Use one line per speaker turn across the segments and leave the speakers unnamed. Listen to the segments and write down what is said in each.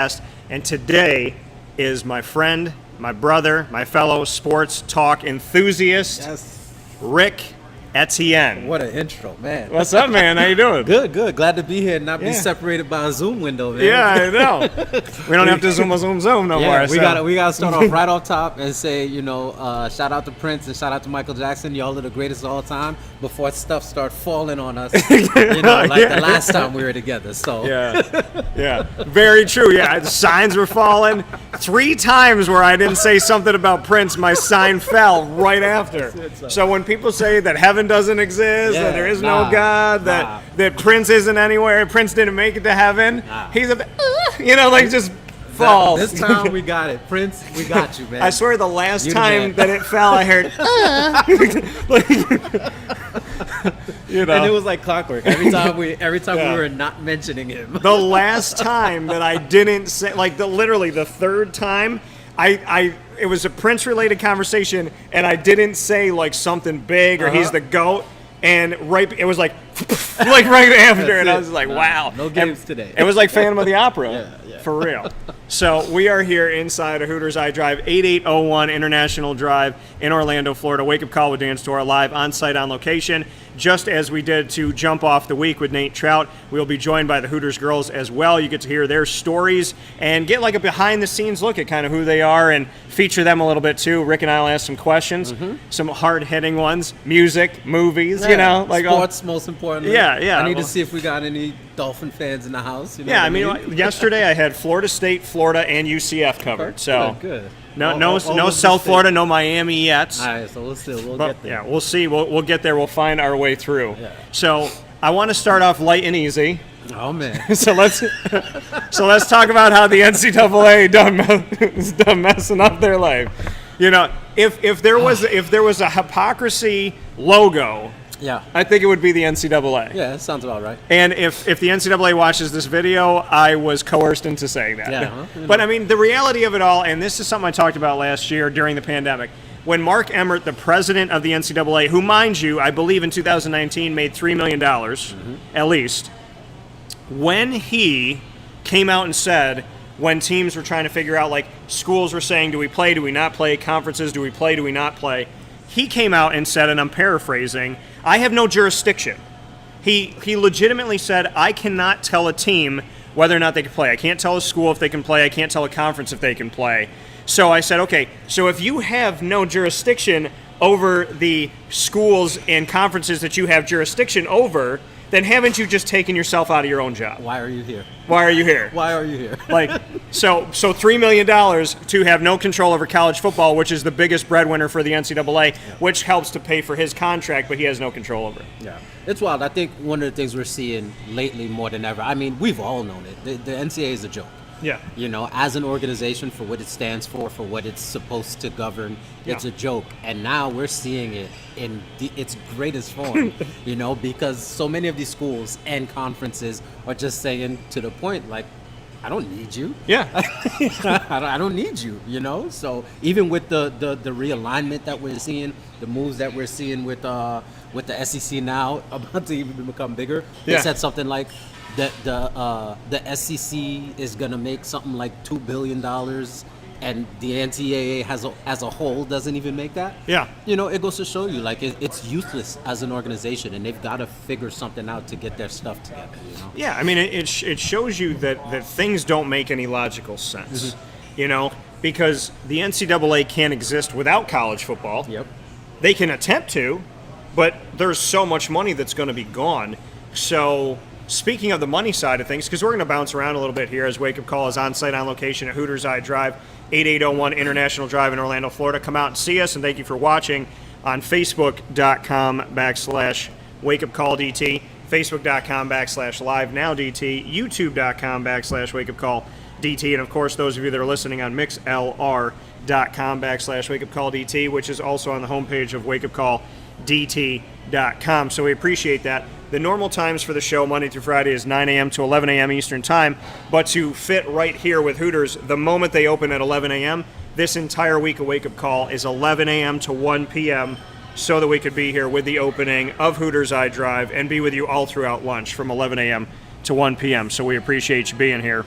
And today is my friend, my brother, my fellow sports talk enthusiast,
Yes.
Ric Etienne.
What an intro, man.
What's up, man? How you doing?
Good. Glad to be here and not be separated by a Zoom window, man.
Yeah, I know. We don't have to zoom no more.
We gotta start off right off top and say, shout out to Prince and shout out to Michael Jackson. Y'all are the greatest of all time. Before stuff start falling on us, the last time we were together. So
yeah, very true. Yeah, the signs were falling 3 times where I didn't say something about Prince. My sign fell right after. So when people say that heaven doesn't exist, that there is no God, that Prince isn't anywhere, Prince didn't make it to heaven, he's just falls.
This time we got it. Prince, we got you, man.
I swear the last time that it fell, I heard,
And it was like clockwork. Every time we were not mentioning him.
The last time that I didn't say, literally the third time, it was a Prince-related conversation, and I didn't say something big or he's the GOAT, and it was right after, and I was like, wow.
No games today.
It was like Phantom of the Opera,
yeah.
for real. So we are here inside of Hooters iDrive, 8801 International Drive in Orlando, Florida. Wake Up Call with Dan Tortora, live on-site on location. Just as we did to jump off the week with Nate Trout, we'll be joined by the Hooters girls as well. You get to hear their stories and get a behind-the-scenes look at kind of who they are and feature them a little bit too. Rick and I will ask some questions, some hard-hitting ones, music, movies,
sports, most importantly.
Yeah.
I need to see if we got any Dolphin fans in the house.
Yesterday I had Florida State, Florida, and UCF covered. So
good.
No South Florida, no Miami yet.
All right, so we'll get there.
Yeah, we'll see. We'll get there. We'll find our way through.
Yeah.
So I want to start off light and easy.
Oh man.
So let's talk about how the NCAA is done messing up their life. If there was a hypocrisy logo.
Yeah.
I think it would be the NCAA.
Yeah, that sounds about right.
And if the NCAA watches this video, I was coerced into saying that.
Yeah.
But the reality of it all, and this is something I talked about last year during the pandemic, when Mark Emmert, the president of the NCAA, who, mind you, I believe in 2019 made $3 million, at least, when he came out and said, when teams were trying to figure out, schools were saying, do we play, do we not play, conferences, do we play, do we not play, he came out and said, and I'm paraphrasing, I have no jurisdiction. He legitimately said, I cannot tell a team whether or not they can play. I can't tell a school if they can play. I can't tell a conference if they can play. So I said, okay, so if you have no jurisdiction over the schools and conferences that you have jurisdiction over, then haven't you just taken yourself out of your own job?
Why are you here?
Why are you here? So $3 million to have no control over college football, which is the biggest breadwinner for the NCAA, which helps to pay for his contract, but he has no control over it.
Yeah, it's wild. I think one of the things we're seeing lately more than ever, we've all known it. The NCAA is a joke.
Yeah.
As an organization, for what it stands for what it's supposed to govern, it's a joke. And now we're seeing it in its greatest form, because so many of these schools and conferences are just saying to the point, I don't need you.
Yeah.
I don't need you, So even with the realignment that we're seeing, the moves that we're seeing with the SEC now about to even become bigger, they said something like, the SEC is gonna make something like $2 billion, and the NCAA as a whole doesn't even make that.
Yeah.
It goes to show you it's useless as an organization, and they've got to figure something out to get their stuff together.
Yeah, it shows you that things don't make any logical sense. Because the NCAA can't exist without college football.
Yep.
They can attempt to, but there's so much money that's going to be gone. So. Speaking of the money side of things, because we're going to bounce around a little bit here as Wake Up Call is on-site on location at Hooters iDrive, 8801 International Drive in Orlando, Florida. Come out and see us, and thank you for watching on Facebook.com/WakeUpCallDT, Facebook.com/LiveNowDT, YouTube.com/WakeUpCallDT, and of course, those of you that are listening on MixLR.com/WakeUpCallDT, which is also on the homepage of WakeUpCallDT.com. So we appreciate that. The normal times for the show, Monday through Friday, is 9 a.m. to 11 a.m. Eastern Time. But to fit right here with Hooters, the moment they open at 11 a.m., this entire week of Wake Up Call is 11 a.m. to 1 p.m. so that we could be here with the opening of Hooters iDrive and be with you all throughout lunch from 11 a.m. to 1 p.m. So we appreciate you being here.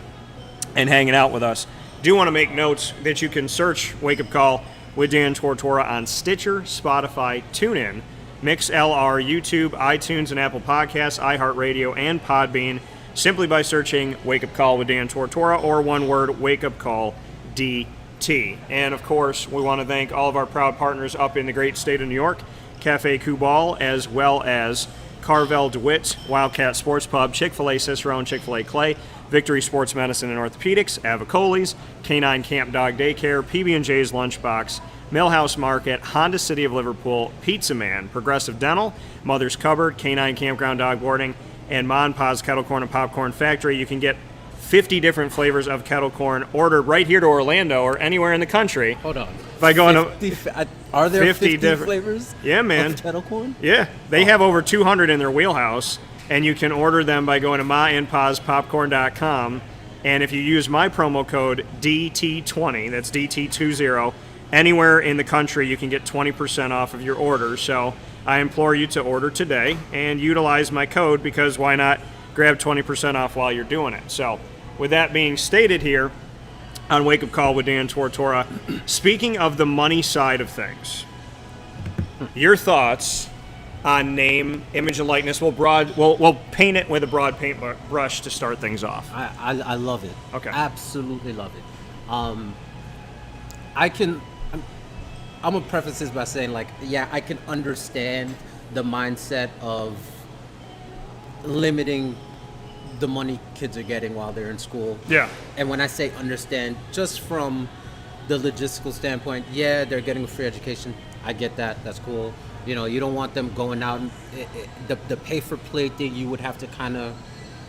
and hanging out with us. Do want to make notes that you can search Wake Up Call with Dan Tortora on Stitcher, Spotify, TuneIn, MixLR, YouTube, iTunes, and Apple Podcasts, iHeartRadio, and Podbean, simply by searching Wake Up Call with Dan Tortora, or one word, Wake Up Call DT. And of course, we want to thank all of our proud partners up in the great state of New York, Cafe Kubal, as well as Carvel DeWitt, Wildcat Sports Pub, Chick-fil-A Cicerone, Chick-fil-A Clay, Victory Sports Medicine and Orthopedics, Avicoli's, Canine Camp Dog Daycare, PB&J's Lunchbox, Millhouse Market, Honda City of Liverpool, Pizza Man, Progressive Dental, Mother's Cupboard, Canine Campground Dog Boarding, and Mon Pa's Kettle Corn and Popcorn Factory. You can get 50 different flavors of kettle corn ordered right here to Orlando or anywhere in the country.
Hold on.
By going
are there 50
different
flavors?
Yeah, man.
Of kettle corn?
Yeah, they have over 200 in their wheelhouse, and you can order them by going to maandpazpopcorn.com. And if you use my promo code DT20, that's DT20, anywhere in the country, you can get 20% off of your order. So I implore you to order today and utilize my code, because why not grab 20% off while you're doing it? So with that being stated here on Wake Up Call with Dan Tortora, speaking of the money side of things, your thoughts on name, image, and likeness. We'll paint it with a broad paint brush to start things off.
I love it.
Okay.
Absolutely love it. I'm gonna preface this by saying, like, yeah, I can understand the mindset of limiting the money kids are getting while they're in school.
Yeah.
And when I say understand, just from the logistical standpoint, yeah, they're getting a free education. I get that. That's cool. You know, you don't want them going out and the pay for play thing, you would have to kind of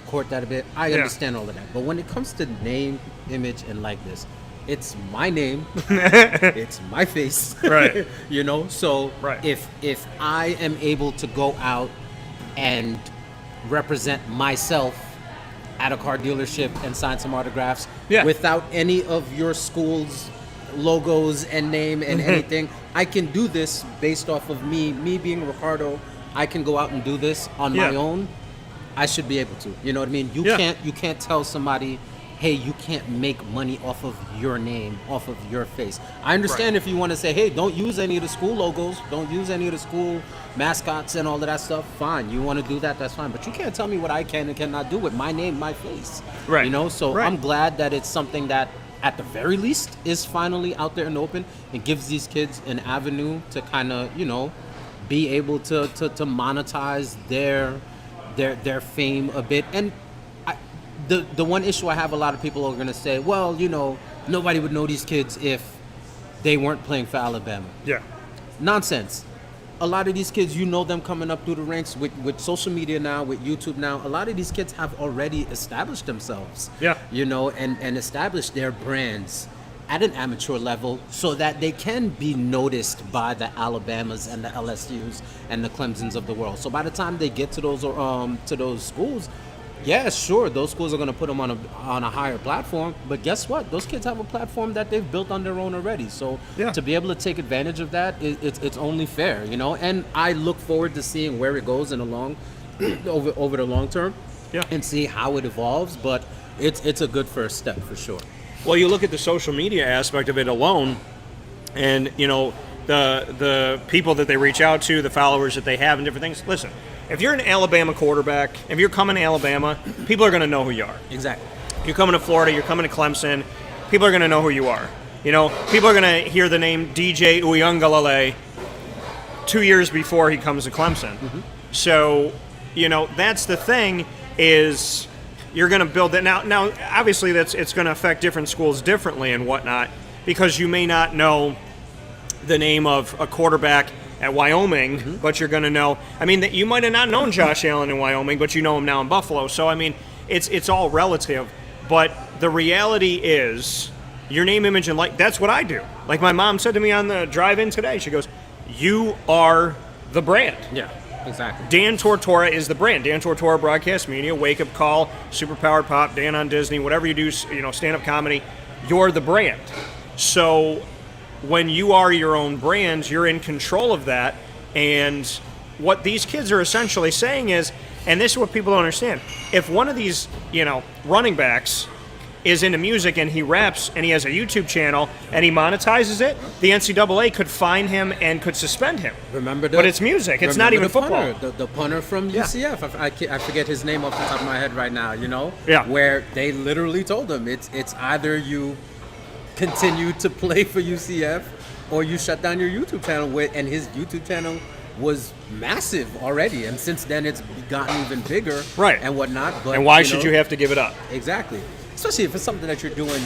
court that a bit. I understand all of that. But when it comes to name, image, and likeness, it's my name, it's my face,
right?
You know, so
right.
if I am able to go out and represent myself at a car dealership and sign some autographs without any of your school's logos and name and anything, I can do this based off of me being Ricardo. I can go out and do this on my own. I should be able to. You know what I mean? You can't tell somebody, hey, you can't make money off of your name, off of your face. I understand if you want to say, hey, don't use any of the school logos, don't use any of the school mascots and all of that stuff. Fine, you want to do that, that's fine. But you can't tell me what I can and cannot do with my name, my face.
Right.
You know, so I'm glad that it's something that, at the very least, is finally out there and open and gives these kids an avenue to kind of, you know, be able to monetize their fame a bit. And the one issue I have, a lot of people are going to say, well, you know, nobody would know these kids if they weren't playing for Alabama.
Yeah.
Nonsense. A lot of these kids, you know them coming up through the ranks with social media now, with YouTube now. A lot of these kids have already established themselves. Yeah. You know, and established their brands at an amateur level so that they can be noticed by the Alabamas and the LSUs and the Clemsons of the world. So by the time they get to those schools, yeah, sure, those schools are going to put them on a higher platform, but guess what? Those kids have a platform that they've built on their own already. So to be able to take advantage of that, it's only fair, you know. And I look forward to seeing where it goes in over the long term, and see how it evolves. But it's a good first step for sure.
Well, you look at the social media aspect of it alone, and you know the people that they reach out to, the followers that they have, and different things. Listen. If you're an Alabama quarterback, if you're coming to Alabama, people are going to know who you are.
Exactly.
You're coming to Florida, you're coming to Clemson, people are going to know who you are. You know, people are going to hear the name DJ Uiagalelei 2 years before he comes to Clemson. Mm-hmm. So, you know, that's the thing, is you're going to build that. Now, obviously, it's going to affect different schools differently and whatnot, because you may not know the name of a quarterback at Wyoming, but you're going to know. I mean, you might have not known Josh Allen in Wyoming, but you know him now in Buffalo. So, I mean, it's all relative. But the reality is, your name, image, and that's what I do. Like my mom said to me on the drive-in today, she goes, you are the brand.
Yeah, exactly.
Dan Tortora is the brand. Dan Tortora Broadcast Media, Wake Up Call, Superpowered Pop, Dan on Disney, whatever you do, you know, stand-up comedy, you're the brand. So when you are your own brand, you're in control of that. And what these kids are essentially saying is, and this is what people don't understand, if one of these, you know, running backs is into music and he raps and he has a YouTube channel and he monetizes it, the NCAA could fine him and could suspend him. But it's music. It's not even football.
The punter from UCF. I forget his name off the top of my head right now.
Yeah.
Where they literally told him it's either you continue to play for UCF or you shut down your YouTube channel. And his YouTube channel was massive already, and since then it's gotten even bigger,
right,
and whatnot. But
and why should you have to give it up?
Exactly. Especially if it's something that you're doing,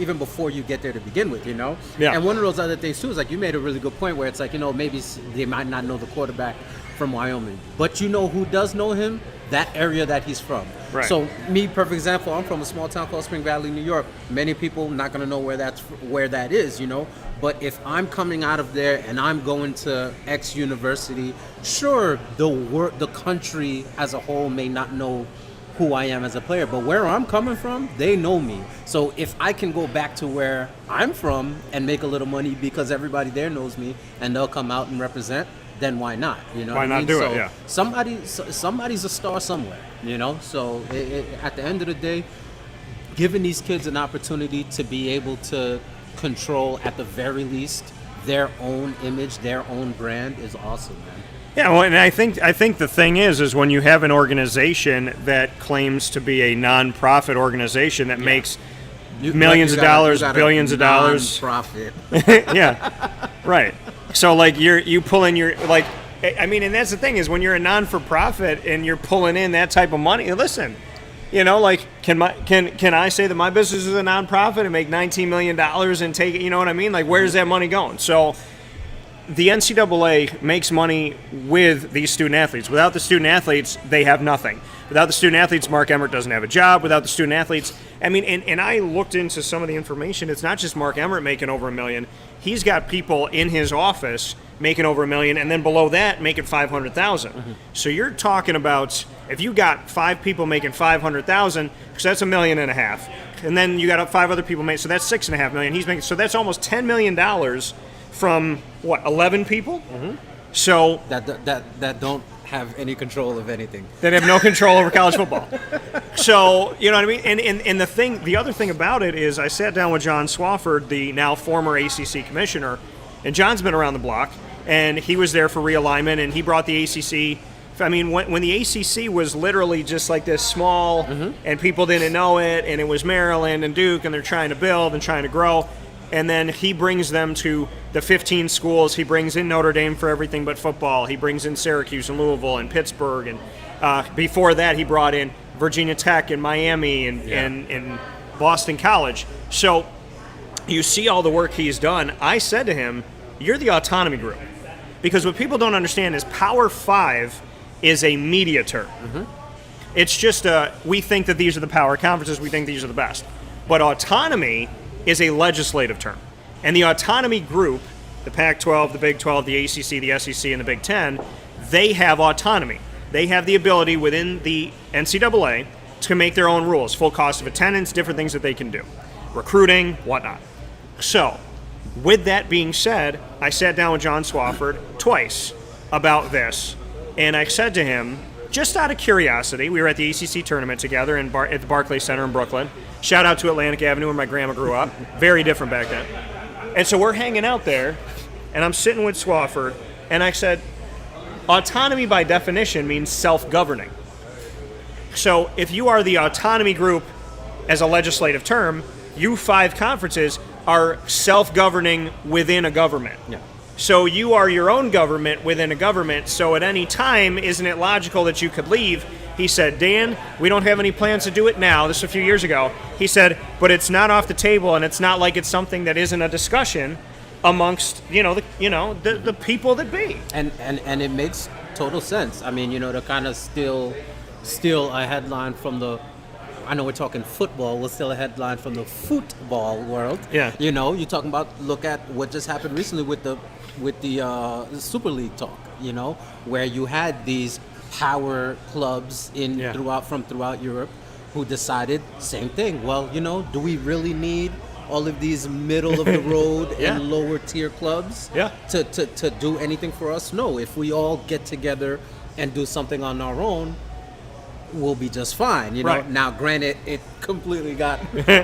even before you get there to begin with,
Yeah.
And one of those other things too is like you made a really good point where it's like, maybe they might not know the quarterback from Wyoming, but who does know him? That area that he's from.
Right.
So me, perfect example, I'm from a small town called Spring Valley, New York. Many people not going to know where that is, But if I'm coming out of there and I'm going to X university, sure, the country as a whole may not know who I am as a player, but where I'm coming from, they know me. So if I can go back to where I'm from and make a little money because everybody there knows me and they'll come out and represent, then why not?
Why not do it? Yeah.
Somebody's a star somewhere. So at the end of the day, giving these kids an opportunity to be able to control, at the very least, their own image, their own brand is awesome, man.
Yeah, well, and I think the thing is when you have an organization that claims to be a non-profit organization that makes millions of dollars, billions of dollars,
profit.
Yeah, right. So like you pull in your like, I mean, and that's the thing is when you're a non-for-profit and you're pulling in that type of money. Listen, like can I say that my business is a non-profit and make $19 million and take it? You know what I mean? Like where's that money going? So the NCAA makes money with these student athletes. Without the student athletes, they have nothing. Without the student athletes, Mark Emmert doesn't have a job. Without the student athletes, I mean, and I looked into some of the information. It's not just Mark Emmert making over $1 million. He's got people in his office making over $1 million, and then below that, making $500,000. Mm-hmm. So you're talking about if you got 5 people making $500,000, because that's $1.5 million, and then you got 5 other people making, so that's $6.5 million. He's making, so that's almost $10 million from what 11 people. Mm-hmm. So
that don't have any control of anything.
That have no control over college football. So you know what I mean. And the other thing about it is, I sat down with John Swofford, the now former ACC commissioner, and John's been around the block, and he was there for realignment, and he brought the ACC. I mean, when the ACC was literally just like this small, mm-hmm. and people didn't know it, and it was Maryland and Duke, and they're trying to build and trying to grow. And then he brings them to the 15 schools. He brings in Notre Dame for everything but football. He brings in Syracuse and Louisville and Pittsburgh. And before that, he brought in Virginia Tech and Miami and Boston College. So you see all the work he's done. I said to him, you're the autonomy group. Because what people don't understand is Power 5 is a media term. Mm-hmm. It's just we think that these are the power conferences. We think these are the best. But autonomy is a legislative term. And the autonomy group, the Pac-12, the Big 12, the ACC, the SEC, and the Big 10, they have autonomy. They have the ability within the NCAA to make their own rules, full cost of attendance, different things that they can do, recruiting, whatnot. So, with that being said, I sat down with John Swofford twice about this, and I said to him, just out of curiosity, we were at the ACC tournament together at the Barclays Center in Brooklyn. Shout out to Atlantic Avenue where my grandma grew up. Very different back then. And so we're hanging out there, and I'm sitting with Swofford, and I said, autonomy by definition means self-governing. So if you are the autonomy group as a legislative term, you 5 conferences are self-governing within a government.
Yeah.
So you are your own government within a government, so at any time, isn't it logical that you could leave? He said, Dan, we don't have any plans to do it now. This was a few years ago. He said, but it's not off the table, and it's not like it's something that isn't a discussion amongst, the people that be.
And it makes total sense. I mean, to kind of steal a headline from the, I know we're talking football, we'll steal a headline from the football world.
Yeah.
You're talking about, look at what just happened recently with the Super League talk, where you had these power clubs throughout Europe who decided same thing. Well, do we really need all of these middle of the road and lower tier clubs to do anything for us? No. If we all get together and do something on our own, we'll be just fine. You know.
Right.
Now, granted, it completely got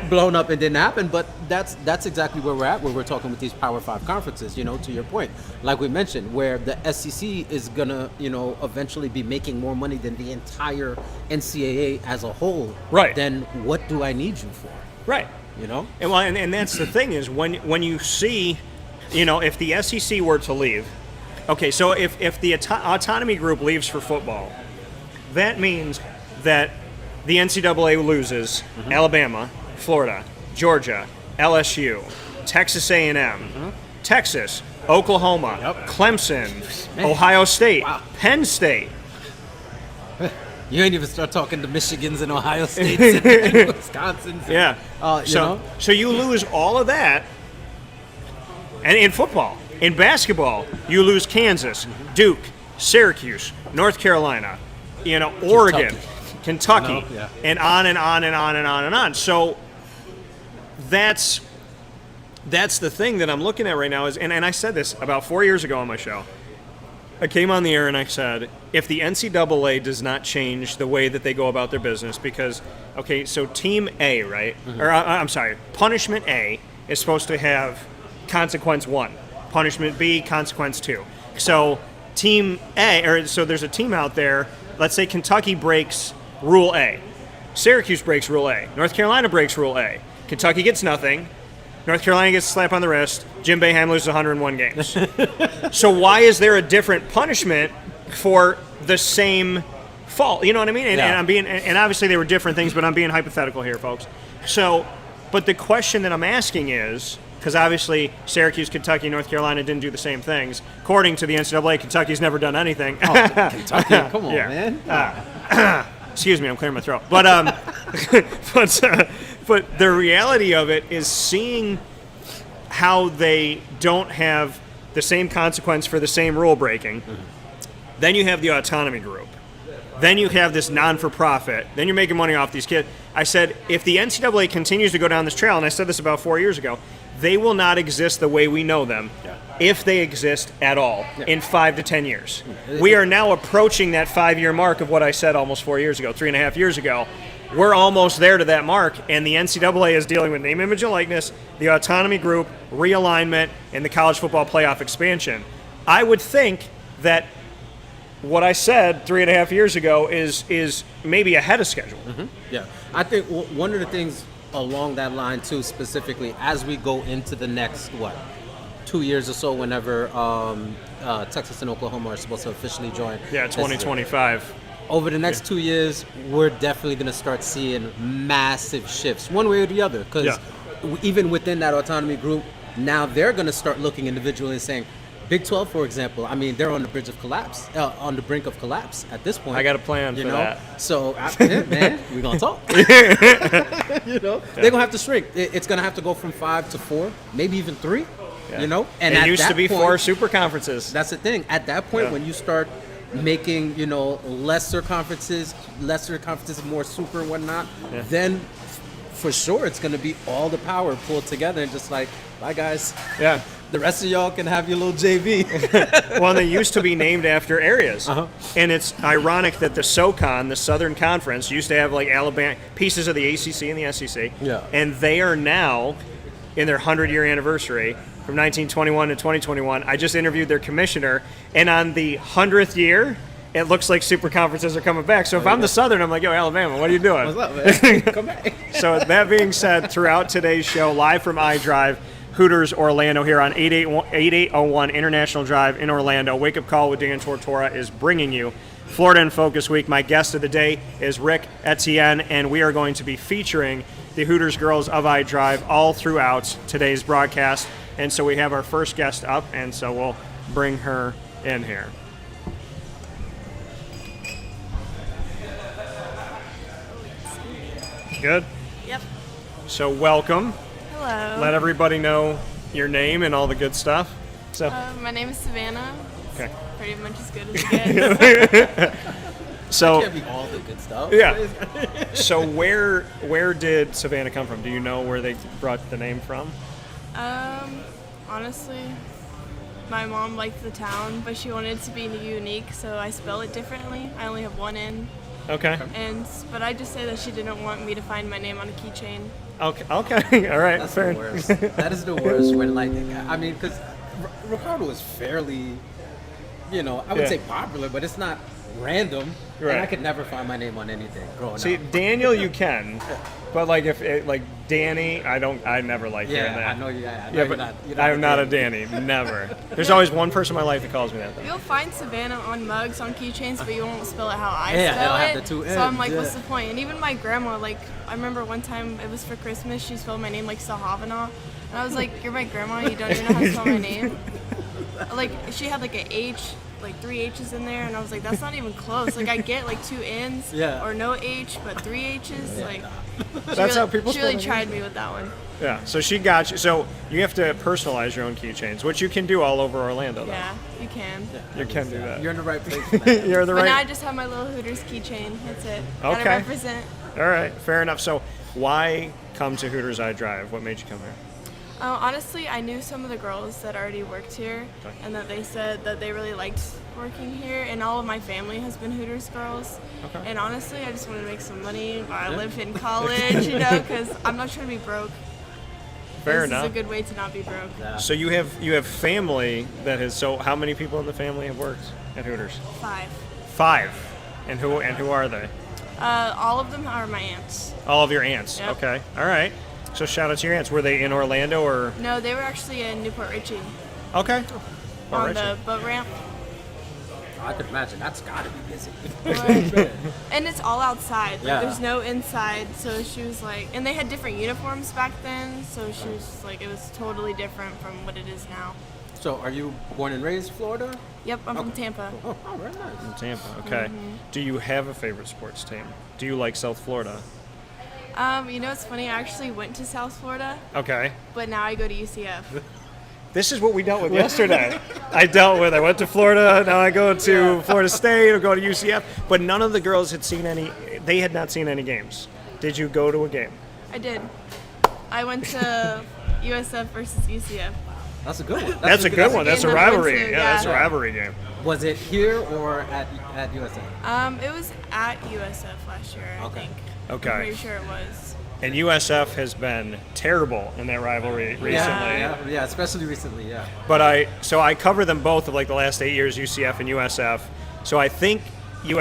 blown up and didn't happen, but that's exactly where we're at. Where we're talking with these Power 5 conferences. You know, to your point, like we mentioned, where the SEC is gonna, you know, eventually be making more money than the entire NCAA as a whole.
Right.
Then what do I need you for?
Right.
You know.
And well, and that's the thing is when you see, you know, if the SEC were to leave, okay, so if the autonomy group leaves for football, that means that the NCAA loses Alabama, Florida, Georgia, LSU, Texas A&M, Texas, Oklahoma, Clemson, Ohio State, Penn State.
You ain't even start talking to Michigans and Ohio States and Wisconsins.
Yeah.
You know?
So you lose all of that. And in football, in basketball, you lose Kansas, Duke, Syracuse, North Carolina, you know, Oregon, Kentucky, and on and on and on and on and on. So that's the thing that I'm looking at right now is, and I said this about 4 years ago on my show. I came on the air and I said, if the NCAA does not change the way that they go about their business, because, okay, so Team A, right? Or I'm sorry, Punishment A is supposed to have Consequence 1, Punishment B, Consequence 2. So Team A, or so there's a team out there, let's say Kentucky breaks Rule A, Syracuse breaks Rule A, North Carolina breaks Rule A, Kentucky gets nothing, North Carolina gets a slap on the wrist. Jim Boeheim loses 101 games. So why is there a different punishment for the same fault? You know what I mean? And I'm being, and obviously they were different things, but I'm being hypothetical here, folks. So, but the question that I'm asking is, because obviously Syracuse, Kentucky, North Carolina didn't do the same things. According to the NCAA, Kentucky's never done anything.
Kentucky, come on, man.
Excuse me, I'm clearing my throat. But but the reality of it is seeing how they don't have the same consequence for the same rule breaking. Then you have the autonomy group. Then you have this non-for-profit. Then you're making money off these kids. I said, if the NCAA continues to go down this trail, and I said this about 4 years ago, they will not exist the way we know them if they exist at all in 5 to 10 years. We are now approaching that 5-year mark of what I said almost 4 years ago, 3.5 years ago. We're almost there to that mark, and the NCAA is dealing with name, image, and likeness, the autonomy group, realignment, and the college football playoff expansion. I would think that what I said 3.5 years ago is maybe ahead of schedule.
Yeah, I think one of the things along that line too, specifically as we go into the next 2 years or so, whenever Texas and Oklahoma are supposed to officially join.
Yeah, 2025.
Over the next 2 years, we're definitely going to start seeing massive shifts, one way or the other. Because even within that autonomy group, now they're going to start looking individually and saying, Big 12, for example, I mean, they're on the brink of collapse at this point.
I got a plan for that.
So, man, we're going to talk. They're going to have to shrink. It's going to have to go from 5 to 4, maybe even 3, And
it used to be 4 super conferences.
That's the thing. At that point, when you start making, lesser conferences, more super and whatnot, then for sure it's going to be all the power pulled together and just like, bye guys.
Yeah.
The rest of y'all can have your little JV.
Well, they used to be named after areas. And it's ironic that the SoCon, the Southern Conference, used to have like Alabama, pieces of the ACC and the SEC.
Yeah.
And they are now in their 100-year anniversary from 1921 to 2021. I just interviewed their commissioner, and on the 100th year, it looks like super conferences are coming back. So if I'm the Southern, I'm like, yo, Alabama, what are you doing?
What's up, man? Come back.
So that being said, throughout today's show, live from iDrive, Hooters Orlando here on 8801 International Drive in Orlando, Wake Up Call with Dan Tortora is bringing you Florida in Focus Week. My guest of the day is Ric Etienne, and we are going to be featuring the Hooters girls of iDrive all throughout today's broadcast. And so we have our first guest up, and so we'll bring her in here. Good?
Yep.
So welcome.
Hello.
Let everybody know your name and all the good stuff. So
my name is Savannah.
Okay.
Pretty much as good as it gets.
So
Can't be all the good stuff.
Yeah. So where did Savannah come from? Do you know where they brought the name from?
Honestly, my mom liked the town, but she wanted it to be unique, so I spell it differently. I only have one N.
Okay.
But I just say that she didn't want me to find my name on a keychain.
Okay. All right.
That's
Fair.
the worst. That is the worst when, like, I mean, because Ricardo is fairly, I would say popular, but it's not random.
Right.
And I could never find my name on anything growing
See,
up.
Daniel, you can, but like like Danny, I never like hearing that.
I know you. I know
Yeah,
you're
but
not,
I'm not a Danny. Never. There's always one person in my life that calls me that. Though.
You'll find Savannah on mugs, on keychains, but you won't spell it how I
Yeah,
spell
it'll
it.
have the two
So I'm
N's,
like, what's
yeah.
the point? And even my grandma, like, I remember one time it was for Christmas, she spelled my name like Sahavana. And I was like, you're my grandma, you don't even know how to spell my name? Like, she had like an H, like 3 H's in there, and I was like, that's not even close. Like, I get like 2 N's or no H, but 3 H's. Like,
That's how people
She really
spell their
tried me with that one.
Yeah. So she got you. So you have to personalize your own keychains, which you can do all over Orlando. Though.
Yeah, you can.
You can do that.
You're in the right place for that.
You're the
But now I
right.
just have my little Hooters keychain. That's it.
Okay.
Gotta represent.
All right. Fair enough. So why come to Hooters I Drive? What made you come here?
Honestly, I knew some of the girls that already worked here,
Okay.
and that they said that they really liked working here, and all of my family has been Hooters girls.
Okay.
And honestly, I just wanted to make some money while I live in college, because I'm not trying to be broke.
Fair
This
enough.
is a good way to not be broke.
So you have family that has. So how many people in the family have worked at Hooters?
5.
5. And who are they?
All of them are my aunts.
All of your aunts.
Yep.
Okay. All right. So shout out to your aunts. Were they in Orlando or?
No, they were actually in Newport Richie
Okay. All
on
right.
the boat ramp.
I could imagine that's got to be busy.
And it's all outside. Like,
Yeah.
there's no inside. So she was like, and they had different uniforms back then. So she was like, it was totally different from what it is now.
So, are you born and raised Florida?
Yep, I'm from Tampa.
Oh, very nice.
In Tampa. Okay. Do you have a favorite sports team? Do you like South Florida?
It's funny. I actually went to South Florida,
Okay.
but now I go to UCF.
This is what we dealt with yesterday. I went to Florida, now I go to Florida State or go to UCF, but none of the girls had seen they had not seen any games. Did you go to a game?
I did. I went to USF versus UCF.
That's a good one.
That's a good one. That's a
game that I went
rivalry.
to,
Yeah, that's a
yeah.
rivalry game.
Was it here or at USF?
It was at USF last year, I
Okay.
think.
Okay.
I'm pretty sure it was.
And USF has been terrible in that rivalry recently.
Yeah, especially recently, yeah.
But I cover them both of like the last 8 years, UCF and USF. So I think they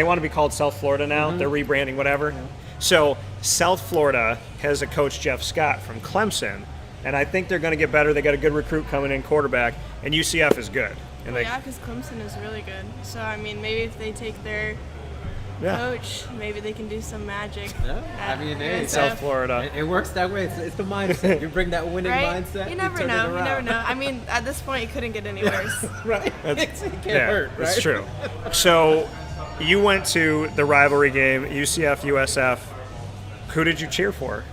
want to be called South Florida now. They're rebranding, whatever. So South Florida has a coach, Jeff Scott from Clemson, and I think they're going to get better. They got a good recruit coming in, quarterback, and UCF is good. And
Yeah, because Clemson is really good. So, I mean, maybe if they take their
yeah.
coach, maybe they can do some magic.
Yeah, I mean, hey,
USF.
South Florida.
It works that way. It's the mindset. You bring that winning
Right?
mindset.
You never
turn
know.
It
You
around.
never know. I mean, at this point, it couldn't get any worse.
Right.
That's-
It can't
yeah,
hurt, right?
That's true. So you went to the rivalry game, UCF, USF. Who did you cheer for?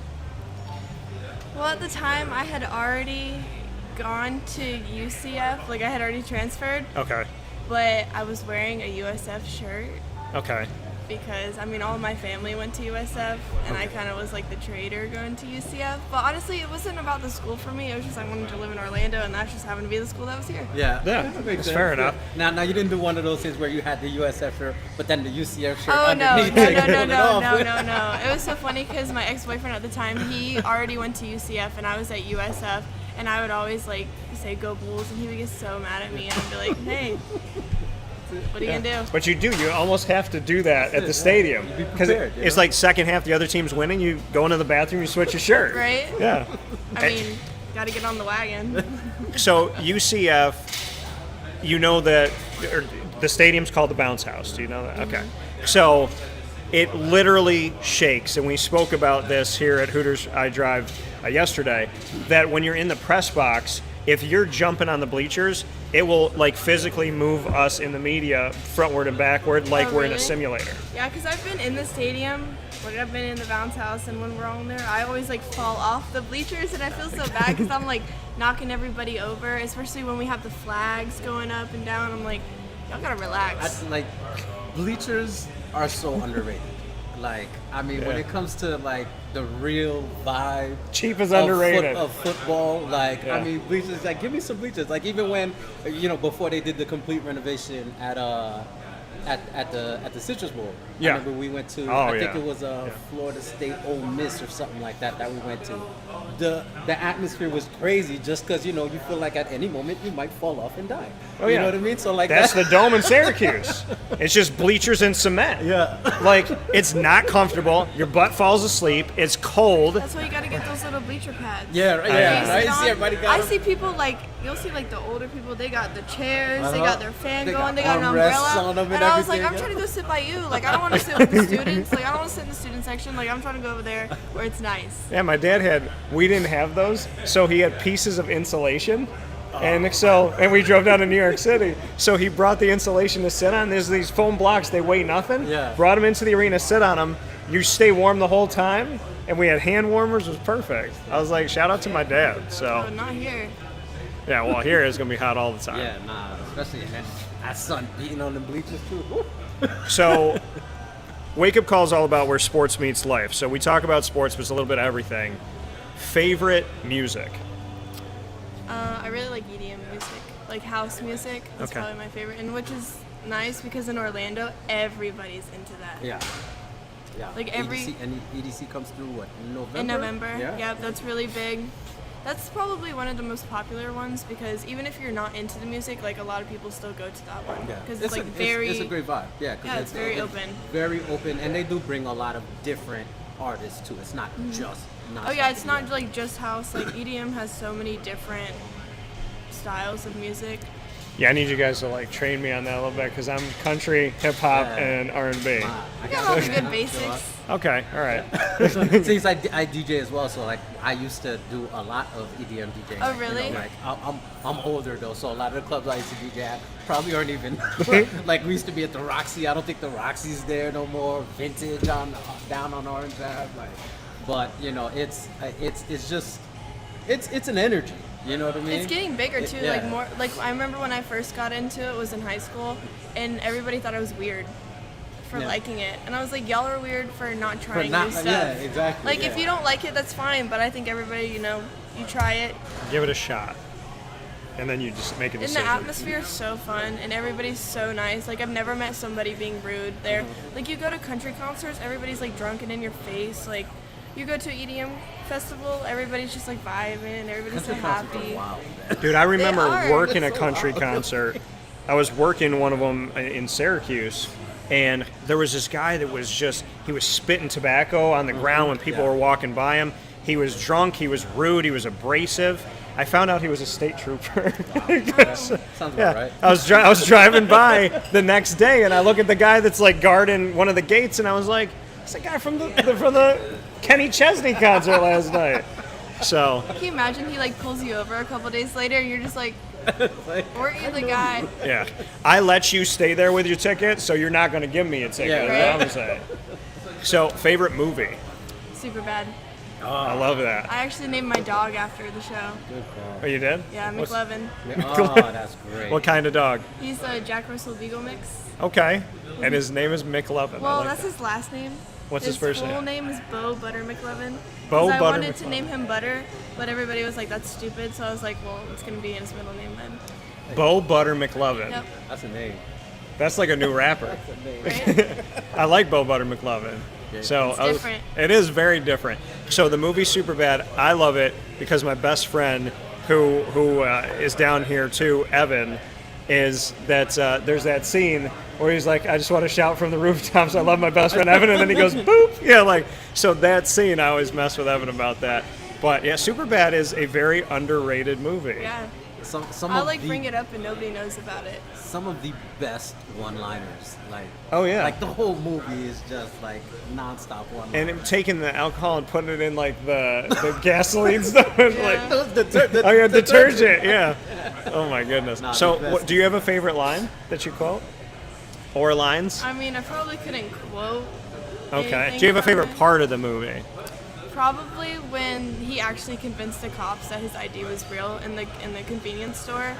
Well, at the time, I had already gone to UCF. Like, I had already transferred,
Okay.
but I was wearing a USF shirt
Okay.
because, I mean, all of my family went to USF, and I kind of was like the traitor going to UCF. But honestly, it wasn't about the school for me. It was just I wanted to live in Orlando, and that just happened to be the school that was here.
Yeah.
Yeah,
That makes
that's
sense.
fair enough.
Now you didn't do one of those things where you had the USF shirt, but then the UCF shirt
Oh, no,
underneath.
no,
it,
no,
you
no,
pulled it
no,
off.
no, no, no. It was so funny because my ex-boyfriend at the time, he already went to UCF, and I was at USF, and I would always, like, say, go Bulls, and he would get so mad at me, and I'd be like, hey, what are you going to do?
But you do. You almost have to do that at the stadium.
Be
Because
prepared, you
it's
know?
like second half, the other team's winning. You go into the bathroom, you switch your shirt.
Right?
Yeah.
I mean, got to get on the wagon.
So UCF, you know that the stadium's called the Bounce House. Do you know that? Okay. So it literally shakes, and we spoke about this here at Hooters I Drive yesterday, that when you're in the press box, if you're jumping on the bleachers, it will like physically move us in the media frontward and backward like
Oh,
we're in a
really?
simulator.
Yeah, because I've been in the stadium, like I've been in the bounce house, and when we're on there, I always like fall off the bleachers, and I feel so bad because I'm like knocking everybody over, especially when we have the flags going up and down. I'm like, y'all gotta relax.
Like, bleachers are so underrated. Like, I mean, when
Yeah.
it comes to like the real vibe
Cheap is
of
underrated.
of football, like,
Yeah.
I mean, bleachers. Like, give me some bleachers. Like, even when, before they did the complete renovation at at the Citrus Bowl.
Yeah.
I remember we went to.
Oh,
I think
yeah.
it was Florida State Ole Miss or something like that we went to. The atmosphere was crazy just because you feel like at any moment you might fall off and die.
Oh,
You
yeah.
know what I mean? So like
That's
that.
the dome in Syracuse. It's just bleachers and cement.
Yeah.
Like, it's not comfortable. Your butt falls asleep. It's cold.
That's why you gotta get those little bleacher pads.
Yeah, right.
I
Yeah,
know.
right. See, everybody got
I
'em.
see people like you'll see like the older people. They got the chairs. They
Uh-huh.
got their fan
They
going.
got
They got an
armrests
umbrella.
on them and
I was like,
everything,
I'm
yeah.
trying to go sit by you. Like I don't want to sit with the students. Like I don't want to sit in the student section. Like I'm trying to go over there where it's nice.
Yeah, my dad we didn't have those, so he had pieces of insulation. And we drove down to New York City. So he brought the insulation to sit on. There's these foam blocks, they weigh nothing.
Yeah.
Brought them into the arena, sit on them. You stay warm the whole time. And we had hand warmers, it was perfect. I was like, shout out to my dad.
But
So,
not here.
yeah, well, here it's going to be hot all the time.
Yeah, nah. Especially that sun beating on the bleachers too. Woo.
So, Wake Up Call is all about where sports meets life. So we talk about sports, but it's a little bit of everything. Favorite music?
I really like EDM music, like house music. That's
Okay.
probably my favorite, and which is nice because in Orlando everybody's into that.
Yeah. Yeah.
Like every-
EDC, and EDC comes through what? November?
In November,
Yeah.
yeah, that's really big. That's probably one of the most popular ones because even if you're not into the music, like a lot of people still go to that one
Yeah.
because it's like very.
It's a great vibe. Yeah. 'Cause
Yeah, it's very open.
Very open, and they do bring a lot of different artists too. It's not just.
Oh yeah, it's not like just house. Like EDM has so many different styles of music.
Yeah, I need you guys to like train me on that a little bit because I'm country, hip hop,
Yeah.
and R&B.
I got all the good basics.
Okay, all right.
Since I DJ as well, so like I used to do a lot of EDM DJing.
Oh, really?
Like I'm older though, so a lot of the clubs I used to DJ at probably aren't even like we used to be at the Roxy. I don't think the Roxy's there no more. Vintage on down on Orange Ave, like. But it's just it's an energy. You know what I mean?
It's getting bigger too.
Yeah.
Like more. Like I remember when I first got into it was in high school, and everybody thought I was weird for
Yeah.
liking it, and I was like, y'all are weird for not trying
not-
new stuff.
yeah, exactly,
Like if
yeah.
you don't like it, that's fine. But I think everybody, you try it,
Give it a shot. And then you just make a
and
decision.
the atmosphere is so fun, and everybody's so nice. Like I've never met somebody being rude there. Like you go to country concerts, everybody's like drunk and in your face. Like you go to an EDM festival, everybody's just like vibing, everybody's so happy.
Wow.
Dude, I remember
are.
working a
It's so
country
loud.
concert. I was working one of them in Syracuse, and there was this guy that was he was spitting tobacco on the ground when people
Yeah.
were walking by him. He was drunk, he was rude, he was abrasive. I found out he was a state trooper.
Sounds about right.
I was driving by the next day, and I look at the guy that's like guarding one of the gates, and I was like, "It's the guy from the Kenny Chesney concert last night." So
Can you imagine he like pulls you over a couple days later and you're just like, weren't you the guy?
yeah, I let you stay there with your ticket, so you're not going to give me a ticket.
Yeah,
is
right.
what I'm saying. So favorite movie?
Super bad.
I love that.
I actually named my dog after the show.
Good call.
Oh, you did?
Yeah,
What's-
McLovin.
Oh, that's great.
What kind of dog?
He's a Jack Russell Beagle mix.
Okay, and his name is McLovin.
Well,
I like
that's
that.
his last name.
What's his first
full
name?
name is Bo Butter McLovin.
Bo
'Cause I
Butter
wanted to
McLovin.
name him Butter, but everybody was like, that's stupid. So I was like, well, it's going to be in his middle name then.
Bo Butter McLovin.
Yep.
That's a name.
That's like a new rapper.
Right?
I like Bo Butter McLovin. So
It's
I was-
different.
it is very different. So the movie's Superbad. I love it because my best friend, who is down here too, Evan, is that there's that scene where he's like, I just want to shout from the rooftops, I love my best friend Evan, and then he goes boop. Yeah, like so that scene. I always mess with Evan about that. But yeah, Superbad is a very underrated movie.
Yeah.
Some
I'll
of
like
the,
bring it up and nobody knows about it.
some of the best one-liners. Like
Oh, yeah.
like the whole movie is just like nonstop one-liners.
And him taking the alcohol and putting it in like the gasoline stuff, and, like
Yeah.
oh yeah, detergent. Yeah. Oh my goodness.
Nah,
So,
the best.
what, do you have a favorite line that you quote, or lines?
I mean, I probably couldn't quote.
Okay.
anything
Do you have a
from
favorite
it.
part of the movie?
Probably when he actually convinced the cops that his ID was real in the convenience store.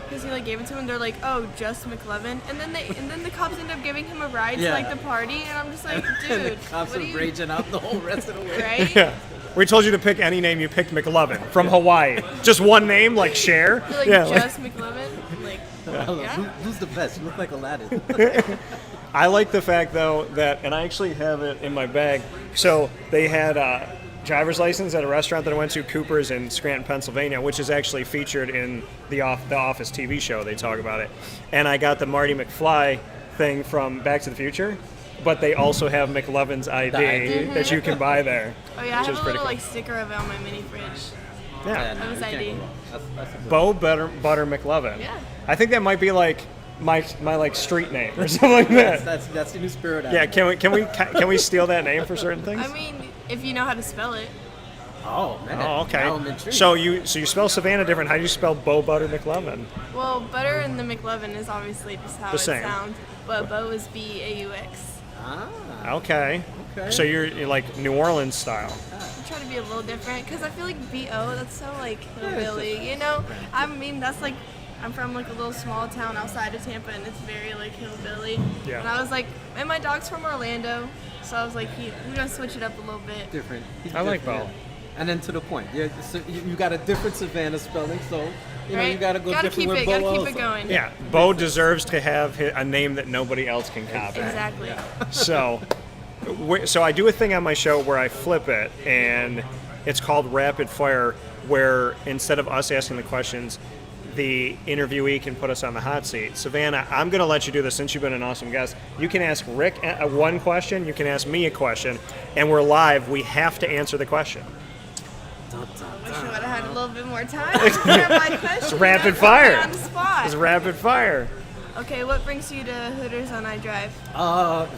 Because he like gave it to him, they're like, "Oh, just McLovin," and then the cops end up giving him a ride
Yeah.
to like the party, and I'm just like,
And the
dude,
cops
what
are
are you,
raging out the whole rest of the way.
right?
Yeah. We told you to pick any name. You picked McLovin from Hawaii. Just one name, like Cher.
You're like
yeah.
just McLovin, like
Who's the best? You look like Aladdin.
I like the fact, though, that, and I actually have it in my bag. So they had a driver's license at a restaurant that I went to, Cooper's in Scranton, Pennsylvania, which is actually featured in the Office TV show. They talk about it. And I got the Marty McFly thing from Back to the Future, but they also have McLovin's ID that you can buy there.
Oh yeah, I
which
have
is
a
pretty
little
cool.
like sticker of it on my mini fridge.
Yeah.
That was ID.
That's a good
Bo Butter McLovin.
Yeah.
I think that might be like my like street name or something like that.
That's the new spirit.
Yeah, can we steal that name for certain things?
I mean, if you know how to spell it.
Oh man.
Oh, okay.
Now I'm intrigued.
So you spell Savannah different. How do you spell Bo Butter McLovin?
Well, butter and the McLovin is obviously just how
The
it
same.
sounds, but Bo is BAUX.
Okay.
Okay.
So you're like New Orleans style.
I'm trying to be a little different because I feel like BO, that's so like hillbilly, you know? I mean, that's like, I'm from like a little small town outside of Tampa and it's very like hillbilly.
Yeah.
And I was like, and my dog's from Orlando, so I was like, we're gonna switch it up a little bit.
Different. He's
I like
different,
Bo.
yeah. And then to the point. Yeah, so you got a different Savannah spelling, so you know
Right?
you gotta go different
keep
with
it,
Bo
gotta keep
also.
it going.
Yeah, Bo deserves to have a name that nobody else can copy.
Exactly.
So I do a thing on my show where I flip it, and it's called Rapid Fire, where instead of us asking the questions, the interviewee can put us on the hot seat. Savannah, I'm going to let you do this since you've been an awesome guest. You can ask Rick one question, you can ask me a question, and we're live. We have to answer the question.
I wish I would have had a little bit more time to prepare my question.
It's rapid
Put me
fire.
On the spot.
It's rapid fire.
Okay, what brings you to Hooters on iDrive?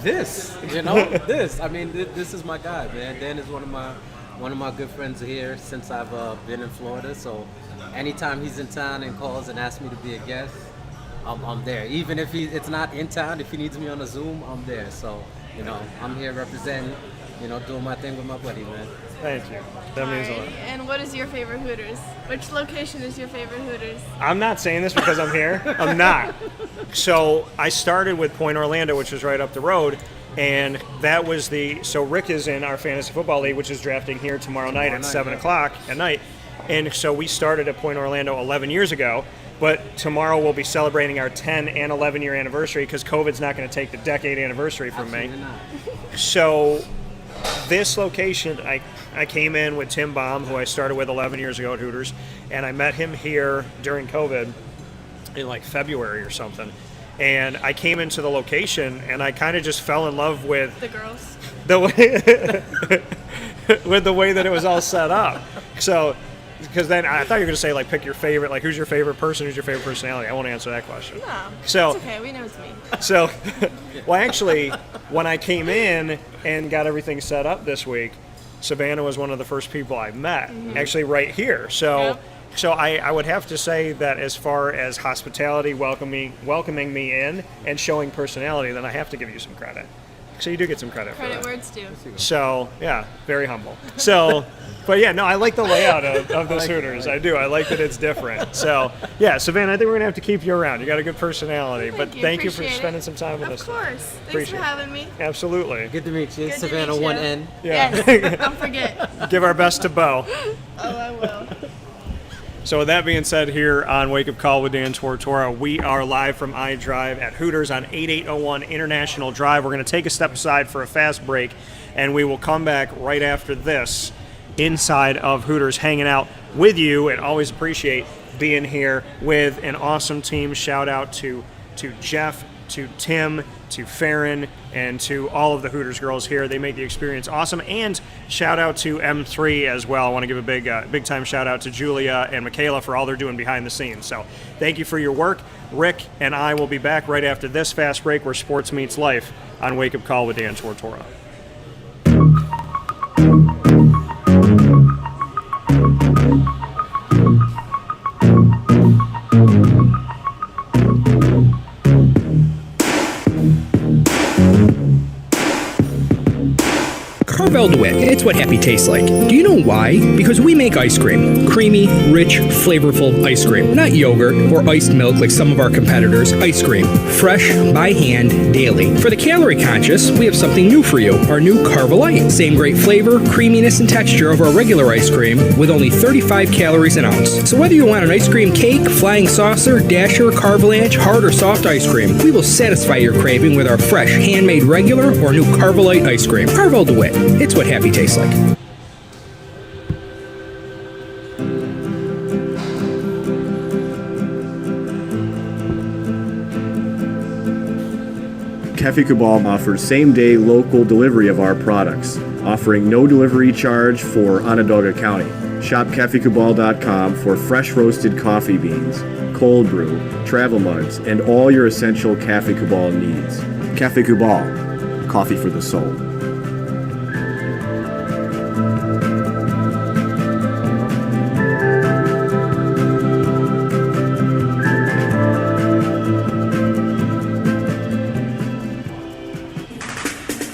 This. I mean, this is my guy, man. Dan is one of my good friends here since I've been in Florida. So, anytime he's in town and calls and asks me to be a guest, I'm there. Even if it's not in town, if he needs me on a Zoom, I'm there. So, you know, I'm here representing, you know, doing my thing with my buddy, man.
Thank you. That means a lot.
Alrighty, and what is your favorite Hooters? Which location is your favorite Hooters?
I'm not saying this because I'm here. I'm not. So I started with Point Orlando, which was right up the road, and that was so Rick is in our fantasy football league, which is drafting here tomorrow night at 7 o'clock at night. And so we started at Point Orlando 11 years ago, but tomorrow we'll be celebrating our 10 and 11 year anniversary because COVID's not going to take the decade anniversary from me.
Absolutely not.
So this location, I came in with Tim Baum, who I started with 11 years ago at Hooters, and I met him here during COVID in like February or something. And I came into the location, and I kind of just fell in love with
The girls.
the way with the way that it was all set up. So, because then I thought you were going to say like pick your favorite, like who's your favorite person, who's your favorite personality. I won't answer that question.
No,
So-
it's okay. We know it's me.
So, well, actually, when I came in and got everything set up this week, Savannah was one of the first people I met, actually right here. So,
Yep.
so I would have to say that as far as hospitality, welcoming me in, and showing personality, then I have to give you some credit. So you do get some credit for
Credit
that.
where it's due.
So, yeah, very humble. So, but yeah, no, I like the layout of this Hooters. I do. I like that it's different. So, yeah, Savannah, I think we're going to have to keep you around. You got a good personality. But thank you for
Appreciate it.
spending some time with
Of
us.
course. Thanks
Appreciate
for
it.
having me.
Absolutely.
Good to meet you,
Good to
Savannah.
meet you.
1N.
Yeah.
Yes. Don't forget.
Give our best to Bo.
Oh, I will.
So with that being said, here on Wake Up Call with Dan Tortora, we are live from iDrive at Hooters on 8801 International Drive. We're going to take a step aside for a fast break, and we will come back right after this inside of Hooters, hanging out with you, and always appreciate being here with an awesome team. Shout out to Jeff, to Tim, to Farron, and to all of the Hooters girls here. They make the experience awesome. And shout out to M3 as well. I want to give a big time shout out to Julia and Michaela for all they're doing behind the scenes. So thank you for your work. Rick and I will be back right after this fast break where sports meets life on Wake Up Call with Dan Tortora.
Carvel DeWitt. It's what happy tastes like. Do you know why? Because we make ice cream. Creamy, rich, flavorful ice cream. Not yogurt or iced milk like some of our competitors. Ice cream. Fresh, by hand, daily. For the calorie conscious, we have something new for you. Our new Carvalite. Same great flavor, creaminess, and texture of our regular ice cream with only 35 calories an ounce. So whether you want an ice cream cake, flying saucer, dasher, carvalanche, hard or soft ice cream, we will satisfy your craving with our fresh, handmade regular or new Carvalite ice cream. Carvel DeWitt. It's what happy tastes like.
Cafe Cabal offers same-day local delivery of our products, offering no delivery charge for Onondaga County. Shop cafecabal.com for fresh roasted coffee beans, cold brew, travel mugs, and all your essential Cafe Cabal needs. Cafe Cabal, coffee for the soul.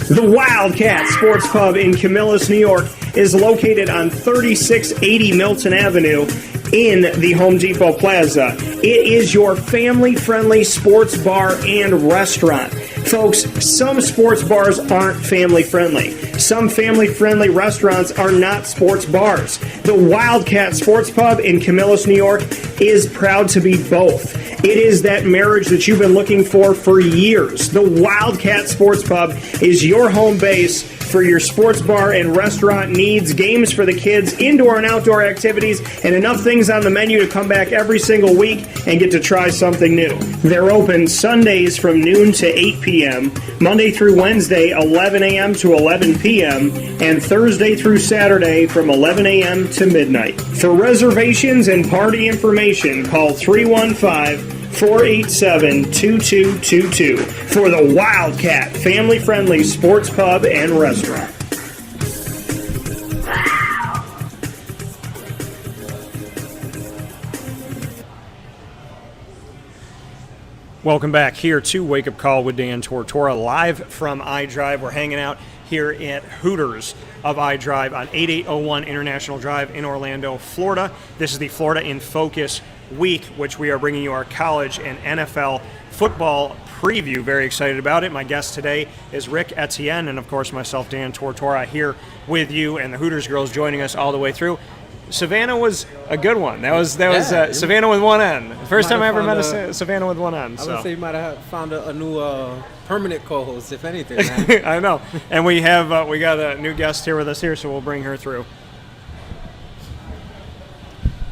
The Wildcat Sports Pub in Camillus, New York is located on 3680 Milton Avenue in the Home Depot Plaza. It is your family-friendly sports bar and restaurant. Folks, some sports bars aren't family-friendly. Some family-friendly restaurants are not sports bars. The Wildcat Sports Pub in Camillus, New York is proud to be both. It is that marriage that you've been looking for years. The Wildcat Sports Pub is your home base for your sports bar and restaurant needs, games for the kids, indoor and outdoor activities, and enough things on the menu to come back every single week and get to try something new. They're open Sundays from noon to 8 p.m., Monday through Wednesday, 11 a.m. to 11 p.m., and Thursday through Saturday from 11 a.m. to midnight. For reservations and party information, call 315-487-2222 for the Wildcat family-friendly sports pub and restaurant. Welcome back here to Wake Up Call with Dan Tortora, live from iDrive. We're hanging out here at Hooters of iDrive on 8801 International Drive in Orlando, Florida. This is the Florida in Focus week, which we are bringing you our college and NFL football preview. Very excited about it. My guest today is Ric Etienne, and of course myself, Dan Tortora, here with you, and the Hooters girls joining us all the way through. Savannah was a good one. That was Savannah with one N. First time I ever met a Savannah with one N.
I would say you might have found a new permanent co-host, if anything.
I know. And we have we got a new guest here with us here, so we'll bring her through.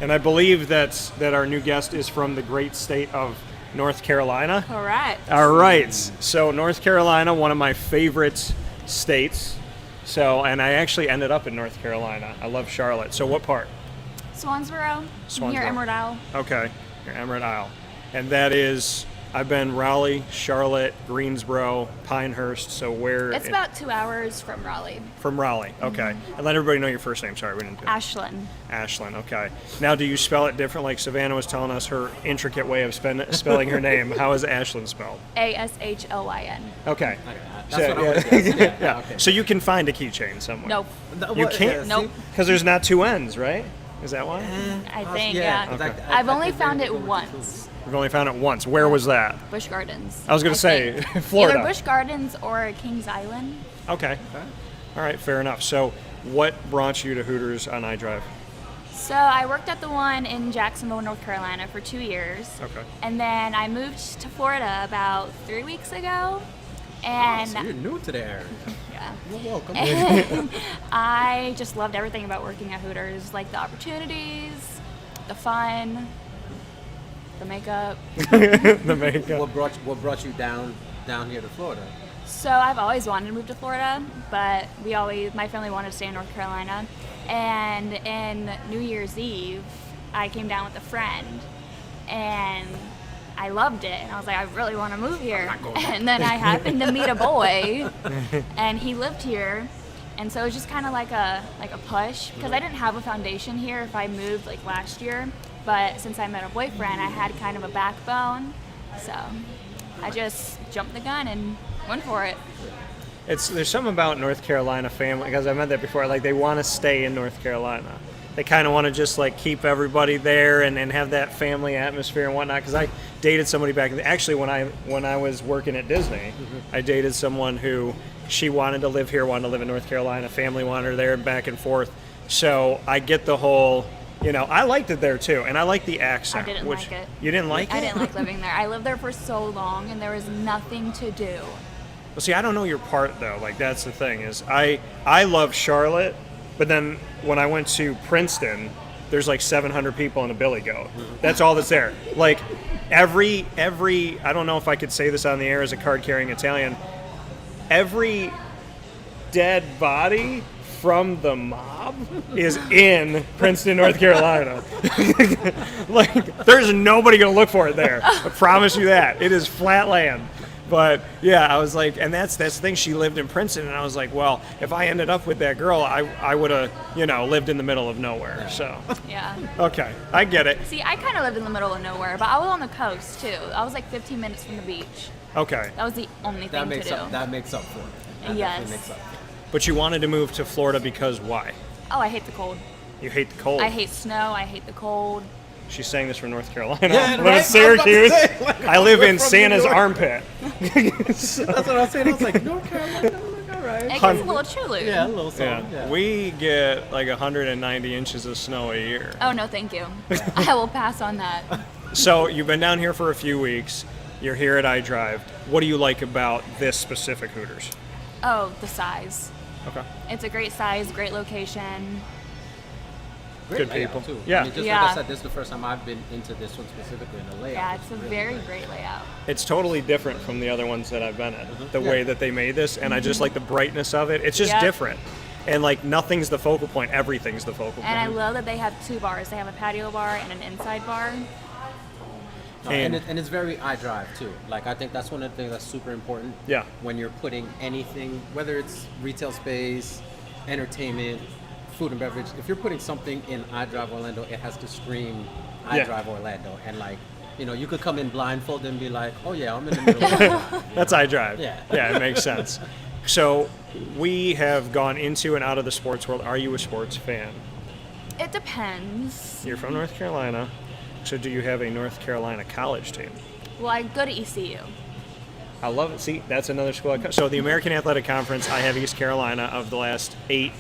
And I believe that our new guest is from the great state of North Carolina.
Correct.
All right. So North Carolina, one of my favorite states. So, and I actually ended up in North Carolina. I love Charlotte. So what part?
Swansboro. Near Emerald Isle.
Okay, near Emerald Isle. And that is, I've been Raleigh, Charlotte, Greensboro, Pinehurst. So where?
It's about 2 hours from Raleigh.
From Raleigh, okay. Mm-hmm. And let everybody know your first name. Sorry, we didn't do it.
Ashlyn.
Ashlyn, okay. Now, do you spell it different? Like Savannah was telling us her intricate way of spelling her name. How is Ashlyn spelled?
Ashlyn.
Okay.
That's what I would guess.
Yeah. Okay. So you can find a keychain somewhere.
Nope.
You can't?
Nope.
Because there's not two N's, right? Is that why?
I think, yeah.
Okay.
I've only found it once.
We've only found it once. Where was that?
Busch Gardens.
I was going to say, Florida.
Either Busch Gardens or Kings Island.
Okay. All right, fair enough. So what brought you to Hooters on iDrive?
So I worked at the one in Jacksonville, North Carolina for 2 years.
Okay.
And then I moved to Florida about 3 weeks ago. And
so you're new to the area.
Yeah.
You're welcome.
I just loved everything about working at Hooters, like the opportunities, the fun, the makeup.
The makeup.
What brought you down here to Florida?
So I've always wanted to move to Florida, but my family wanted to stay in North Carolina. And in New Year's Eve, I came down with a friend, and I loved it, and I was like, I really want to move here. And then I happened to meet a boy, and he lived here, and so it was just kind of like a push, because I didn't have a foundation here if I moved like last year, but since I met a boyfriend, I had kind of a backbone, so I just jumped the gun and went for it.
there's something about North Carolina family, because I meant that before, like they want to stay in North Carolina. They kind of want to just like keep everybody there and have that family atmosphere and whatnot. Because I dated somebody back actually when I was working at Disney, I dated someone who she wanted to live here, wanted to live in North Carolina, family wanted her there and back and forth. So I get the whole, I liked it there too, and I like the accent.
I didn't like it.
You didn't like it?
I didn't like living there. I lived there for so long, and there was nothing to do.
Well, see, I don't know your part though. Like that's the thing is, I love Charlotte, but then when I went to Princeton, there's like 700 people in a billy goat. That's all that's there. Like every I don't know if I could say this on the air as a card-carrying Italian. Every dead body from the mob is in Princeton, North Carolina. Like there's nobody gonna look for it there. I promise you that. It is flat land. But yeah, I was like, and that's the thing. She lived in Princeton, and I was like, well, if I ended up with that girl, I would have, lived in the middle of nowhere. So
Yeah.
okay, I get it.
See, I kind of lived in the middle of nowhere, but I was on the coast too. I was like 15 minutes from the beach.
Okay,
That was the only thing to do.
That makes up for it. That
Yes.
definitely makes up for it.
but you wanted to move to Florida because why?
Oh, I hate the cold.
You hate the cold.
I hate snow. I hate the cold.
She's saying this from North Carolina.
Yeah,
I live in
right? I was about to
Syracuse.
say, like,
I live in
from
Santa's
New York.
armpit.
That's what I was saying. I was like, North Carolina, like, all right.
It gets a little chilly.
Yeah, a little
Yeah.
something. Yeah.
We get like 190 inches of snow a year.
Oh, no, thank you. I will pass on that.
So you've been down here for a few weeks. You're here at iDrive. What do you like about this specific Hooters?
Oh, the size.
Okay.
It's a great size, great location.
Great
Good
layout,
people.
too.
Yeah.
I mean, just
Yeah.
like I said, this is the first time I've been into this one specifically in the layout.
Yeah, it's a very great layout.
It's totally different from the other ones that I've been at. The
Yeah.
way that they made this, and I just like the brightness of it. It's just
Yep.
different. And like nothing's the focal point, everything's the focal point.
And I love that they have two bars. They have a patio bar and an inside bar.
No,
And-
and it's very iDrive too. Like I think that's one of the things that's super important.
Yeah.
When you're putting anything, whether it's retail space, entertainment, food and beverage, if you're putting something in iDrive Orlando, it has to scream
Yeah.
iDrive Orlando. And like, you could come in blindfolded and be like, oh yeah, I'm in the middle of iDrive.
That's iDrive.
Yeah.
Yeah, it makes sense. So we have gone into and out of the sports world. Are you a sports fan?
It depends.
You're from North Carolina. So do you have a North Carolina college team?
Well, I go to ECU.
I love it. See, that's another school. So the American Athletic Conference, I have East Carolina of the last 9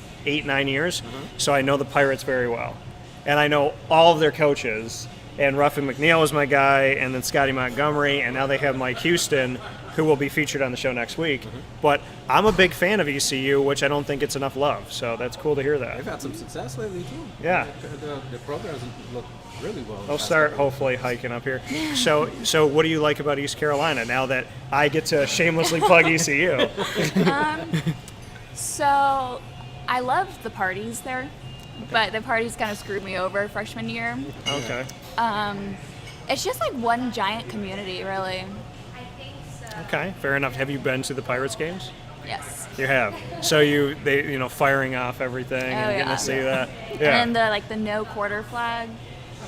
years. So I know the Pirates very well. And I know all of their coaches. And Ruffin McNeil was my guy, and then Scotty Montgomery, and now they have Mike Houston, who will be featured on the show next week. But I'm a big fan of ECU, which I don't think it's enough love. So that's cool to hear that.
They've had some success lately too.
Yeah.
The programs look really well.
They'll start hopefully hiking up here. So what do you like about East Carolina now that I get to shamelessly plug ECU?
So I love the parties there, but the parties kind of screwed me over freshman year.
Okay.
It's just like one giant community, really.
Okay, fair enough. Have you been to the Pirates games?
Yes.
You have. So they firing off everything and getting
yeah.
to see that. Yeah.
And then the no quarter flag.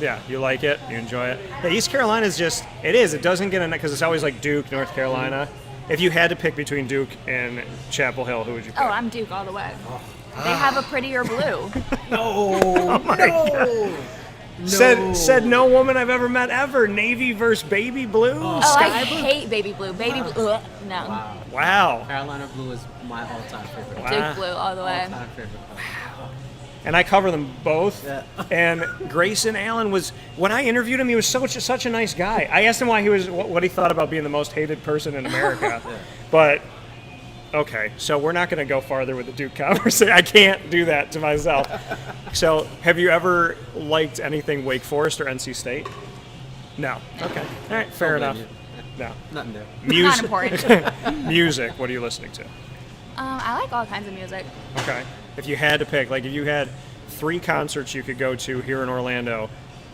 Yeah, you like it? You enjoy it? Yeah, East Carolina is just, it doesn't get enough, because it's always like Duke, North Carolina. If you had to pick between Duke and Chapel Hill, who would you pick?
Oh, I'm Duke all the way. They have a prettier blue.
Said no woman I've ever met ever. Navy versus baby blue?
Oh, I hate baby blue. Baby blue. Ugh, no.
Wow.
Carolina blue is my all-time favorite.
Wow.
Duke blue all the way.
All-time favorite color.
And I cover them both.
Yeah.
And Grayson Allen was, when I interviewed him, he was such a nice guy. I asked him why what he thought about being the most hated person in America. But okay, so we're not going to go farther with the Duke conversation. I can't do that to myself. So, have you ever liked anything Wake Forest or NC State? No. Okay. All right. Fair enough. No.
Nothing there.
Not important.
Music. What are you listening to?
I like all kinds of music.
Okay. If you had to pick, like if you had 3 concerts you could go to here in Orlando,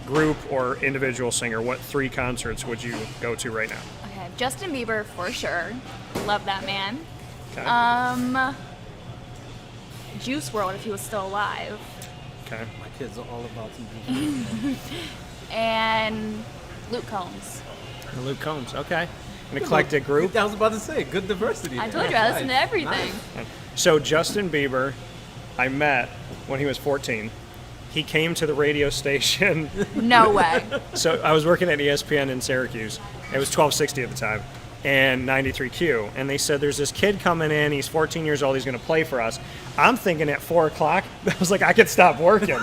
group or individual singer, what 3 concerts would you go to right now?
Okay, Justin Bieber for sure. Love that man.
Okay.
Juice WRLD if he was still alive.
Okay.
My kids are all about TV.
And Luke Combs.
And Luke Combs. Okay. an eclectic group.
I was about to say, good diversity.
I told you I listen to everything.
So Justin Bieber, I met when he was 14. He came to the radio station.
No way.
So I was working at ESPN in Syracuse. It was 1260 at the time, and 93Q. And they said, there's this kid coming in. He's 14 years old. He's going to play for us. I'm thinking at 4 o'clock, I was like, I could stop working.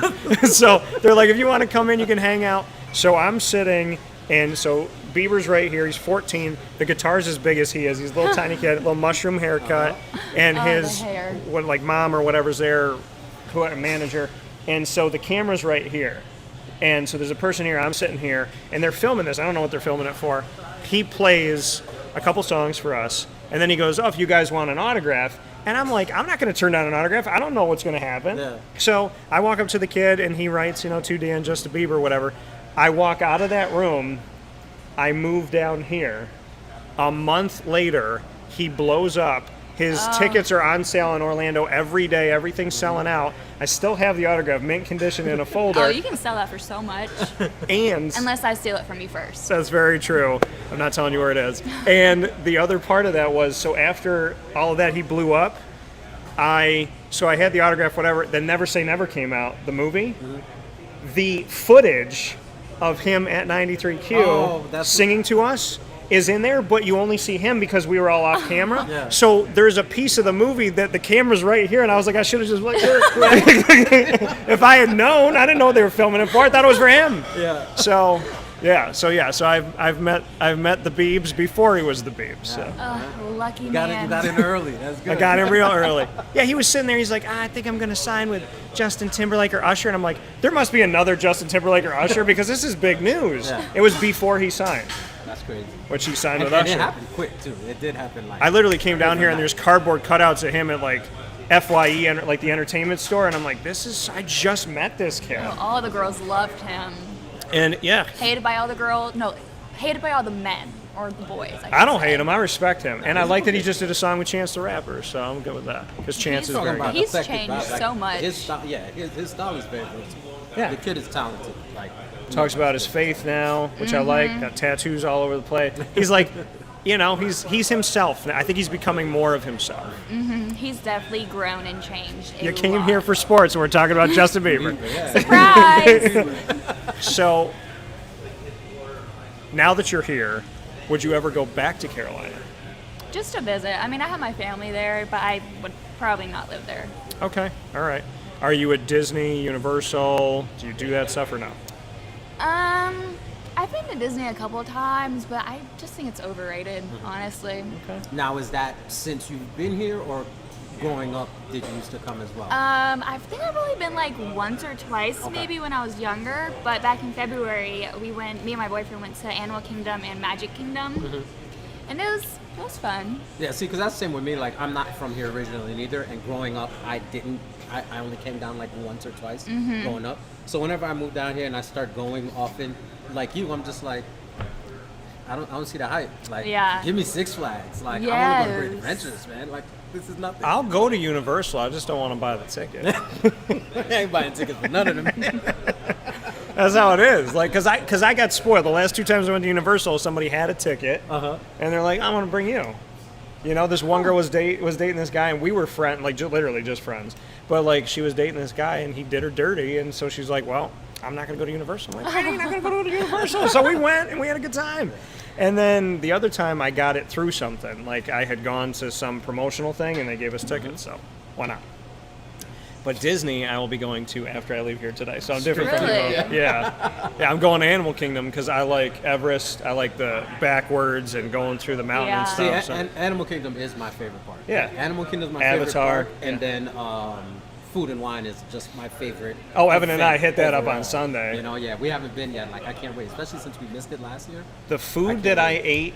So they're like, if you want to come in, you can hang out. So I'm sitting, and so Bieber's right here. He's 14. The guitar's as big as he is. He's a little tiny kid, little mushroom haircut. And his
the hair.
like mom or whatever's there, manager. And so the camera's right here. And so there's a person here, I'm sitting here, and they're filming this. I don't know what they're filming it for. He plays a couple songs for us, and then he goes, oh, if you guys want an autograph. And I'm like, I'm not going to turn down an autograph. I don't know what's going to happen.
Yeah.
So I walk up to the kid, and he writes, to Dan, Justin Bieber, whatever. I walk out of that room. I move down here. A month later, he blows up. His tickets are on sale in Orlando every day. Everything's selling out. I still have the autograph, mint condition, in a folder.
Oh, you can sell that for so much.
And
Unless I steal it from you first.
that's very true. I'm not telling you where it is. And the other part of that was, so after all of that, he blew up. I had the autograph, whatever. Then Never Say Never came out, the movie. The footage of him at 93Q singing to us is in there, but you only see him because we were all off camera.
Yeah.
So there's a piece of the movie that the camera's right here, and I was like, I should have just looked. If I had known, I didn't know they were filming it for. I thought it was for him.
Yeah.
So I've met the Biebs before he was the Biebs. So.
Lucky
You
man.
got in early. That's good.
I got him real early. Yeah, he was sitting there. He's like, I think I'm going to sign with Justin Timberlake or Usher. And I'm like, there must be another Justin Timberlake or Usher because this is big news.
Yeah.
It was before he signed,
That's crazy.
which he signed
And
with
it
Usher.
happened quick, too. It did happen like...
I literally came down here and there's cardboard cutouts of him at like FYE and like the entertainment store. And I'm like, I just met this kid.
All the girls loved him.
And yeah,
Hated by all the girls. No, hated by all the men or the boys.
I don't hate him. I respect him. And I like that he just did a song with Chance the Rapper. So I'm good with that. Because Chance is
He's
very
talking
good.
He's changed so much.
His style, his style is very versatile.
Yeah.
The kid is talented. Like,
Talks about his faith now, which I like. Got tattoos all over the place. He's like, he's himself. I think he's becoming more of himself.
He's definitely grown and changed.
You came here for sports, and we're talking about Justin Bieber.
Surprise!
So, now that you're here, would you ever go back to Carolina?
Just to visit. I mean, I have my family there, but I would probably not live there.
Okay, all right. Are you at Disney, Universal? Do you do that stuff or no?
I've been to Disney a couple of times, but I just think it's overrated, honestly.
Okay.
now, is that since you've been here or growing up did you used to come as well?
I think I've only been like once or twice, maybe when I was younger. But back in February, me and my boyfriend went to Animal Kingdom and Magic Kingdom, and it was fun.
Yeah, see, because that's the same with me. Like, I'm not from here originally neither, and growing up, I only came down like once or twice growing up. So whenever I moved down here and I start going often, like you, I'm just like, I don't see the hype. Like, give me Six Flags. Like, I want to go to Great Adventures, man. Like, this is nothing.
I'll go to Universal. I just don't want to buy the ticket.
I ain't buying tickets for none of them.
That's how it is. Like, cause I got spoiled. The last 2 times I went to Universal, somebody had a ticket, and they're like, "I want to bring you." This one girl was dating this guy, and we were friends, like literally just friends. But like, she was dating this guy, and he did her dirty, and so she's like, "Well, I'm not gonna go to Universal." I'm like, "I ain't not gonna go to Universal." So we went, and we had a good time. And then the other time, I got it through something. Like, I had gone to some promotional thing, and they gave us tickets. So why not? But Disney, I will be going to after I leave here today. So I'm different from you
Really?
both. Yeah, I'm going to Animal Kingdom because I like Everest. I like the backwards and going through the mountain and
Yeah.
stuff.
See, and Animal Kingdom is my favorite part.
Yeah.
Animal Kingdom is my
Avatar,
favorite part. And then Food and Wine is just my favorite.
Oh, Evan and I
event
hit that up
overall.
on Sunday.
We haven't been yet. Like, I can't wait, especially since we missed it last year.
The food that I ate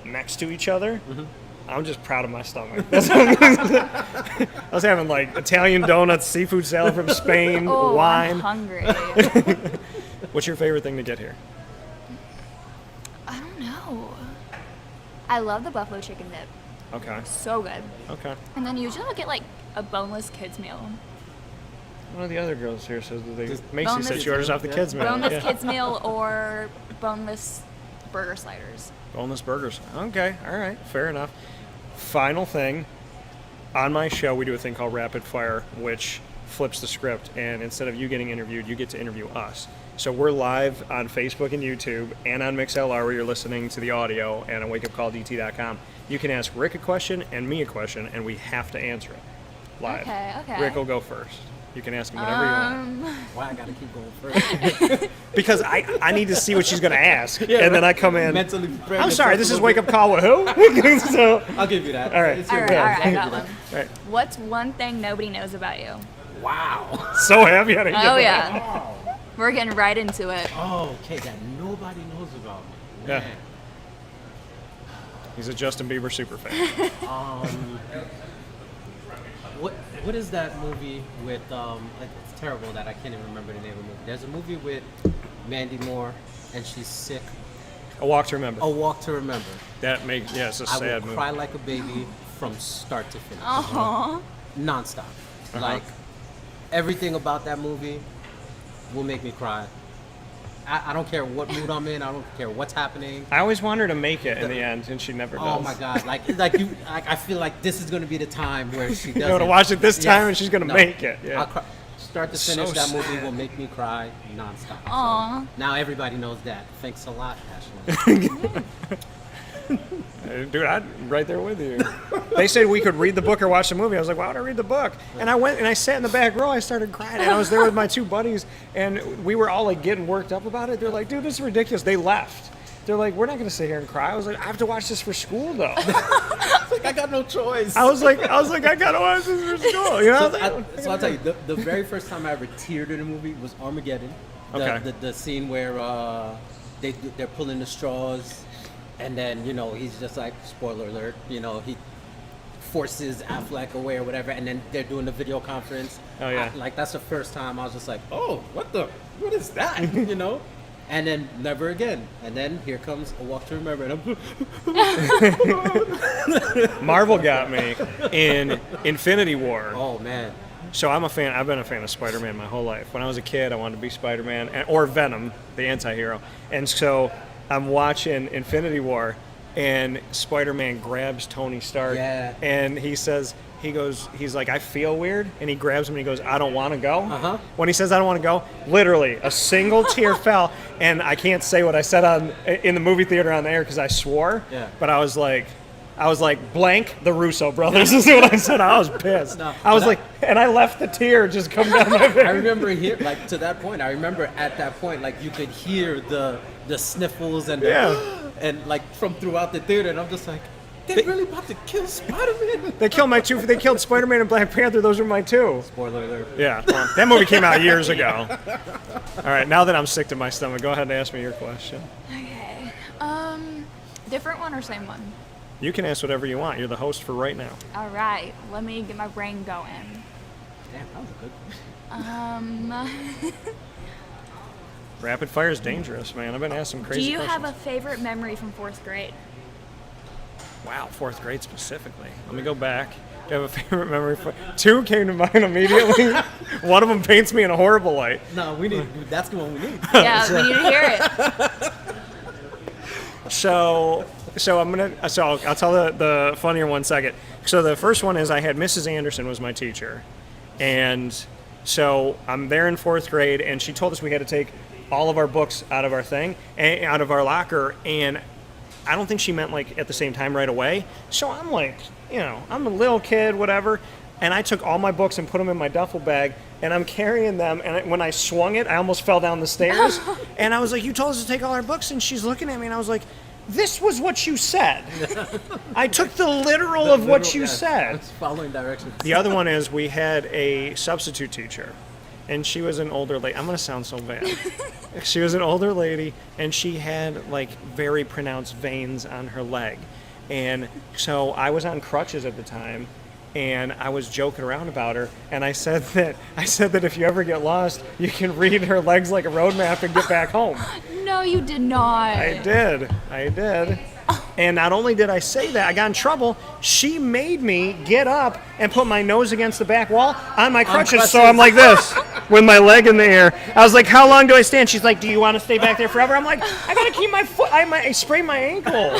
next to each other, I'm just proud of my stomach. I was having like Italian donuts, seafood salad from Spain,
Oh,
wine.
I'm hungry.
What's your favorite thing to get here?
I don't know. I love the buffalo chicken dip.
Okay.
So good.
Okay.
And then usually I'll get like a boneless kids meal.
One of the other girls here says that
Just
Macy said
boneless-
she orders off the kids meal.
Boneless
Yeah.
kids meal or boneless burger sliders.
Boneless burgers. Okay, all right, fair enough. Final thing. On my show, we do a thing called Rapid Fire, which flips the script, and instead of you getting interviewed, you get to interview us. So we're live on Facebook and YouTube and on MixLR where you're listening to the audio and on wakeupcalldt.com. You can ask Rick a question and me a question, and we have to answer it live.
Okay.
Rick will go first. You can ask him whatever you want.
Why I gotta keep going first?
Because I need to see what she's going to ask, and then I come in.
Mentally prepared.
I'm sorry, this is Wake Up Call with who? So,
I'll give you that.
all right.
It's
All
your
right,
turn.
I got one.
Right.
What's one thing nobody knows about you?
Wow.
So happy I didn't get
Oh
that.
yeah, we're getting right into it.
Oh, okay, that nobody knows about me.
Yeah.
Man.
He's a Justin Bieber super fan.
What is that movie with it's terrible that I can't even remember the name of the movie. There's a movie with Mandy Moore and she's sick.
A Walk to Remember.
A Walk to Remember.
That makes, yeah, it's a
I
sad
will
movie.
cry like a baby from start to finish.
Aww.
Non-stop. Like everything about that movie will make me cry. I don't care what mood I'm in. I don't care what's happening.
I always want her to make it in the end, and she never does.
Oh my God! I feel like this is gonna be the time where she does.
You know, to watch it this time, and she's gonna make it. Yeah.
I'll cry. Start to
So
finish, that movie
sad.
will make me cry nonstop.
Aw.
So now everybody knows that. Thanks a lot, Ashley.
Dude, I'm right there with you. They said we could read the book or watch the movie. I was like, why would I read the book? And I went and I sat in the back row. I started crying, and I was there with my two buddies, and we were all like getting worked up about it. They're like, dude, this is ridiculous. They left. They're like, we're not going to sit here and cry. I was like, I have to watch this for school, though.
I got no choice.
I was like, I got to watch this for school. You know?
So I'll tell you, the very first time I ever teared in a movie was Armageddon.
Okay.
The scene where they're pulling the straws, and then he's just like, spoiler alert, he forces Affleck away or whatever, and then they're doing the video conference.
Oh, yeah.
That's the first time I was just like, oh, what is that? And then never again. And then here comes A Walk to Remember, and
Marvel got me in Infinity War.
oh man.
So I'm a fan. I've been a fan of Spider-Man my whole life. When I was a kid, I wanted to be Spider-Man or Venom, the anti-hero. And so I'm watching Infinity War, and Spider-Man grabs Tony Stark,
Yeah.
and he's like, I feel weird, and he grabs him and he goes, I don't want to go. When he says I don't want to go, literally a single tear fell, and I can't say what I said in the movie theater on the air because I swore.
Yeah.
But I was like, blank the Russo brothers is what I said. I was pissed.
No,
I was
but
like, and I left the tear just come down my face.
I remember to that point. I remember at that point, like you could hear the sniffles and and like from throughout the theater, and I'm just like, they're really about to kill Spider-Man.
They killed Spider-Man and Black Panther. Those were my two.
Spoiler alert.
Yeah, well, that movie came out years ago. All right, now that I'm sick to my stomach, go ahead and ask me your question.
Okay. Different one or same one?
You can ask whatever you want. You're the host for right now.
All right. Let me get my brain going.
Damn, that was a good one.
Rapid fire is dangerous, man. I've been asked some
Do
crazy
you
questions.
have a favorite memory from 4th grade?
Wow, 4th grade specifically. Let me go back. Do you have a favorite memory? Two came to mind immediately. One of them paints me in a horrible light.
No, that's the one we need.
Yeah, we need to hear it.
So I'll tell the funnier one second. So the first one is I had Mrs. Anderson was my teacher, and so I'm there in 4th grade, and she told us we had to take all of our books out of our thing, out of our locker, and I don't think she meant like at the same time right away. So I'm like, I'm a little kid, whatever, and I took all my books and put them in my duffel bag, and I'm carrying them, and when I swung it, I almost fell down the stairs, and I was like, you told us to take all our books, and she's looking at me, and I was like, this was what you said. I took the literal of what you said.
It's following directions.
The other one is we had a substitute teacher, and she was an older lady. I'm going to sound so bad. She was an older lady, and she had like very pronounced veins on her leg. And so I was on crutches at the time, and I was joking around about her, and I said that if you ever get lost, you can read her legs like a road map and get back home.
No, you did not.
I did. And not only did I say that, I got in trouble. She made me get up and put my nose against the back wall on my crutches, so I'm like this. with my leg in the air. I was like, how long do I stand? She's like, do you want to stay back there forever? I'm like, I got to keep my foot. I sprained my ankle.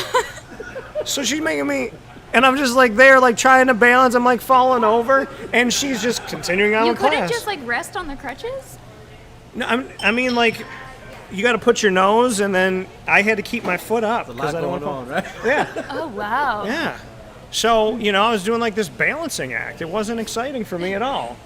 So she's making me, and I'm just like there, like trying to balance. I'm like falling over, and she's just continuing on
You
with class.
couldn't just like rest on the crutches?
No, I mean, like, you got to put your nose, and then I had to keep my foot up.
A lot
I don't
going
want
on, right?
Yeah,
Oh wow.
yeah. So, I was doing like this balancing act. It wasn't exciting for me at all.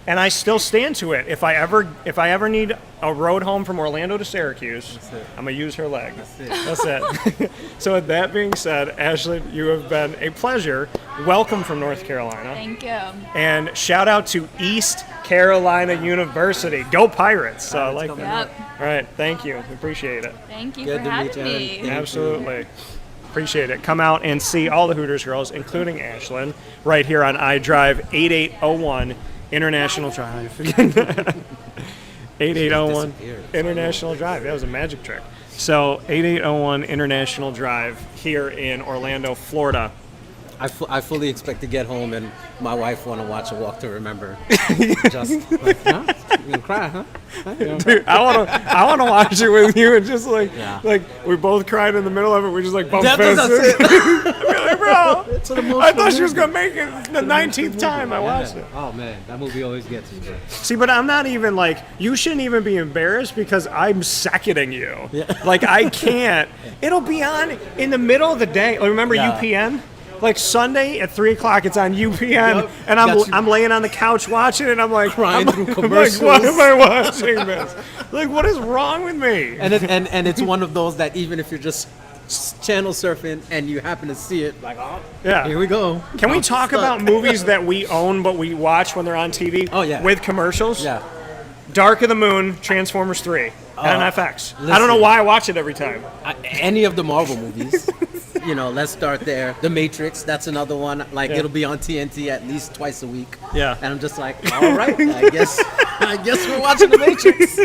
And I still stand to it. If I ever need a road home from Orlando to Syracuse, I'm going to use her leg. That's it. So with that being said, Ashley, you have been a pleasure. Welcome from North Carolina.
Thank you.
And shout out to East Carolina University. Go Pirates. So I like that.
Yep.
All right. Thank you. Appreciate it.
Thank you
Good
for
to meet
having
you.
me.
Thank you.
Appreciate Appreciate it. Come out and see all the Hooters girls, including Ashlyn, right here on iDrive 8801 International Drive. 8801 International Drive. That was a magic trick. So 8801 International Drive here in Orlando, Florida.
I fully expect to get home and my wife want to watch A Walk to Remember. Just like, huh? You gonna cry, huh?
Dude, I want to watch it with you and just like
Yeah.
like we both cried in the middle of it. We just like bump
That's
fists. I'd be like, bro,
It's an
I
emotional
thought she was
movie.
gonna make it the 19th time I watched it.
Oh man, that movie always gets me, bro.
See, but I'm not even like, you shouldn't even be embarrassed because I'm seconding you. Like, I can't. It'll be on in the middle of the day. Like, remember
Yeah.
UPN? Like Sunday at 3 o'clock, it's on UPN,
Yep.
and
Got you.
I'm laying on the couch watching it, and I'm like,
Crying
I'm,
through
I'm like,
commercials.
why am I watching this? Like, what is wrong with me?
And it's one of those that even if you're just channel surfing and you happen to see it, like, oh,
Yeah.
here we go.
Can we
I'm
talk
stuck.
about movies that we own but we watch when they're on TV?
Oh, yeah.
With commercials?
Yeah.
Dark of the Moon, Transformers 3 on FX. I don't know
listen.
why I watch it every time.
Any of the Marvel movies. Let's start there. The Matrix, that's another one. Like, it'll be on TNT at least twice a week.
Yeah.
And I'm just like, all right, I guess we're watching The Matrix.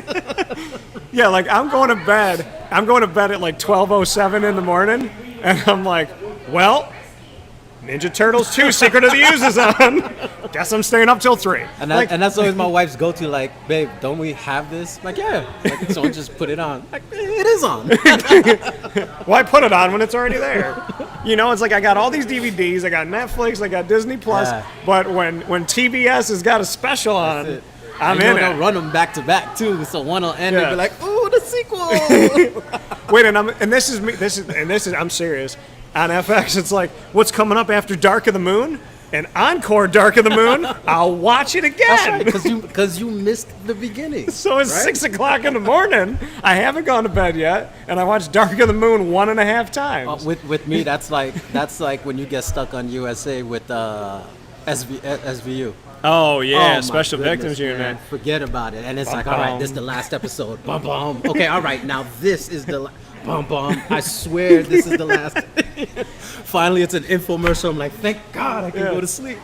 Yeah, like I'm going to bed. I'm going to bed at like 12:07 in the morning, and I'm like, well, Ninja Turtles 2: Secret of the Ooze is on. Guess I'm staying up till 3.
And
Like,
that's always my wife's go-to, like, babe, don't we have this? Like, yeah. Like, someone just put it on. Like, it is on.
why put it on when it's already there? It's like I got all these DVDs, I got Netflix, I got Disney Plus,
Yeah.
but when TBS has got a special on,
it.
I'm
You know
in
they'll
it.
run them back to back too, so one will end
Yeah.
and be like, "Ooh, the sequel!"
Wait, and this is me. This is I'm serious. On FX, it's like, what's coming up after Dark of the Moon? An encore Dark of the Moon. I'll watch it again.
That's right, because you missed the beginning.
So it's
right?
6 o'clock in the morning. I haven't gone to bed yet, and I watched Dark of the Moon 1.5 times.
With me, that's like when you get stuck on USA with SVU.
Oh yeah,
Oh, my
Special
goodness,
Victims Unit.
man. Forget about it. And it's
Bum,
like, all right,
bum.
this is the last episode. Bum bum. Okay, all right, now this is the bum bum. I swear this is the last. Finally, it's an infomercial. I'm like, thank God I can go to sleep.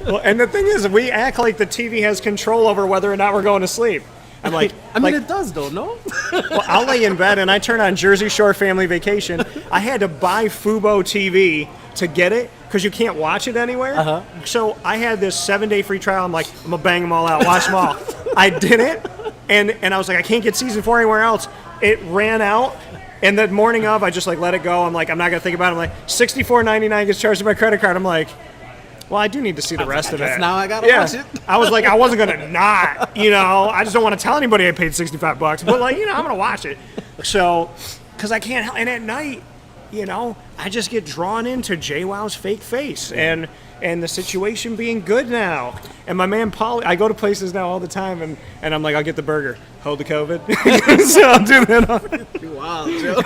Well, and the thing is, we act like the TV has control over whether or not we're going to sleep. I'm like,
I mean,
like,
it does though, no?
well, I'll lay in bed and I turn on Jersey Shore Family Vacation. I had to buy Fubo TV to get it because you can't watch it anywhere. So I had this 7-day free trial. I'm like, I'm gonna bang them all out, watch them all. I did it, and I was like, I can't get season 4 anywhere else. It ran out. And the morning of, I just like let it go. I'm like, I'm not gonna think about it. I'm like, $64.99 gets charged to my credit card. I'm like, well, I do need to see the rest of
guess
it.
now I gotta watch it.
I was like, I wasn't gonna not, I just don't want to tell anybody I paid $65, but like, I'm gonna watch it. So, because I can't help, and at night, I just get drawn into JWoww's fake face and the situation being good now. And my man Paul, I go to places now all the time, and I'm like, I'll get the burger. Hold the COVID. So I'll do that.
Wow, Joe.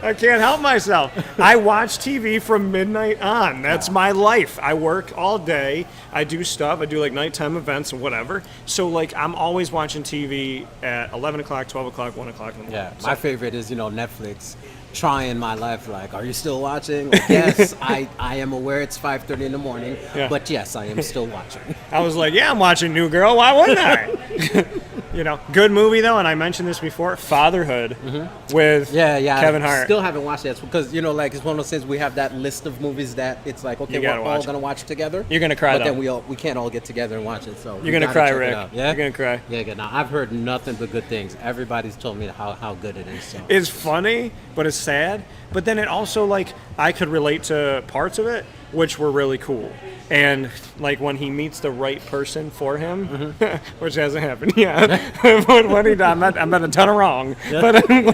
I can't help myself. I watch TV from midnight on. That's my life. I work all day. I do stuff. I do like nighttime events and whatever. So like I'm always watching TV at 11 o'clock, 12 o'clock, 1 o'clock in the morning.
Yeah, my favorite is, Netflix trying my life. Like, are you still watching? Like, yes, I am aware it's 5:30 in the morning,
Yeah.
but yes, I am still watching.
I was like, yeah, I'm watching New Girl. Why wouldn't I? You know, good movie though, and I mentioned this before, Fatherhood with Kevin Hart.
Still haven't watched it because like it's one of those things we have that list of movies that it's like okay, we're all gonna watch together.
You're gonna cry,
but
though.
then we can't all get together and watch it. So
you're gonna cry, Rick.
Yeah,
you're gonna cry.
Yeah, good. Now I've heard nothing but good things. Everybody's told me how good it is. So.
It's funny, but it's sad. But then it also I could relate to parts of it, which were really cool. And when he meets the right person for him, which hasn't happened yet, but when he done, I'm not a ton of wrong. Yeah. But
I'm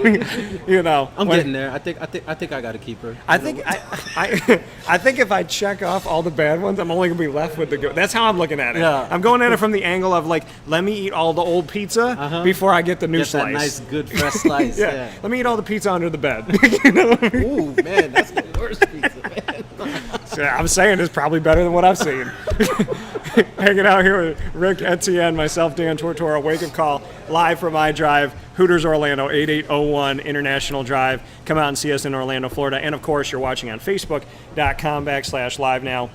getting there. I think I got to keep her.
I think if I check off all the bad ones, I'm only gonna be left with the good. That's how I'm looking at it. Yeah. I'm going at it from the angle of let me eat all the old pizza before I get the new slice.
That nice, good, fresh slice. Yeah.
Let me eat all the pizza under the bed.
Ooh, man, that's the worst pizza, man.
So I'm saying it's probably better than what I've seen. Hanging out here with Ric Etienne, myself, Dan Tortora, Wake Up Call, live from iDrive, Hooters Orlando, 8801 International Drive. Come out and see us in Orlando, Florida. And, of course, you're watching on Facebook.com/live now,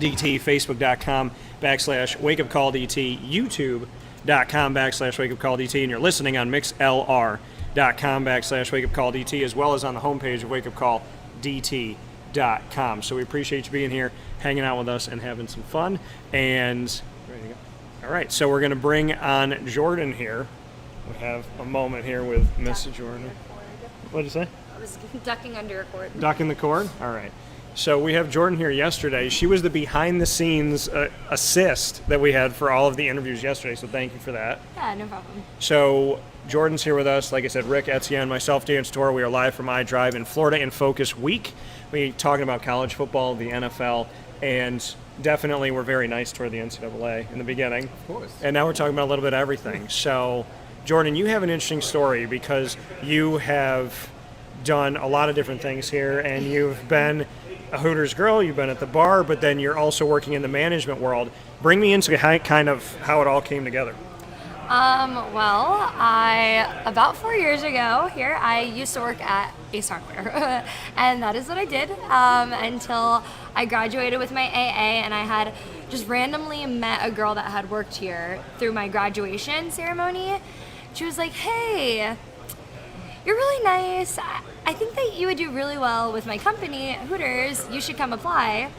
DT, Facebook.com/Wake Up Call DT, YouTube.com/Wake Up Call DT, and you're listening on MixLR.com/Wake Up Call DT, as well as on the homepage of Wake Up Call DT. So we appreciate you being here, hanging out with us, and having some fun. And there you go. All right, so we're going to bring on Jordan here. We have a moment here with Mrs. Jordan. What did you say?
I was ducking under a cord.
Ducking the cord? All right. So we have Jordan here yesterday. She was the behind-the-scenes assist that we had for all of the interviews yesterday, so thank you for that.
Yeah, no problem.
So Jordan's here with us. Like I said, Ric Etienne, myself, Dan Tortora. We are live from iDrive in Florida in Focus Week. We're talking about college football, the NFL, and definitely we're very nice toward the NCAA in the beginning.
Of course.
And now we're talking about a little bit of everything. So, Jordan, you have an interesting story because you have done a lot of different things here, and you've been a Hooters girl, you've been at the bar, but then you're also working in the management world. Bring me into kind of how it all came together.
Well, about 4 years ago here, I used to work at Ace Hardware, and that is what I did until I graduated with my AA, and I had just randomly met a girl that had worked here through my graduation ceremony. She was like, hey, you're really nice. I think that you would do really well with my company, Hooters. You should come apply.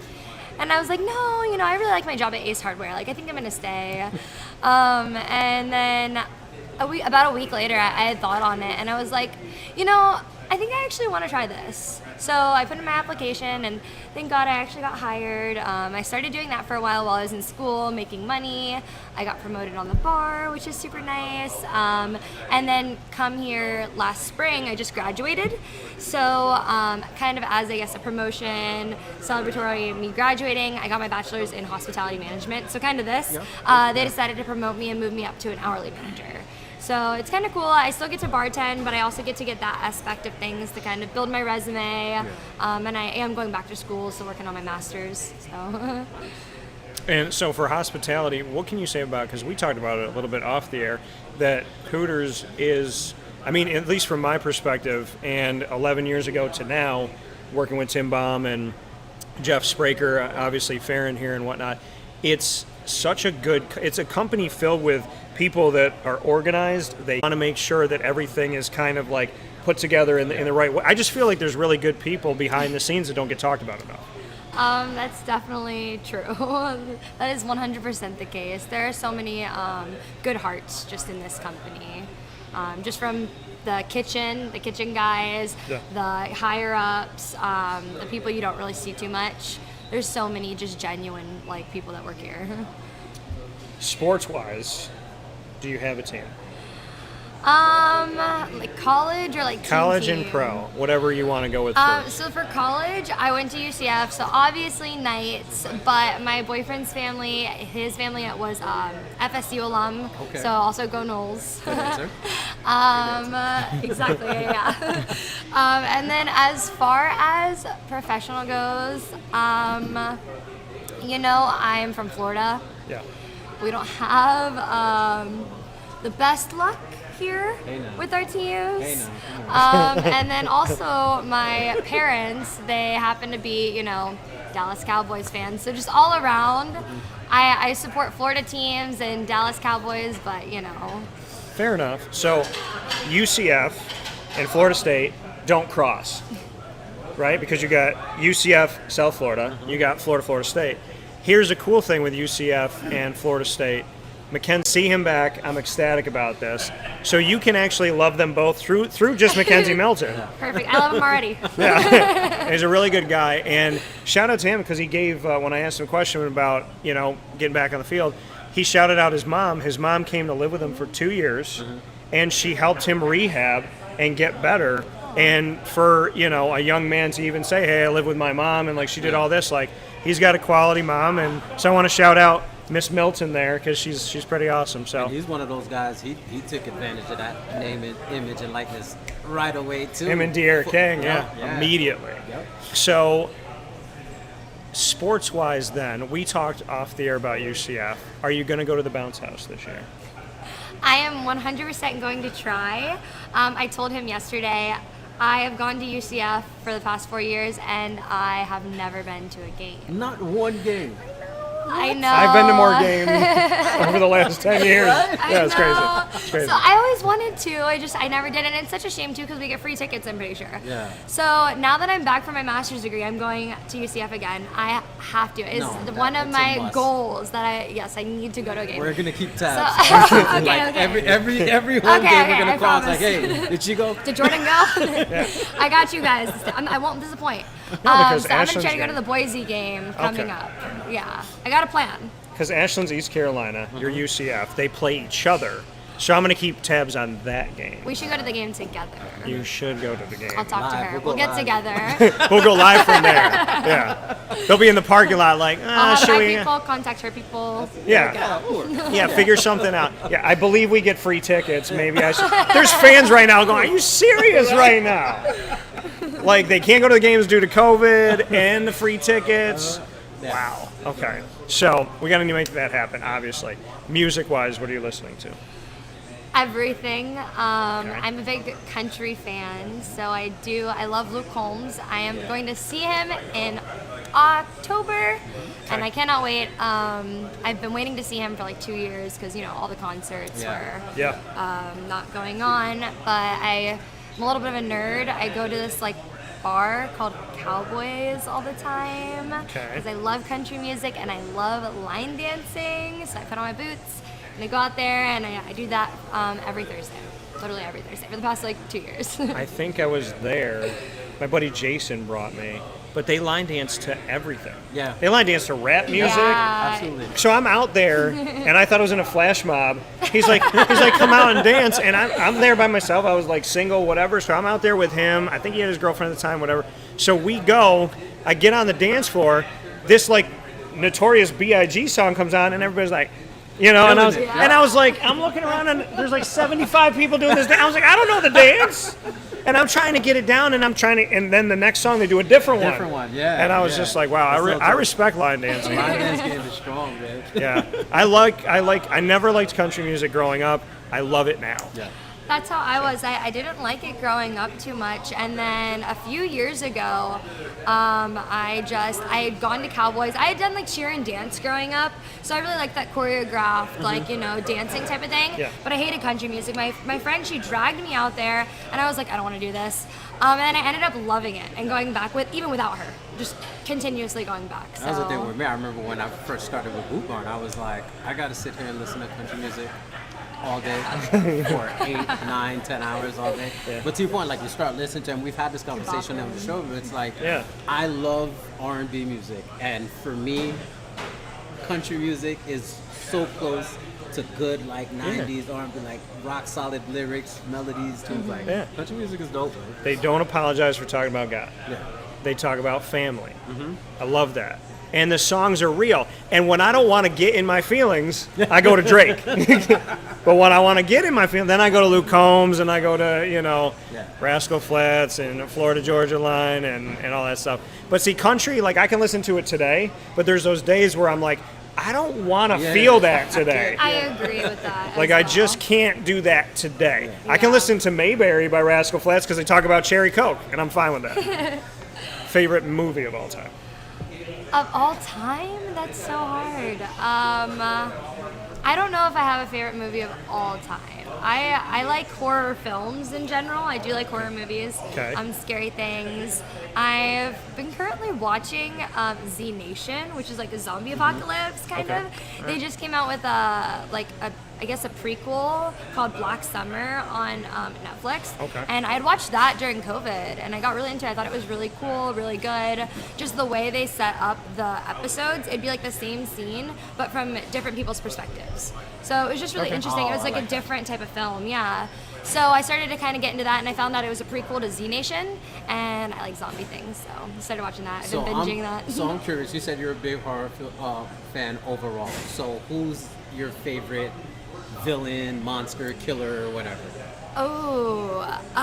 And I was like, no, I really like my job at Ace Hardware. I think I'm going to stay. And then about a week later, I had thought on it, and I was like, I think I actually want to try this. So I put in my application, and thank God I actually got hired. I started doing that for a while I was in school, making money. I got promoted on the bar, which is super nice. And then come here last spring, I just graduated. So kind of as, I guess, a promotion, celebratory of me graduating, I got my bachelor's in hospitality management. So kind of this. Yeah. They decided to promote me and move me up to an hourly manager. So it's kind of cool. I still get to bartend, but I also get to get that aspect of things to kind of build my resume. Yeah. And I am going back to school, so working on my master's. So.
And so for hospitality, what can you say about, because we talked about it a little bit off the air, that Hooters is, at least from my perspective, and 11 years ago to now, working with Tim Baum and Jeff Spraker, obviously Farron here and whatnot, it's a company filled with people that are organized. They want to make sure that everything is kind of put together in the right way. I just feel like there's really good people behind the scenes that don't get talked about enough.
That's definitely true. That is 100% the case. There are so many good hearts just in this company. Just from the kitchen guys, yeah. The higher ups, the people you don't really see too much. There's so many just genuine people that work here.
Sports-wise, do you have a team?
College or
college
team?
And pro, whatever you want to go with first.
So for college, I went to UCF, so obviously Knights, but my boyfriend's family, his family was FSU alum, okay. So also go Knowles. Exactly, yeah. And then as far as professional goes, I'm from Florida.
Yeah.
We don't have the best luck here with our teams. And then also my parents, they happen to be, Dallas Cowboys fans. So just all around, I support Florida teams and Dallas Cowboys, but,
Fair enough. So UCF and Florida State don't cross, right? Because you got UCF, South Florida, you got Florida State. Here's a cool thing with UCF and Florida State. Mackenzie, see him back. I'm ecstatic about this. So you can actually love them both through just Mackenzie Milton.
Perfect. I love him already.
Yeah, he's a really good guy. And shout out to him because he gave, when I asked him a question about, getting back on the field, he shouted out his mom. His mom came to live with him for 2 years, and she helped him rehab and get better. And for, a young man to even say, hey, I live with my mom, and, she did all this, he's got a quality mom. And so I want to shout out Miss Milton there because she's pretty awesome. So
and he's one of those guys. He took advantage of that name and image and likeness right away too.
Him and De'Ara King, yeah, immediately.
Yep.
So sports-wise, then we talked off the air about UCF. Are you going to go to the bounce house this year?
I am 100% going to try. I told him yesterday I have gone to UCF for the past 4 years and I have never been to a game.
Not one game.
I know.
I've been to more games over the last 10 years. Yeah, it's crazy. It's crazy.
So I always wanted to. I never did, and it's such a shame too because we get free tickets. I'm pretty sure.
Yeah.
So now that I'm back from my master's degree, I'm going to UCF again. I have to. It's one of my goals that I need to go to a game.
We're gonna keep tabs.
So, okay.
Every home game we're gonna cross. Like, hey, did you go?
Did Jordan go? I got you guys. I won't disappoint.
because
so I'm gonna
Ashland's
try to go to
game.
the Boise game coming
Okay.
up. Yeah, I got a plan.
Because Ashland's East Carolina, you're UCF. They play each other. So I'm going to keep tabs on that game.
We should go to the game together.
You should go to the game.
I'll talk to
Live.
her.
We'll
We'll
go
get
live.
together.
We'll go live from there. Yeah. They'll be in the parking lot like,
I'll have
should
my
we?
people contact her people.
Yeah. Yeah, figure something out. Yeah, I believe we get free tickets. Maybe I should. There's fans right now going, are you serious right now? Like, they can't go to the games due to COVID and the free tickets. Wow. Okay. So, we got to make that happen, obviously. Music-wise, what are you listening to?
Everything. I'm a big country fan, so I love Luke Combs. I am going to see him in October, and I cannot wait. I've been waiting to see him for like 2 years because, all the concerts were not going on, but I'm a little bit of a nerd. I go to this bar called Cowboys all the time because I love country music and I love line dancing, so I put on my boots and I go out there and I do that every Thursday, literally every Thursday for the past 2 years.
I think I was there. My buddy Jason brought me, but they line dance to everything.
Yeah.
They line dance to rap music.
Yeah.
Absolutely.
So I'm out there, and I thought I was in a flash mob. He's like, come out and dance, and I'm there by myself. I was single, whatever. So I'm out there with him. I think he had his girlfriend at the time, whatever. So we go. I get on the dance floor. This Notorious B.I.G. song comes on, and everybody's like, and I was like, I'm looking around, and there's 75 people doing this dance. I was like, I don't know the dance. And I'm trying to get it down, and and then the next song they do a different one.
Different one, yeah.
And I was just like, wow, I respect line dancing.
Line dance game is strong, man.
Yeah, I never liked country music growing up. I love it now.
Yeah.
That's how I was. I didn't like it growing up too much. And then a few years ago, I had gone to Cowboys. I had done cheer and dance growing up. So I really liked that choreographed, dancing type of thing.
Yeah.
But I hated country music. My friend, she dragged me out there and I was like, I don't want to do this. And I ended up loving it and going back even without her, just continuously going back. So.
That was the thing with me. I remember when I first started with Boot Barn, I was like, I got to sit here and listen to country music all day for 8, 9, 10 hours all day. Yeah. But to your point, you start listening to, and we've had this conversation on the show, but it's I love R&B music, and for me, country music is so close to good 90s R&B, rock solid lyrics, melodies, tunes. Country music is dope. Man.
They don't apologize for talking about God.
Yeah.
They talk about family. I love that. And the songs are real. And when I don't want to get in my feelings, I go to Drake. But when I want to get in my feelings, then I go to Luke Combs and I go to, Rascal Flatts and Florida Georgia Line and all that stuff. But see, country, I can listen to it today, but there's those days where I'm like, I don't want to feel that today.
I agree with that.
I just can't do that today. Yeah. I can listen to Mayberry by Rascal Flatts because they talk about cherry Coke, and I'm fine with that. Favorite movie of all time?
Of all time? That's so hard. I don't know if I have a favorite movie of all time. I like horror films in general. I do like horror movies.
Okay.
Scary things. I've been currently watching Z Nation, which is like a zombie apocalypse kind
Okay.
of. They just came out with I guess a prequel called Black Summer on Netflix.
Okay.
And I had watched that during COVID, and I got really into it. I thought it was really cool, really good. Just the way they set up the episodes, it'd be like the same scene, but from different people's perspectives. So it was just really interesting. It was like a different type of film, yeah. So I started to kind of get into that, and I found that it was a prequel to Z Nation, and I like zombie things, so I started watching that. I've been binging that.
So I'm curious. You said you're a big horror fan overall. So who's your favorite villain, monster, killer, or whatever?
Oh, it's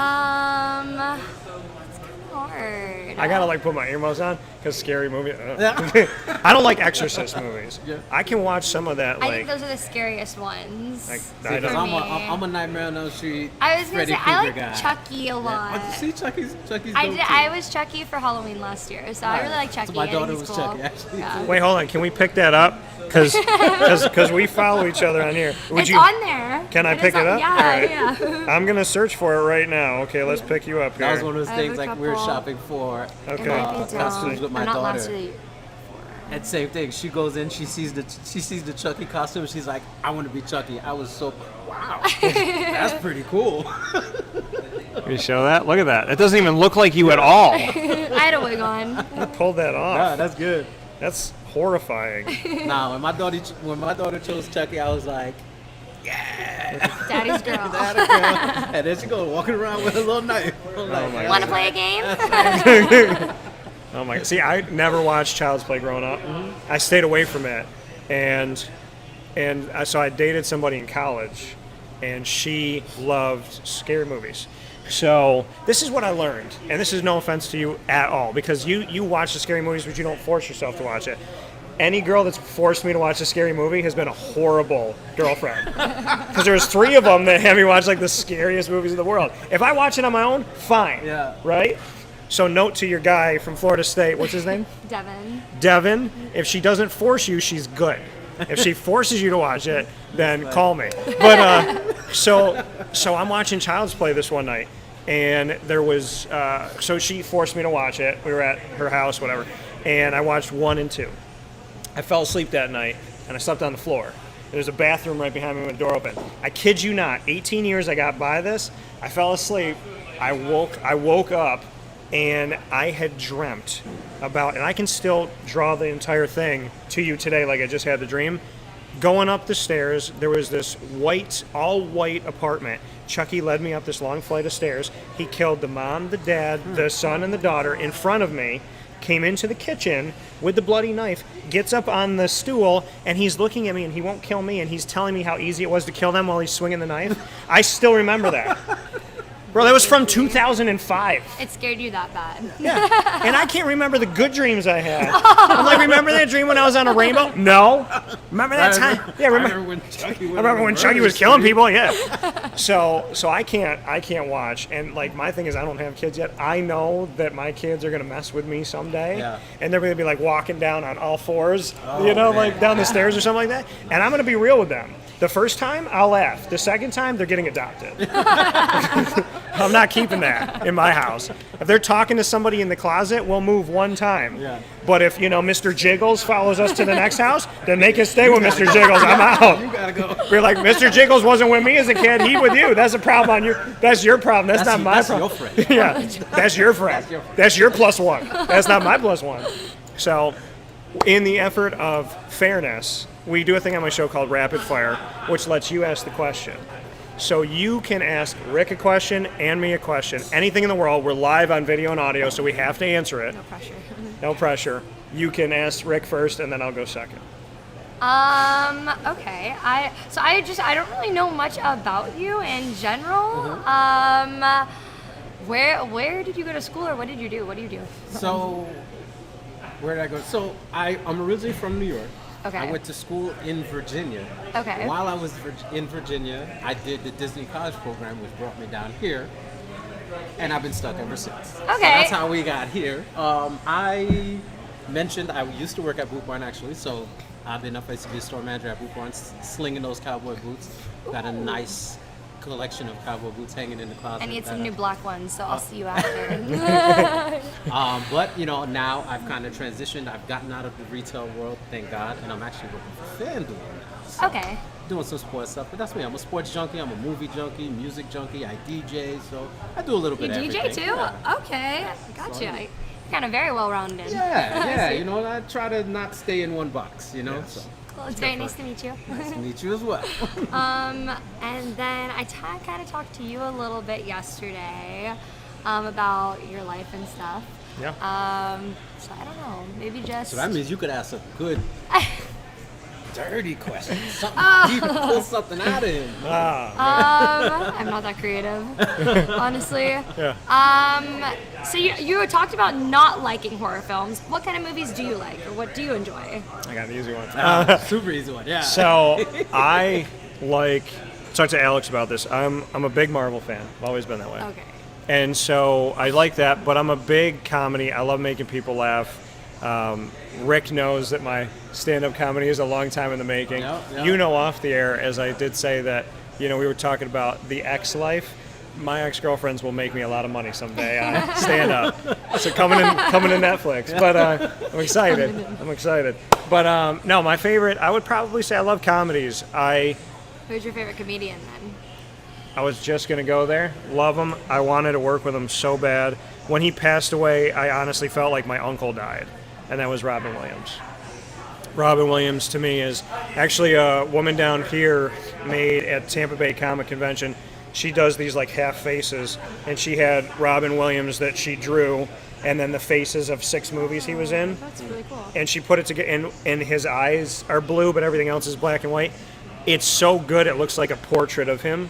kind of hard.
I gotta like put my earmuffs on because scary movie. I don't like Exorcist movies.
Yeah.
I can watch some of that.
I
Like,
think those are the scariest ones.
Like,
See,
I
'cause
don't-
I'm a Nightmare on Elm Street.
I was gonna
Freddy
say I
Krueger
like
guy.
Chucky a lot.
Oh, see, Chucky's
I
dope
did.
too.
I was Chucky for Halloween last year, so I really like Chucky.
So my
I think
daughter
he's
was
cool.
Chucky, actually.
Yeah.
Wait, hold on. Can we pick that up? Because we follow each other on here. Would
It's
you?
on there.
Can I
is
pick it
on-
up?
Yeah,
All right.
yeah.
I'm gonna search for it right now. Okay, let's pick you up here.
That was one of those
I have
things
a
like we were
couple.
shopping for
Okay.
It might be
costumes
down.
with my
I'm not
daughter.
last week.
And same thing. She goes in, she sees the Chucky costume. She's like, I want to be Chucky. I was so wow. That's pretty cool.
Can you show that? Look at that. It doesn't even look like you at all.
I had a wig on.
I pulled that off.
Yeah, that's good.
That's horrifying.
Nah, when my daughter chose Chucky, I was like,
Daddy's girl.
and then she goes walking around with a little knife. I'm like,
my
Want to play a game?
Oh my! See, I never watched Child's Play growing up. I stayed away from it, and so I dated somebody in college, and she loved scary movies. So this is what I learned, and this is no offense to you at all, because you watch the scary movies, but you don't force yourself to watch it. Any girl that's forced me to watch a scary movie has been a horrible girlfriend. Because there's 3 of them that have me watch like the scariest movies in the world. If I watch it on my own, fine.
Yeah.
Right? So note to your guy from Florida State, what's his name?
Devin.
If she doesn't force you, she's good. If she forces you to watch it, then call me. But so I'm watching Child's Play this one night, and there was so she forced me to watch it. We were at her house, whatever, and I watched 1 and 2. I fell asleep that night, and I slept on the floor. There's a bathroom right behind me with the door open. I kid you not, 18 years I got by this. I fell asleep. I woke up, and I had dreamt about, and I can still draw the entire thing to you today like I just had the dream. Going up the stairs, there was this all white apartment. Chucky led me up this long flight of stairs. He killed the mom, the dad, the son, and the daughter in front of me, came into the kitchen with the bloody knife, gets up on the stool, and he's looking at me, and he won't kill me, and he's telling me how easy it was to kill them while he's swinging the knife. I still remember that. Bro, that was from 2005.
It scared you that bad.
Yeah, and I can't remember the good dreams I had. I'm like, remember that dream when I was on a rainbow? No. Remember that time? Yeah,
I remember when Chucky
was killing people. Yeah. So I can't watch. And like my thing is, I don't have kids yet. I know that my kids are gonna mess with me someday,
Yeah.
and they're gonna be like walking down on all fours,
man.
like down the stairs or something like that. And I'm gonna be real with them. The first time, I'll laugh. The second time, they're getting adopted. I'm not keeping that in my house. If they're talking to somebody in the closet, we'll move one time.
Yeah.
But if, Mr. Jiggles follows us to the next house, then they can stay with Mr. Jiggles. I'm out.
You gotta go.
We're like, Mr. Jiggles wasn't with me as a kid. He with you. That's a problem that's your problem. That's not my
That's
problem.
your friend.
Yeah, that's your friend. That's your +1. That's not my +1. So, in the effort of fairness, we do a thing on my show called Rapid Fire, which lets you ask the question. So you can ask Rick a question and me a question. Anything in the world. We're live on video and audio, so we have to answer it.
No pressure.
No pressure. You can ask Rick first, and then I'll go second.
Okay. I don't really know much about you in general. Where did you go to school, or what did you do? What do you do?
So, where did I go? So, I'm originally from New York.
Okay.
I went to school in Virginia.
Okay.
While I was in Virginia, I did the Disney College program, which brought me down here, and I've been stuck ever since.
Okay.
So that's how we got here. I mentioned, I used to work at Boot Barn actually, so oddly enough, I used to be a store manager at Boot Barn, slinging those cowboy boots. Got a nice collection of cowboy boots hanging in the closet.
I need some new black ones, so I'll see you after.
But now I've kind of transitioned. I've gotten out of the retail world, thank God, and I'm actually working for FanDuel now. So
Okay.
doing some sports stuff, but that's me. I'm a sports junkie. I'm a movie junkie, music junkie. I DJ, so I do a little
You
bit of
DJ
everything.
too?
Yeah.
Okay, gotcha. You're kind of very well rounded.
Yeah. I try to not stay in one box. So.
Well, it's very nice to meet you.
Nice to meet you as well.
And then I kind of talked to you a little bit yesterday about your life and stuff.
Yeah.
So I don't know, maybe just.
So that means you could ask a good, dirty question. Something deep, pull something out of him.
I'm not that creative, honestly.
Yeah.
So you talked about not liking horror films. What kind of movies do you like, or what do you enjoy?
I got the easy one.
Super easy one, yeah.
So I talked to Alex about this. I'm a big Marvel fan. I've always been that way.
Okay.
And so I like that, but I'm a big comedy. I love making people laugh. Rick knows that my stand-up comedy is a long time in the making.
Yep.
You know, off the air, as I did say that, we were talking about the ex-life. My ex-girlfriends will make me a lot of money someday on stand-up. So coming in Netflix. But I'm excited. But no, my favorite, I would probably say I love comedies.
Who's your favorite comedian then?
I was just going to go there. Love him. I wanted to work with him so bad. When he passed away, I honestly felt like my uncle died, and that was Robin Williams. Robin Williams, to me, is actually a woman down here made at Tampa Bay Comic Convention. She does these like half faces, and she had Robin Williams that she drew, and then the faces of 6 movies he was in.
That's really cool.
And she put it together, and his eyes are blue, but everything else is black and white. It's so good, it looks like a portrait of him.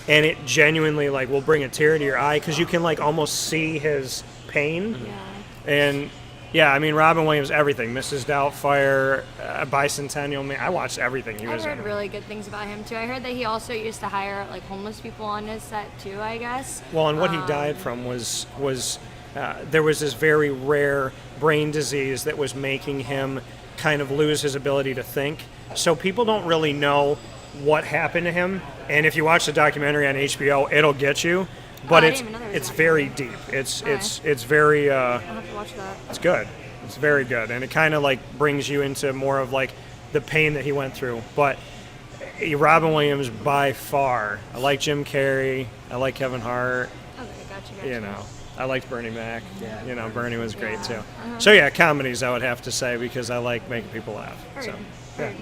And it genuinely will bring a tear to your eye because you can almost see his pain.
Yeah.
And yeah, I mean Robin Williams, everything, Mrs. Doubtfire, Bicentennial Man. I watched everything he was
I've heard
in.
really good things about him too. I heard that he also used to hire homeless people on his set too, I guess.
Well, and what he died from was there was this very rare brain disease that was making him kind of lose his ability to think. So people don't really know what happened to him, and if you watch the documentary on HBO, it'll get you. But
I didn't even know there was
it's
a
very deep. It's very
I'll have to watch that.
it's good. It's very good, and it kind of brings you into more of the pain that he went through. But Robin Williams by far. I like Jim Carrey. I like Kevin Hart.
Okay, gotcha.
I liked Bernie Mac.
Yeah.
Bernie was great too. So yeah, comedies I would have to say because I like making people laugh.
Heard.
So yeah.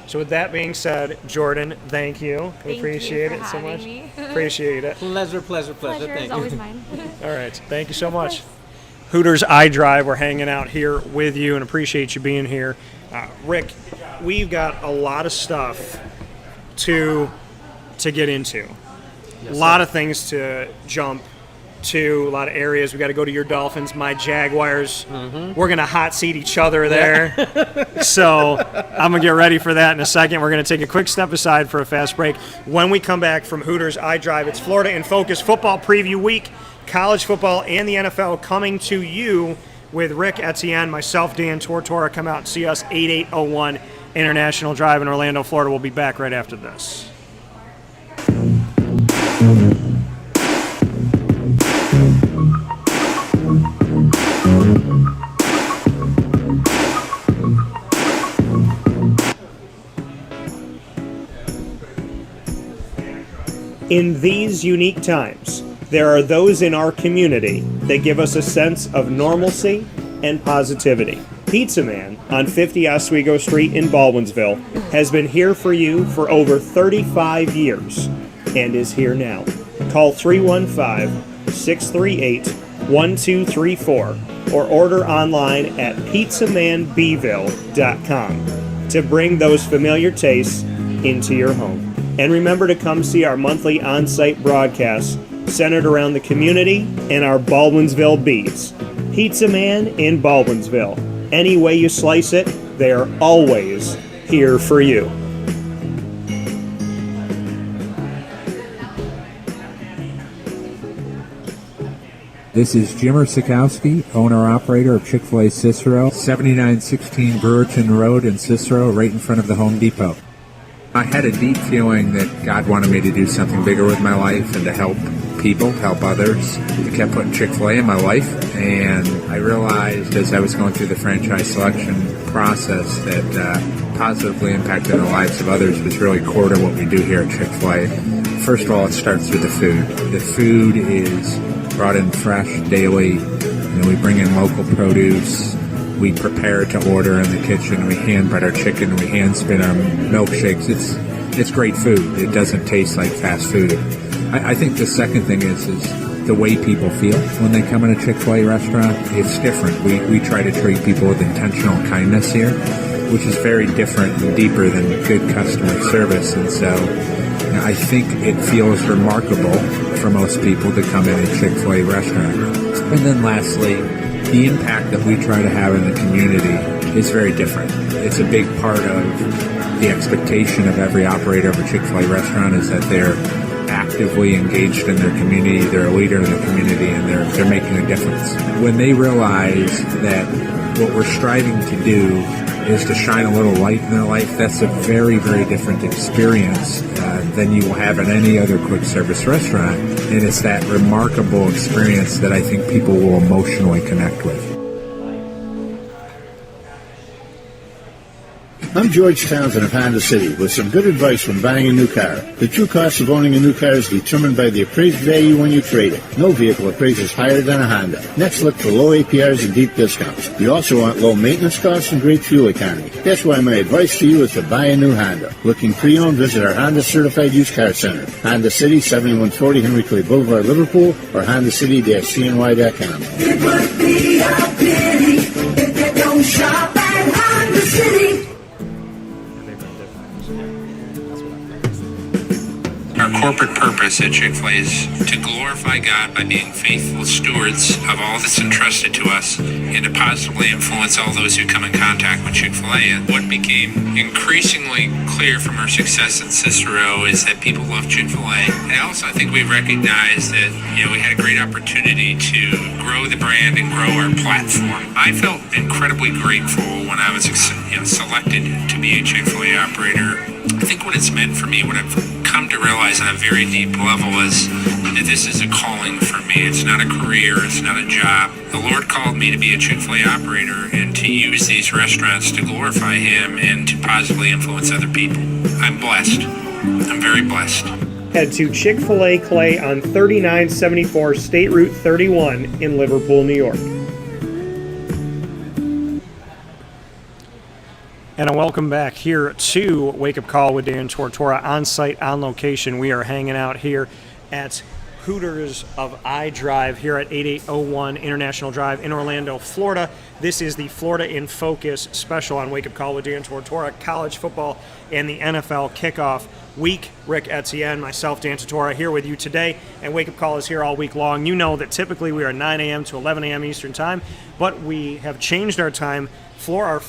So with that being said, Jordan, thank you.
Thank
Appreciate
you for
it so
having
much.
me.
Appreciate it.
Pleasure.
Pleasure
Thank
is
you.
always mine.
All right. Thank you so much. Hooters iDrive, we're hanging out here with you and appreciate you being here. Rick, we've got a lot of stuff to get into. A lot of things to jump to, a lot of areas. We got to go to your Dolphins, my Jaguars. We're going to hot seat each other there. So I'm going to get ready for that in a second. We're going to take a quick step aside for a fast break. When we come back from Hooters iDrive, it's Florida in Focus Football Preview Week. College football and the NFL coming to you with Ric Etienne, myself, Dan Tortora. Come out and see us, 8801 International Drive in Orlando, Florida. We'll be back right after this. In these unique times, there are those in our community that give us a sense of normalcy and positivity. Pizza Man on 50 Oswego Street in Baldwinsville has been here for you for over 35 years and is here now. Call 315-638-1234 or order online at pizzamanbville.com to bring those familiar tastes into your home. And remember to come see our monthly on-site broadcasts centered around the community and our Baldwinsville beats. Pizza Man in Baldwinsville. Any way you slice it, they are always here for you.
This is Jimmer Sikowski, owner-operator of Chick-fil-A Cicero, 7916 Brewerton Road in Cicero, right in front of the Home Depot. I had a deep feeling that God wanted me to do something bigger with my life and to help people, help others. I kept putting Chick-fil-A in my life, and I realized as I was going through the franchise selection process that positively impacting the lives of others was really core to what we do here at Chick-fil-A. First of all, it starts with the food. The food is brought in fresh daily. We bring in local produce. We prepare to order in the kitchen. We hand bread our chicken. We hand spin our milkshakes. It's great food. It doesn't taste like fast food. I think the second thing is the way people feel when they come in a Chick-fil-A restaurant. It's different. We try to treat people with intentional kindness here, which is very different and deeper than good customer service. And so I think it feels remarkable for most people to come in a Chick-fil-A restaurant. And then lastly, the impact that we try to have in the community is very different. It's a big part of the expectation of every operator of a Chick-fil-A restaurant is that they're actively engaged in their community, they're a leader in the community, and they're making a difference. When they realize that what we're striving to do is to shine a little light in their life, that's a very, very different experience than you will have in any other quick service restaurant. And it's that remarkable experience that I think people will emotionally connect with.
I'm George Townsend of Honda City with some good advice when buying a new car. The true cost of owning a new car is determined by the appraised value when you trade it. No vehicle appraises higher than a Honda. Next, look for low APRs and deep discounts. You also want low maintenance costs and great fuel economy. That's why my advice to you is to buy a new Honda. Looking pre-owned, visit our Honda Certified Used Car Center. Honda City, 7140 Henry Clay Boulevard, Liverpool, or HondaCity-CNY.com.
It would be a pity if you don't shop at Honda City.
Our corporate purpose at Chick-fil-A is to glorify God by being faithful stewards of all that's entrusted to us and to positively influence all those who come in contact with Chick-fil-A. And what became increasingly clear from our success in Cicero is that people love Chick-fil-A. And also I think we recognized that we had a great opportunity to grow the brand and grow our platform. I felt incredibly grateful when I was selected to be a Chick-fil-A operator. I think what it's meant for me, what I've come to realize on a very deep level is that this is a calling for me. It's not a career. It's not a job. The Lord called me to be a Chick-fil-A operator and to use these restaurants to glorify Him and to positively influence other people. I'm blessed. I'm very blessed.
Head to Chick-fil-A Clay on 3974 State Route 31 in Liverpool, New York. And welcome back here to Wake Up Call with Dan Tortora, on site, on location. We are hanging out here at Hooters of iDrive here at 8801 International Drive in Orlando, Florida. This is the Florida in Focus special on Wake Up Call with Dan Tortora, college football and the NFL kickoff week. Ric Etienne, myself, Dan Tortora, here with you today. And Wake Up Call is here all week long. You know that typically we are 9 a.m. to 11 a.m. Eastern Time, but we have changed our time for our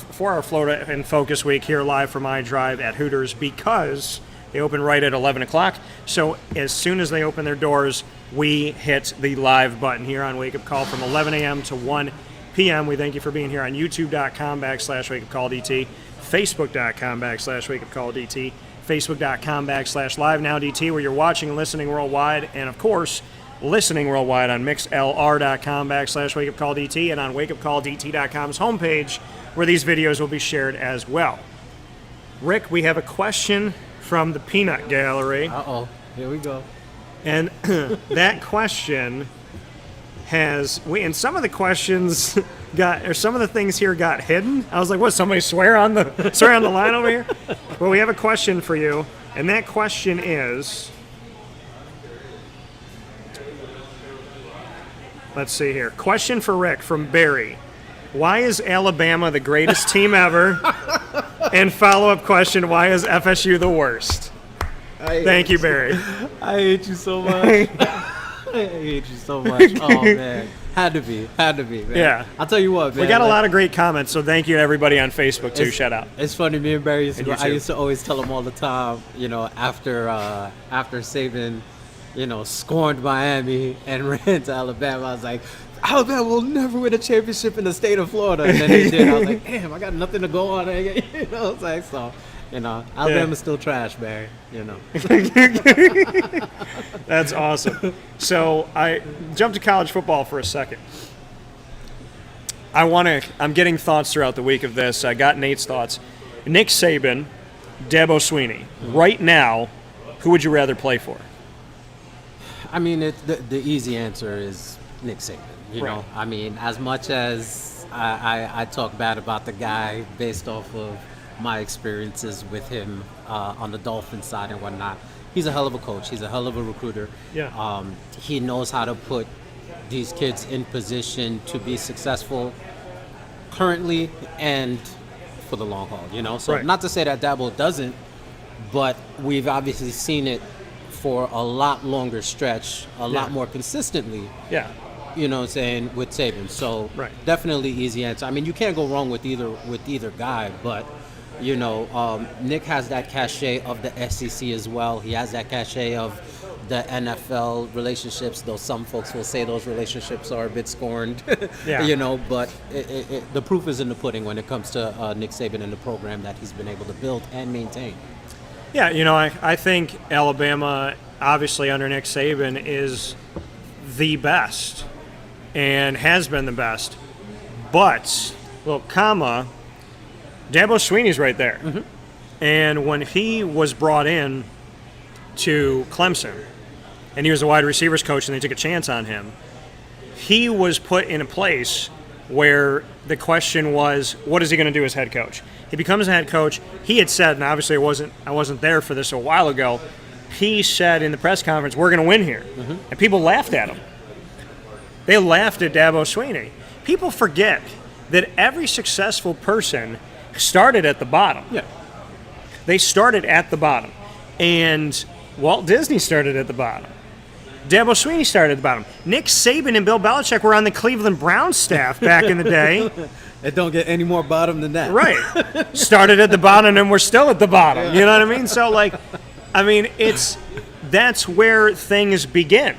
Florida in Focus week here live from iDrive at Hooters because they open right at 11 o'clock. So as soon as they open their doors, we hit the live button here on Wake Up Call from 11 a.m. to 1 p.m. We thank you for being here on youtube.com/wakeupcalldt, facebook.com/wakeupcalldt, facebook.com/livenowdt, where you're watching and listening worldwide, and of course, listening worldwide on mixlr.com/wakeupcalldt and on wakeupcalldt.com's homepage, where these videos will be shared as well. Rick, we have a question from the Peanut Gallery.
Uh-oh, here we go.
And that question and some of the questions some of the things here got hidden. I was like, what, somebody swear on the line over here? Well, we have a question for you, and that question is, let's see here. Question for Rick from Barry. Why is Alabama the greatest team ever? And follow-up question, why is FSU the worst? Thank you, Barry.
I hate you so much. I hate you so much. Oh, man. Had to be, man.
Yeah.
I'll tell you what, man.
We got a lot of great comments, so thank you to everybody on Facebook, too. Shout out.
It's funny, me and Barry
I
used to always tell them all the time, after Saban scorned Miami and ran to Alabama. I was like, Alabama will never win a championship in the state of Florida. And then they did. I was like, damn, I got nothing to go on. It's like, so, Alabama's still trash, Barry.
That's awesome. So I jumped to college football for a second. I'm getting thoughts throughout the week of this. I got Nate's thoughts. Nick Saban, Dabo Swinney. Right now, who would you rather play for?
I mean, the easy answer is Nick Saban.
Right.
I mean, as much as I talk bad about the guy based off of my experiences with him on the Dolphins side and whatnot, he's a hell of a coach. He's a hell of a recruiter.
Yeah.
He knows how to put these kids in position to be successful currently and for the long haul, So
Right.
not to say that Dabo doesn't, but we've obviously seen it for a lot longer stretch, a lot more consistently.
Yeah.
You know what I'm saying, with Saban. So
Right.
definitely easy answer. I mean, you can't go wrong with either guy, but Nick has that cachet of the SEC as well. He has that cachet of the NFL relationships, though some folks will say those relationships are a bit scorned.
Yeah.
But the proof is in the pudding when it comes to Nick Saban and the program that he's been able to build and maintain.
Yeah, I think Alabama, obviously under Nick Saban, is the best and has been the best. But, Dabo Swinney's right there.
Mm-hmm.
And when he was brought in to Clemson, and he was a wide receivers coach and they took a chance on him, he was put in a place where the question was, what is he going to do as head coach? He becomes a head coach. He had said, and obviously I wasn't there for this a while ago, he said in the press conference, we're going to win here.
Mm-hmm.
And people laughed at him. They laughed at Dabo Swinney. People forget that every successful person started at the bottom.
Yeah.
They started at the bottom. And Walt Disney started at the bottom. Dabo Swinney started at the bottom. Nick Saban and Bill Belichick were on the Cleveland Browns staff back in the day.
It don't get any more bottom than that.
Right. Started at the bottom and we're still at the bottom. You know what I mean? So, that's where things begin.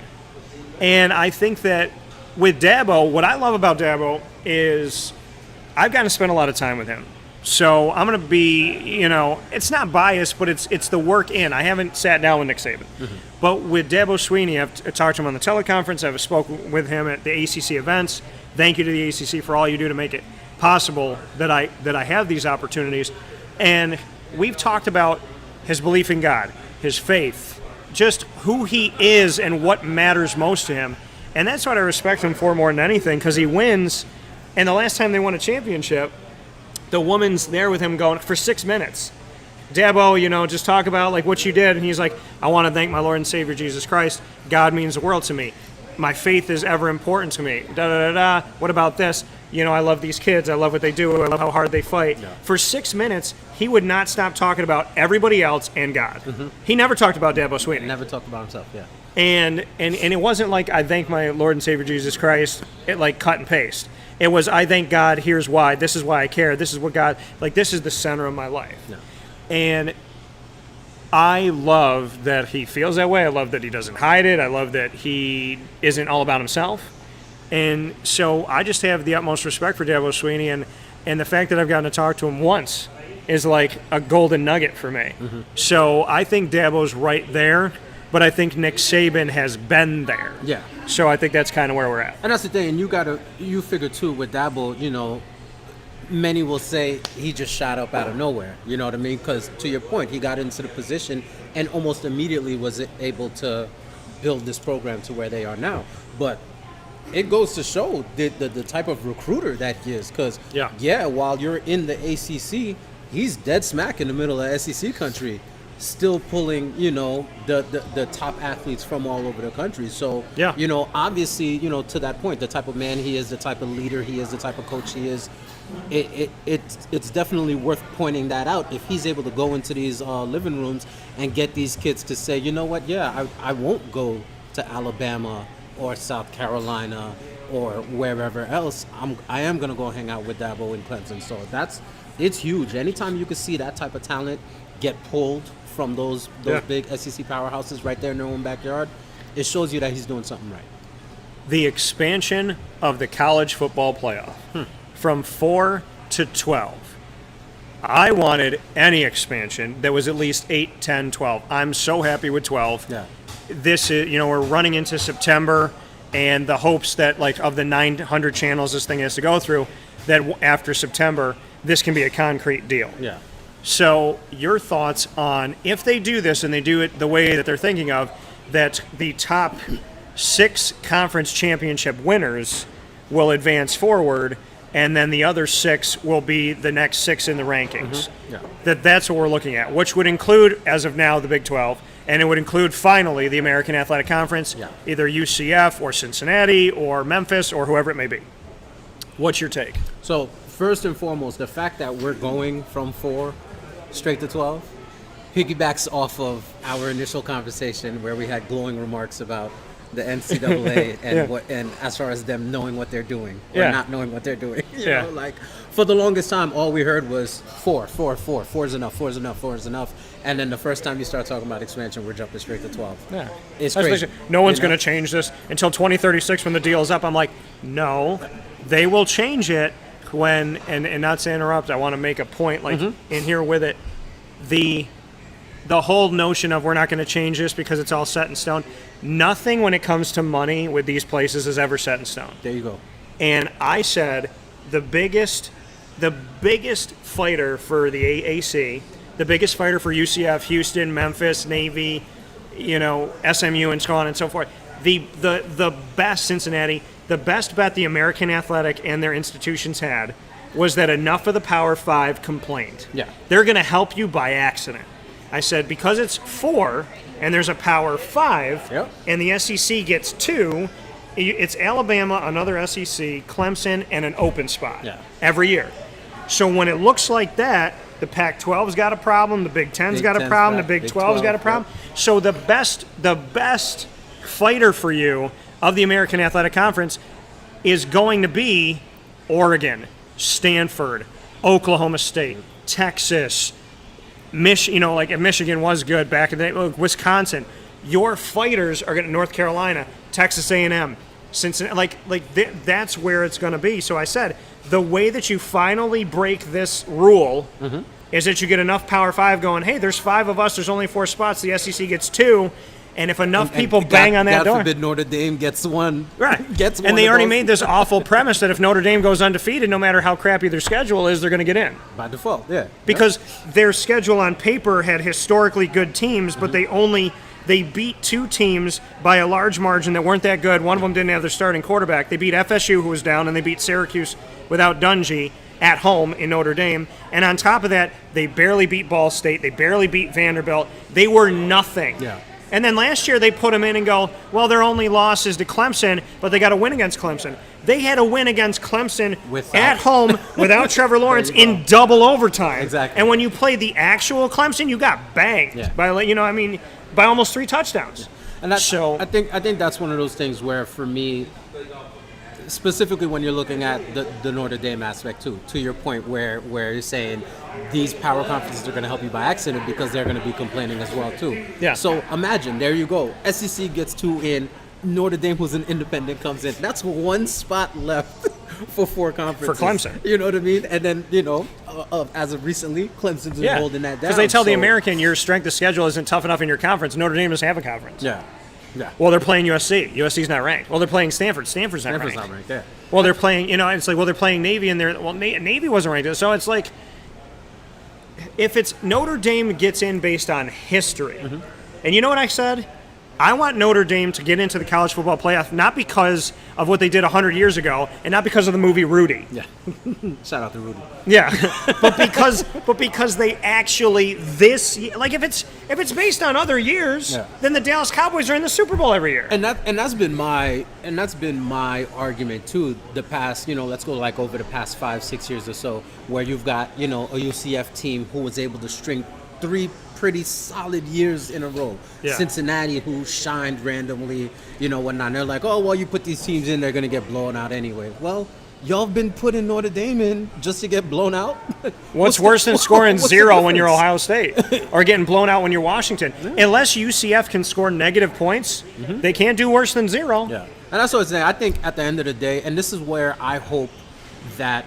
And I think that with Dabo, what I love about Dabo is I've gotten to spend a lot of time with him. So I'm going to be, it's not biased, but it's the work in. I haven't sat down with Nick Saban. Mm-hmm. But with Dabo Swinney, I've talked to him on the teleconference. I've spoken with him at the ACC events. Thank you to the ACC for all you do to make it possible that I have these opportunities. And we've talked about his belief in God, his faith, just who he is and what matters most to him. And that's what I respect him for more than anything, because he wins. And the last time they won a championship, the woman's there with him going for 6 minutes. Dabo, just talk about what you did. And he's like, I want to thank my Lord and Savior Jesus Christ. God means the world to me. My faith is ever important to me. Da-da-da-da. What about this? I love these kids. I love what they do. I love how hard they fight. Yeah. For 6 minutes, he would not stop talking about everybody else and God. Mm-hmm. He never talked about Dabo Swinney.
Never talked about himself, yeah.
And it wasn't like, I thank my Lord and Savior Jesus Christ, cut and paste. It was, I thank God, here's why, this is why I care, this is what God, this is the center of my life.
Yeah.
And I love that he feels that way. I love that he doesn't hide it. I love that he isn't all about himself. And so I just have the utmost respect for Dabo Swinney, and the fact that I've gotten to talk to him once is like a golden nugget for me. Mm-hmm. So I think Dabo's right there, but I think Nick Saban has been there.
Yeah.
So I think that's kind of where we're at.
And that's the thing, and you figure too with Dabo, many will say he just shot up out of nowhere. You know what I mean? Because to your point, he got into the position and almost immediately was able to build this program to where they are now. But it goes to show the type of recruiter that he is. Because, while you're in the ACC, he's dead smack in the middle of SEC country, still pulling, the top athletes from all over the country. So, obviously, to that point, the type of man he is, the type of leader he is, the type of coach he is, it's definitely worth pointing that out. If he's able to go into these living rooms and get these kids to say, you know what, I won't go to Alabama or South Carolina or wherever else. I am going to go hang out with Dabo in Clemson. So it's huge. Anytime you can see that type of talent get pulled from those big SEC powerhouses right there in their own backyard, it shows you that he's doing something right.
The expansion of the college football playoff from 4 to 12. I wanted any expansion that was at least 8, 10, 12. I'm so happy with 12.
Yeah.
This is, we're running into September, and the hopes that, like, of the 900 channels this thing has to go through, that after September, this can be a concrete deal.
Yeah.
So your thoughts on, if they do this and they do it the way that they're thinking of, that the top 6 conference championship winners will advance forward, and then the other 6 will be the next 6 in the rankings.
Yeah.
That's what we're looking at, which would include, as of now, the Big 12, and it would include, finally, the American Athletic Conference, either UCF or Cincinnati or Memphis or whoever it may be. What's your take?
So, first and foremost, the fact that we're going from 4 straight to 12 piggybacks off of our initial conversation where we had glowing remarks about the NCAA and and as far as them knowing what they're doing or not knowing what they're doing. You know, like, for the longest time, all we heard was 4 is enough, 4 is enough, 4 is enough. And then the first time you start talking about expansion, we're jumping straight to 12.
Yeah.
It's crazy.
No one's going to change this until 2036 when the deal's up. I'm like, no, they will change it when, and not to interrupt, I want to make a point, like, in here with it, the whole notion of we're not going to change this because it's all set in stone. Nothing when it comes to money with these places is ever set in stone.
There you go.
And I said the biggest fighter for the AAC, the biggest fighter for UCF, Houston, Memphis, Navy, SMU, and so on and so forth. The best Cincinnati, the best bet the American Athletic and their institutions had was that enough of the Power 5 complained.
Yeah.
They're going to help you by accident. I said, because it's 4 and there's a Power 5 and the SEC gets 2, it's Alabama, another SEC, Clemson, and an open spot every year. So when it looks like that, the Pac-12's got a problem, the Big 10's got a problem, the Big 12's got a problem. So the best fighter for you of the American Athletic Conference is going to be Oregon, Stanford, Oklahoma State, Texas, like if Michigan was good back in the day, Wisconsin. Your fighters are going to North Carolina, Texas A&M, Cincinnati. That's where it's going to be. So I said the way that you finally break this rule is that you get enough Power 5 going. Hey, there's 5 of us. There's only 4 spots. The SEC gets 2. And if enough people bang on that door,
God forbid Notre Dame gets one.
Right.
Gets one.
And they already made this awful premise that if Notre Dame goes undefeated, no matter how crappy their schedule is, they're going to get in.
By default, yeah.
Because their schedule on paper had historically good teams, but they beat 2 teams by a large margin that weren't that good. One of them didn't have their starting quarterback. They beat FSU, who was down, and they beat Syracuse without Dungy at home in Notre Dame. And on top of that, they barely beat Ball State. They barely beat Vanderbilt. They were nothing.
Yeah.
And then last year they put them in and go, well, their only loss is to Clemson, but they got a win against Clemson. They had a win against Clemson at home without Trevor Lawrence in double overtime.
Exactly.
And when you played the actual Clemson, you got banged by almost 3 touchdowns.
And I think that's one of those things where, for me, specifically when you're looking at the Notre Dame aspect too, to your point where you're saying these power conferences are going to help you by accident because they're going to be complaining as well too.
Yeah.
So imagine, there you go. SEC gets 2 in. Notre Dame, who's an independent, comes in. That's 1 spot left for 4 conferences.
For Clemson.
You know what I mean? And then, as of recently, Clemson's holding that down.
Because they tell the American your strength of schedule isn't tough enough in your conference. Notre Dame doesn't have a conference.
Yeah. Yeah.
Well, they're playing USC. USC's not ranked. Well, they're playing Stanford. Stanford's not ranked.
Yeah.
Well, they're playing, it's like, well, they're playing Navy, and Navy wasn't ranked. So it's like, if it's Notre Dame gets in based on history, and you know what I said? I want Notre Dame to get into the college football playoff, not because of what they did 100 years ago, and not because of the movie Rudy.
Yeah. Shout out to Rudy.
Yeah, but because they actually if it's based on other years, then the Dallas Cowboys are in the Super Bowl every year.
And that's been my argument too. The past, let's go like over the past 5-6 years or so, where you've got a UCF team who was able to string 3 pretty solid years in a row.
Yeah.
Cincinnati, who shined randomly, whatnot. And they're like, oh, well, you put these teams in, they're going to get blown out anyway. Well, y'all been putting Notre Dame in just to get blown out.
What's worse than scoring
what's the
0 when you're
difference?
Ohio State or getting blown out when you're Washington? Unless UCF can score negative points, they can't do worse than 0.
Yeah, and that's what I'm saying. I think at the end of the day, and this is where I hope that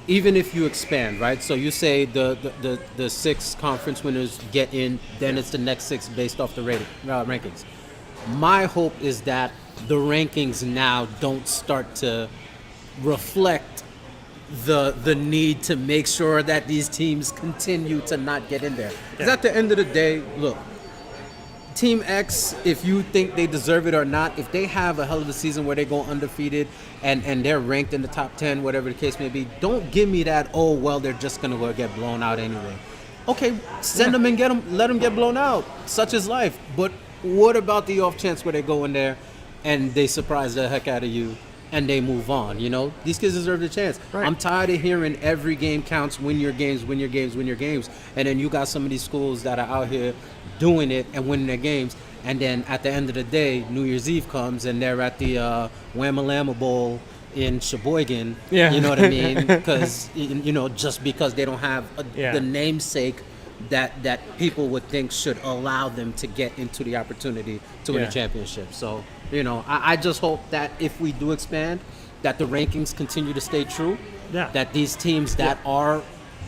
even if you expand, right? So you say the 6 conference winners get in, then it's the next 6 based off the rankings. My hope is that the rankings now don't start to reflect the need to make sure that these teams continue to not get in there. Because at the end of the day, look, Team X, if you think they deserve it or not, if they have a hell of a season where they go undefeated and they're ranked in the top 10, whatever the case may be, don't give me that, oh, well, they're just going to get blown out anyway. Okay, send them and let them get blown out. Such is life. But what about the off chance where they go in there and they surprise the heck out of you and they move on, you know? These kids deserve the chance. Right. I'm tired of hearing every game counts, win your games, win your games, win your games. And then you got some of these schools that are out here doing it and winning their games. And then at the end of the day, New Year's Eve comes and they're at the Whammalama Bowl in Sheboygan.
Yeah.
You know what I mean? Because, you know, just because they don't have the namesake that people would think should allow them to get into the opportunity to win a championship. So, you know, I just hope that if we do expand, that the rankings continue to stay true. Yeah. That these teams that are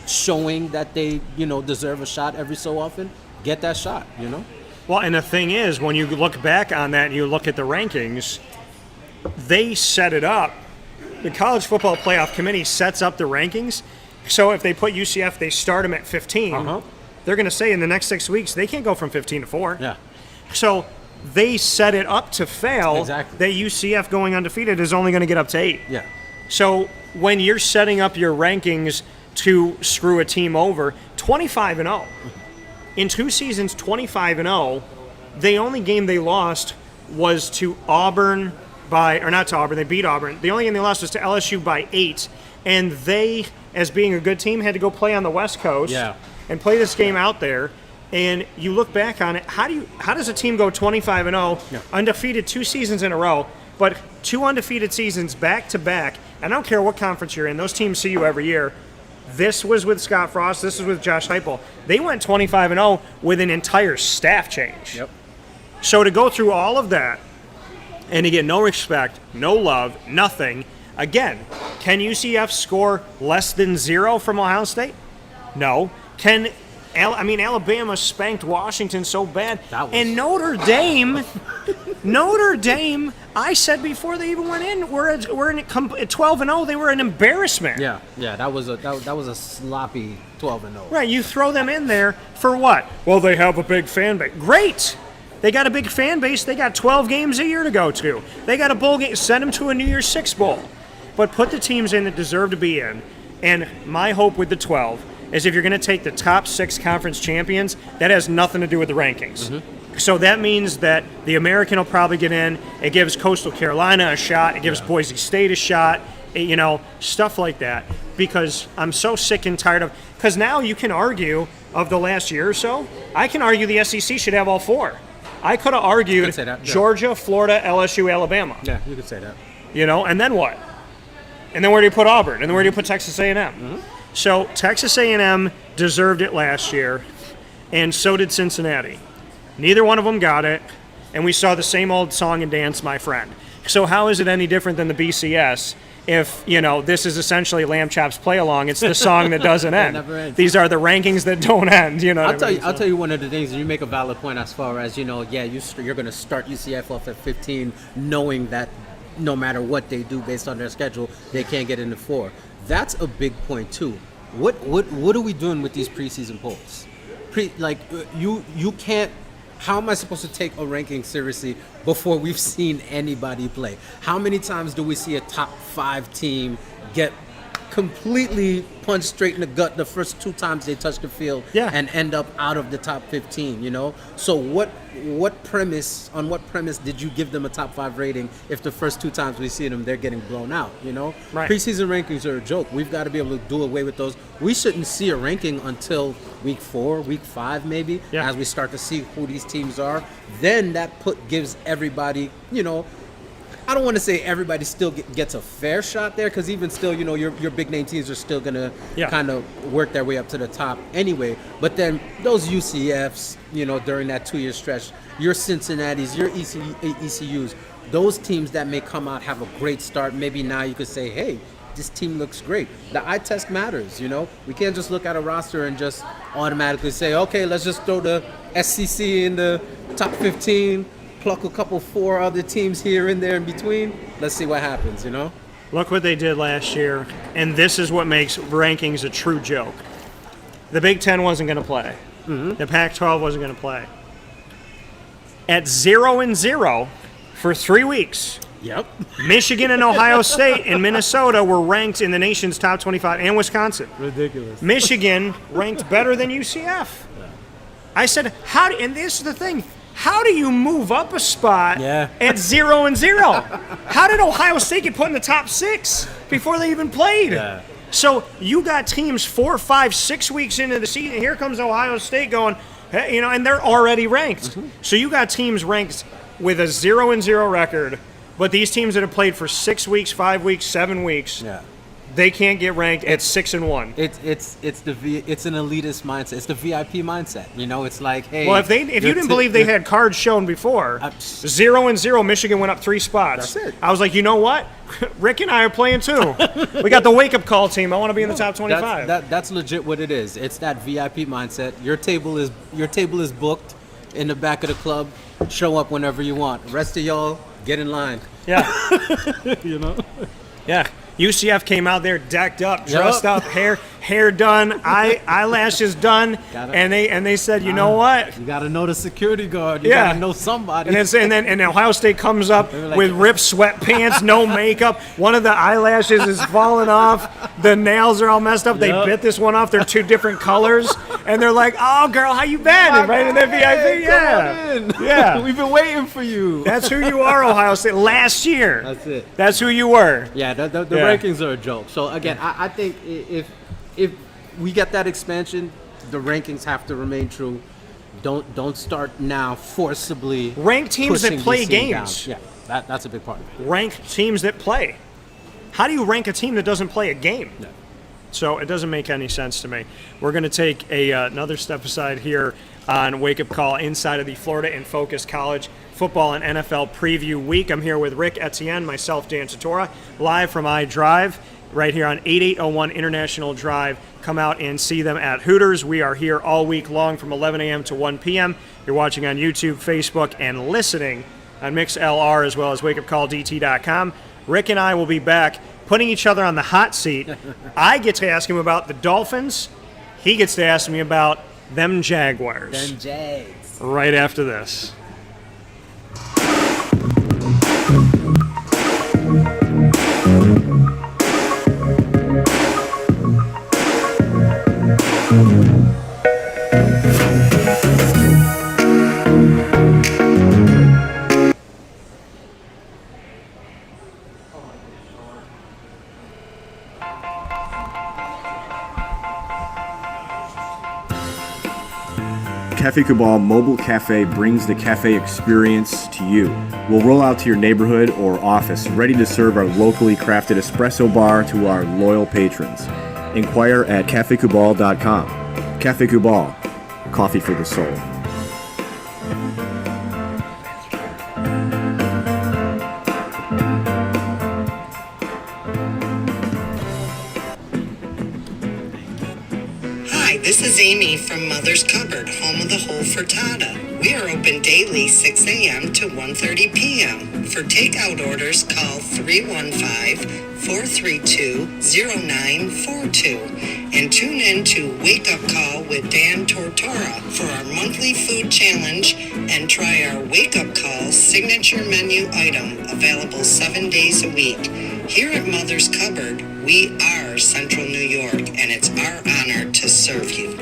showing that they, you know, deserve a shot every so often, get that shot, you know?
Well, and the thing is, when you look back on that and you look at the rankings, they set it up. The College Football Playoff Committee sets up the rankings. So if they put UCF, they start them at 15. They're going to say in the next 6 weeks, they can't go from 15 to 4.
Yeah.
So they set it up to fail that UCF going undefeated is only going to get up to 8.
Yeah.
So when you're setting up your rankings to screw a team over, 25-0. In 2 seasons, 25-0, the only game they lost was to Auburn they beat Auburn. The only game they lost was to LSU by 8, and they, as being a good team, had to go play on the West Coast and play this game out there. And you look back on it, how does a team go 25-0, undefeated 2 seasons in a row, but 2 undefeated seasons back to back? I don't care what conference you're in; those teams see you every year. This was with Scott Frost. This was with Josh Heupel. They went 25-0 with an entire staff change.
Yep.
So to go through all of that and to get no respect, no love, nothing, again, can UCF score less than 0 from Ohio State? No. Alabama spanked Washington so bad. And Notre Dame, I said before they even went in, we're at 12-0. They were an embarrassment.
Yeah, that was a sloppy 12-0.
Right, you throw them in there for what? Well, they have a big fan base. Great. They got a big fan base. They got 12 games a year to go to. They got a bowl game. Send them to a New Year's Six bowl. But put the teams in that deserve to be in. And my hope with the 12 is if you're going to take the top 6 conference champions, that has nothing to do with the rankings. So that means that the American will probably get in. It gives Coastal Carolina a shot. It gives Boise State a shot. You know, stuff like that. Because I'm so sick and tired of – because now you can argue of the last year or so, I can argue the SEC should have all 4. I could have argued Georgia, Florida, LSU, Alabama.
Yeah, you could say that.
You know, and then what? And then where do you put Auburn? And then where do you put Texas A&M? So Texas A&M deserved it last year, and so did Cincinnati. Neither one of them got it, and we saw the same old song and dance, my friend. So how is it any different than the BCS if, you know, this is essentially Lamb Chop's play-along? It's the song that doesn't end.
Never ends.
These are the rankings that don't end, you know
I'll tell you one of the things, and you make a valid point as far as, you know, you're going to start UCF off at 15 knowing that no matter what they do based on their schedule, they can't get into 4. That's a big point too. What are we doing with these preseason polls? You can't. How am I supposed to take a ranking seriously before we've seen anybody play? How many times do we see a top 5 team get completely punched straight in the gut the first 2 times they touch the field and end up out of the top 15, you know? So what premise did you give them a top 5 rating if the first 2 times we see them, they're getting blown out, you know?
Right.
Preseason rankings are a joke. We've got to be able to do away with those. We shouldn't see a ranking until week 4, week 5 maybe, as we start to see who these teams are. Then that gives everybody, you know, I don't want to say everybody still gets a fair shot there, because even still, you know, your big name teams are still gonna kind of work their way up to the top anyway. But then those UCFs, you know, during that 2-year stretch, your Cincinnati's, your ECUs, those teams that may come out have a great start. Maybe now you could say, hey, this team looks great. The eye test matters, you know. We can't just look at a roster and just automatically say, okay, let's just throw the SCC in the top 15, pluck a couple 4 other teams here and there in between. Let's see what happens, you know.
Look what they did last year, and this is what makes rankings a true joke. The Big Ten wasn't going to play. The Pac-12 wasn't going to play. At 0-0 for 3 weeks.
Yep.
Michigan and Ohio State and Minnesota were ranked in the nation's top 25, and Wisconsin.
Ridiculous.
Michigan ranked better than UCF. I said, and this is the thing, how do you move up a spot at 0-0? How did Ohio State get put in the top 6 before they even played? So you got teams 4, 5, 6 weeks into the season. Here comes Ohio State going, hey, you know, and they're already ranked. So you got teams ranked with a 0-0 record. But these teams that have played for 6 weeks, 5 weeks, 7 weeks, they can't get ranked at 6-1.
It's an elitist mindset. It's the VIP mindset. You know, it's like, hey.
Well, if you didn't believe they had cards shown before, 0-0, Michigan went up 3 spots.
That's it.
I was like, you know what? Rick and I are playing too. We got the wake-up call team. I want to be in the top 25.
That's legit what it is. It's that VIP mindset. Your table is booked in the back of the club. Show up whenever you want. The rest of y'all, get in line.
Yeah.
You know?
Yeah. UCF came out there decked up, dressed up, hair done, eyelashes done, and they said, you know what?
You got to know the security guard. You got to know somebody.
And then Ohio State comes up with ripped sweatpants, no makeup. One of the eyelashes is falling off. The nails are all messed up. They bit this one off. They're 2 different colors, and they're like, "Oh, girl, how you been?" And right in that VIP, yeah.
We've been waiting for you.
That's who you are, Ohio State. Last year.
That's it.
That's who you were.
Yeah, the rankings are a joke. So again, I think if we get that expansion, the rankings have to remain true. Don't start now forcibly
rank teams that play
games.
Down.
Yeah, that's a big part of it.
Rank teams that play. How do you rank a team that doesn't play a game?
No.
So it doesn't make any sense to me. We're going to take another step aside here on Wake Up Call inside of the Florida in Focus College Football and NFL Preview Week. I'm here with Ric Etienne, myself, Dan Tortora, live from iDrive right here on 8801 International Drive. Come out and see them at Hooters. We are here all week long from 11 a.m. to 1 p.m. You're watching on YouTube, Facebook, and listening on MixLR as well as wakeupcalldt.com. Rick and I will be back putting each other on the hot seat. I get to ask him about the Dolphins. He gets to ask me about them Jaguars.
Them Jags.
Right after this.
Cafe Cabal Mobile Cafe brings the cafe experience to you. We'll roll out to your neighborhood or office, ready to serve our locally crafted espresso bar to our loyal patrons. Inquire at cafecabal.com. Cafe Cabal, coffee for the soul.
This is Amy from Mother's Cupboard, home of the whole frittata. We are open daily 6 a.m. to 1:30 p.m. For takeout orders, call 315-432-0942 and tune in to Wake Up Call with Dan Tortora for our monthly food challenge and try our Wake Up Call signature menu item available 7 days a week. Here at Mother's Cupboard, we are Central New York, and it's our honor to serve you.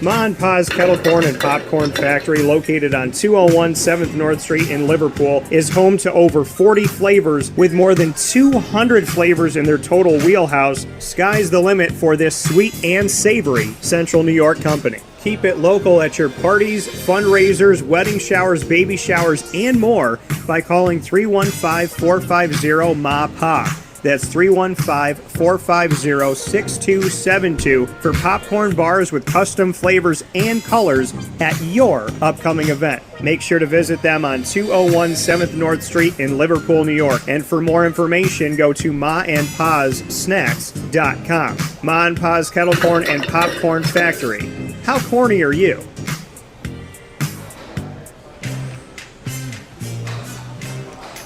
Ma and Pa's Kettle Corn and Popcorn Factory, located on 201 7th North Street in Liverpool, is home to over 40 flavors with more than 200 flavors in their total wheelhouse. Sky's the limit for this sweet and savory Central New York company. Keep it local at your parties, fundraisers, wedding showers, baby showers, and more by calling 315-450-MA-PA. That's 315-450-6272 for popcorn bars with custom flavors and colors at your upcoming event. Make sure to visit them on 201 7th North Street in Liverpool, New York. And for more information, go to maandpazsnacks.com. Ma and Pa's Kettle Corn and Popcorn Factory. How corny are you?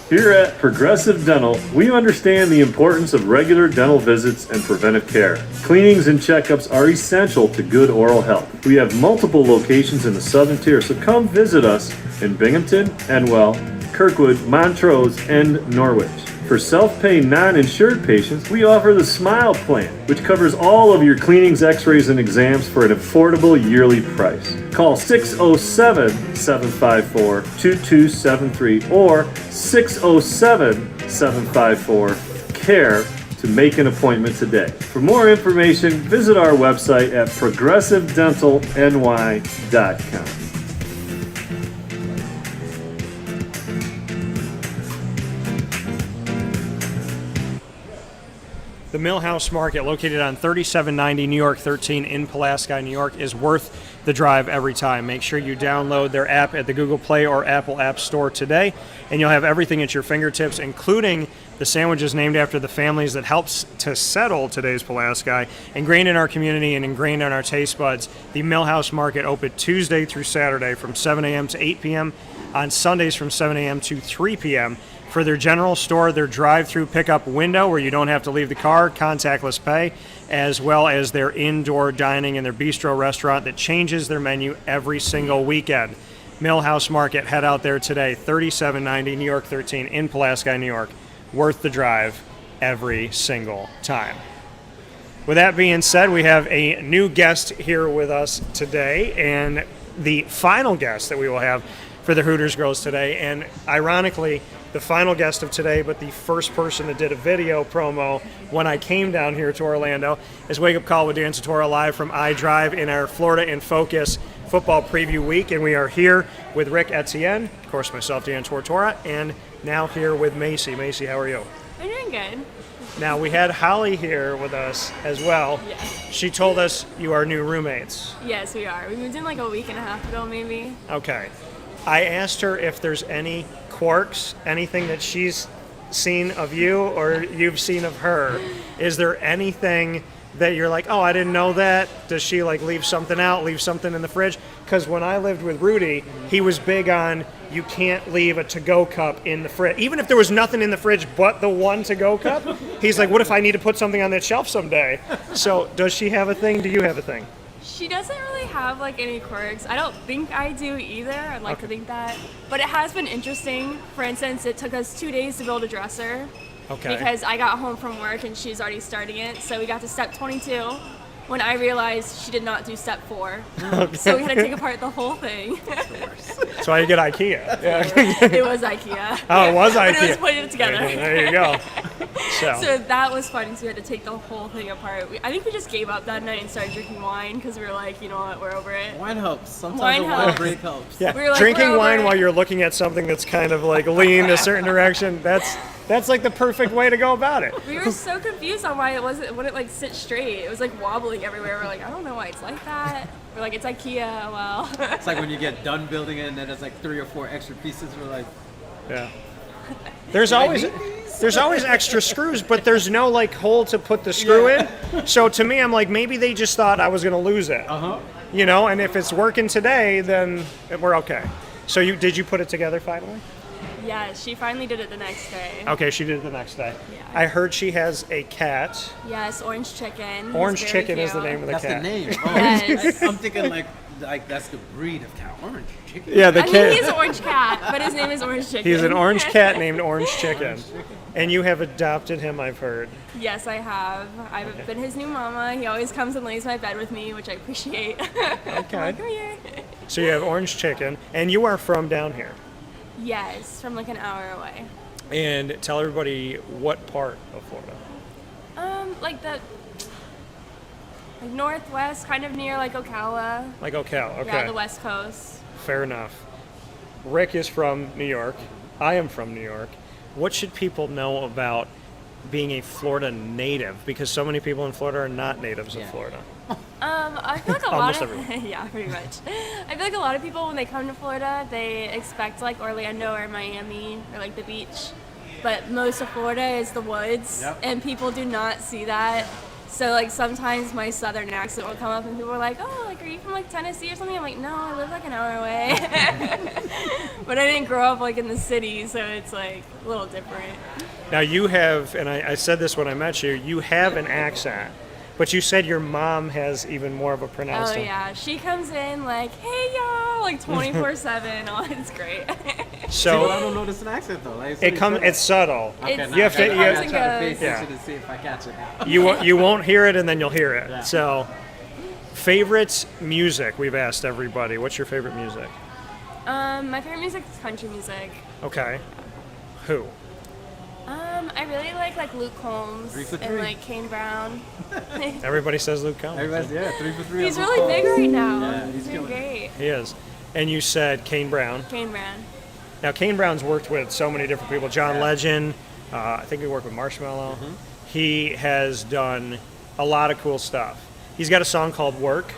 Here at Progressive Dental, we understand the importance of regular dental visits and preventive care. Cleanings and checkups are essential to good oral health. We have multiple locations in the Southern Tier, so come visit us in Binghamton, Enwell, Kirkwood, Montrose, and Norwich. For self-pay non-insured patients, we offer the Smile Plan, which covers all of your cleanings, x-rays, and exams for an affordable yearly price. Call 607-754-2273 or 607-754-CARE to make an appointment today. For more information, visit our website at progressivedentalny.com.
The Millhouse Market, located on 3790 New York 13 in Pulaski, New York, is worth the drive every time. Make sure you download their app at the Google Play or Apple App Store today, and you'll have everything at your fingertips, including the sandwiches named after the families that helps to settle today's Pulaski, ingrained in our community and ingrained in our taste buds. The Millhouse Market open Tuesday through Saturday from 7 a.m. to 8 p.m., on Sundays from 7 a.m. to 3 p.m., for their general store, their drive-through pickup window where you don't have to leave the car, contactless pay, as well as their indoor dining and their bistro restaurant that changes their menu every single weekend. Millhouse Market, head out there today, 3790 New York 13 in Pulaski, New York. Worth the drive every single time. With that being said, we have a new guest here with us today, and the final guest that we will have for the Hooters Girls today, and ironically, the final guest of today, but the first person that did a video promo when I came down here to Orlando, is Wake Up Call with Dan Tortora live from iDrive in our Florida in Focus football preview week. And we are here with Ric Etienne, of course myself, Dan Tortora, and now here with Macy. Macy, how are you?
I'm doing good.
Now, we had Holly here with us as well.
Yeah.
She told us you are new roommates.
Yes, we are. We moved in like a week and a half ago, maybe.
Okay. I asked her if there's any quirks, anything that she's seen of you or you've seen of her. Is there anything that you're like, oh, I didn't know that? Does she like leave something out, leave something in the fridge? Because when I lived with Rudy, he was big on you can't leave a to-go cup in the fridge. Even if there was nothing in the fridge but the one to-go cup, he's like, what if I need to put something on that shelf someday? So does she have a thing? Do you have a thing?
She doesn't really have like any quirks. I don't think I do either. I'd like to think that. But it has been interesting. For instance, it took us 2 days to build a dresser.
Okay.
Because I got home from work and she's already starting it. So we got to step 22 when I realized she did not do step 4.
Okay.
So we had to take apart the whole thing.
That's why you get IKEA. Yeah.
It was IKEA.
Oh, it was IKEA.
But it was putting it together.
There you go.
So that was funny. So we had to take the whole thing apart. I think we just gave up that night and started drinking wine because we were like, you know what, we're over it.
Wine helps. Sometimes
wine
a wine break helps.
Yeah,
we were like,
drinking
we're
wine
over
while
it.
you're looking at something that's kind of like leaned a certain direction, that's like the perfect way to go about it.
We were so confused on why it wouldn't like sit straight. It was like wobbling everywhere. We're like, I don't know why it's like that. We're like, it's IKEA. Well,
It's like when you get done building it and then there's like 3 or 4 extra pieces. We're like,
yeah. There's always extra screws, but there's no like hole to put the screw in. So to me, I'm like, maybe they just thought I was gonna lose it. You know, and if it's working today, then we're okay. So did you put it together finally?
yeah, she finally did it the next day.
Okay, she did it the next day.
Yeah.
I heard she has a cat.
Yes, Orange Chicken.
Orange
He's very
Chicken is the
cute.
name of the
that's
cat.
the name. Oh,
Yes.
I'm thinking like that's the breed of cat. Orange Chicken.
Yeah, the
I
cat.
think he's an orange cat, but his name is Orange Chicken.
He's an orange cat named Orange Chicken. And you have adopted him, I've heard.
Yes, I have. I've been his new mama. He always comes and lays in my bed with me, which I appreciate.
Okay.
Come here.
So you have Orange Chicken, and you are from down here.
Yes, from like an hour away.
And tell everybody what part of Florida.
Like the Like northwest, kind of near like Ocala.
Like Ocala, okay.
Yeah, the West Coast.
Fair enough. Rick is from New York. I am from New York. What should people know about being a Florida native? Because so many people in Florida are not natives of Florida.
I feel like a
Almost
lot of
everyone.
yeah, pretty much. I feel like a lot of people when they come to Florida, they expect like Orlando or Miami or like the beach, but most of Florida is the woods, and people do not see that. So like sometimes my southern accent will come up and people are like, "Oh, like are you from like Tennessee or something?" I'm like, "No, I live like an hour away." But I didn't grow up like in the city, so it's like a little different.
Now you have, and I said this when I met you, you have an accent, but you said your mom has even more of a pronounced.
Oh yeah, she comes in like, "Hey y'all," like 24/7. Oh, it's great.
So
I don't notice an accent though. Like,
it comes. It's subtle.
It's-
You have to.
it
You
comes
have
and
try to pay
goes.
attention to see if I catch it now.
you won't hear it, and then you'll hear it.
Yeah.
So, favorite music? We've asked everybody. What's your favorite music?
My favorite music is country music.
Okay. Who?
I really like Luke Combs
3 for
and
3.
like Kane Brown.
Everybody says Luke Combs.
Everybody's 3 for 3.
He's really big right now.
Yeah,
he's
he's
doing
killing it.
great.
He is. And you said Kane Brown.
Kane Brown.
Now, Kane Brown's worked with so many different people. John Legend. I think he worked with Marshmello.
Mm-hmm.
He has done a lot of cool stuff. He's got a song called "Work,"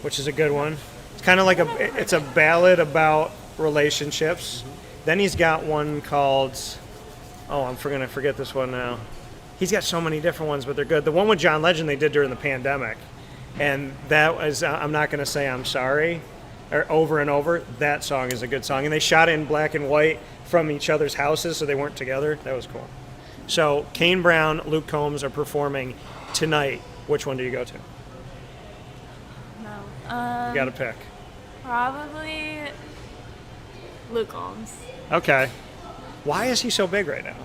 which is a good one. It's kind of like it's a ballad about relationships.
Mm-hmm.
Then he's got one called, I'm gonna forget this one now. He's got so many different ones, but they're good. The one with John Legend they did during the pandemic, and that was I'm not gonna say I'm sorry, or over and over. That song is a good song, and they shot it in black and white from each other's houses, so they weren't together. That was cool. So Kane Brown, Luke Combs are performing tonight. Which one do you go to?
No.
You got to pick.
Probably Luke Combs.
Okay. Why is he so big right now?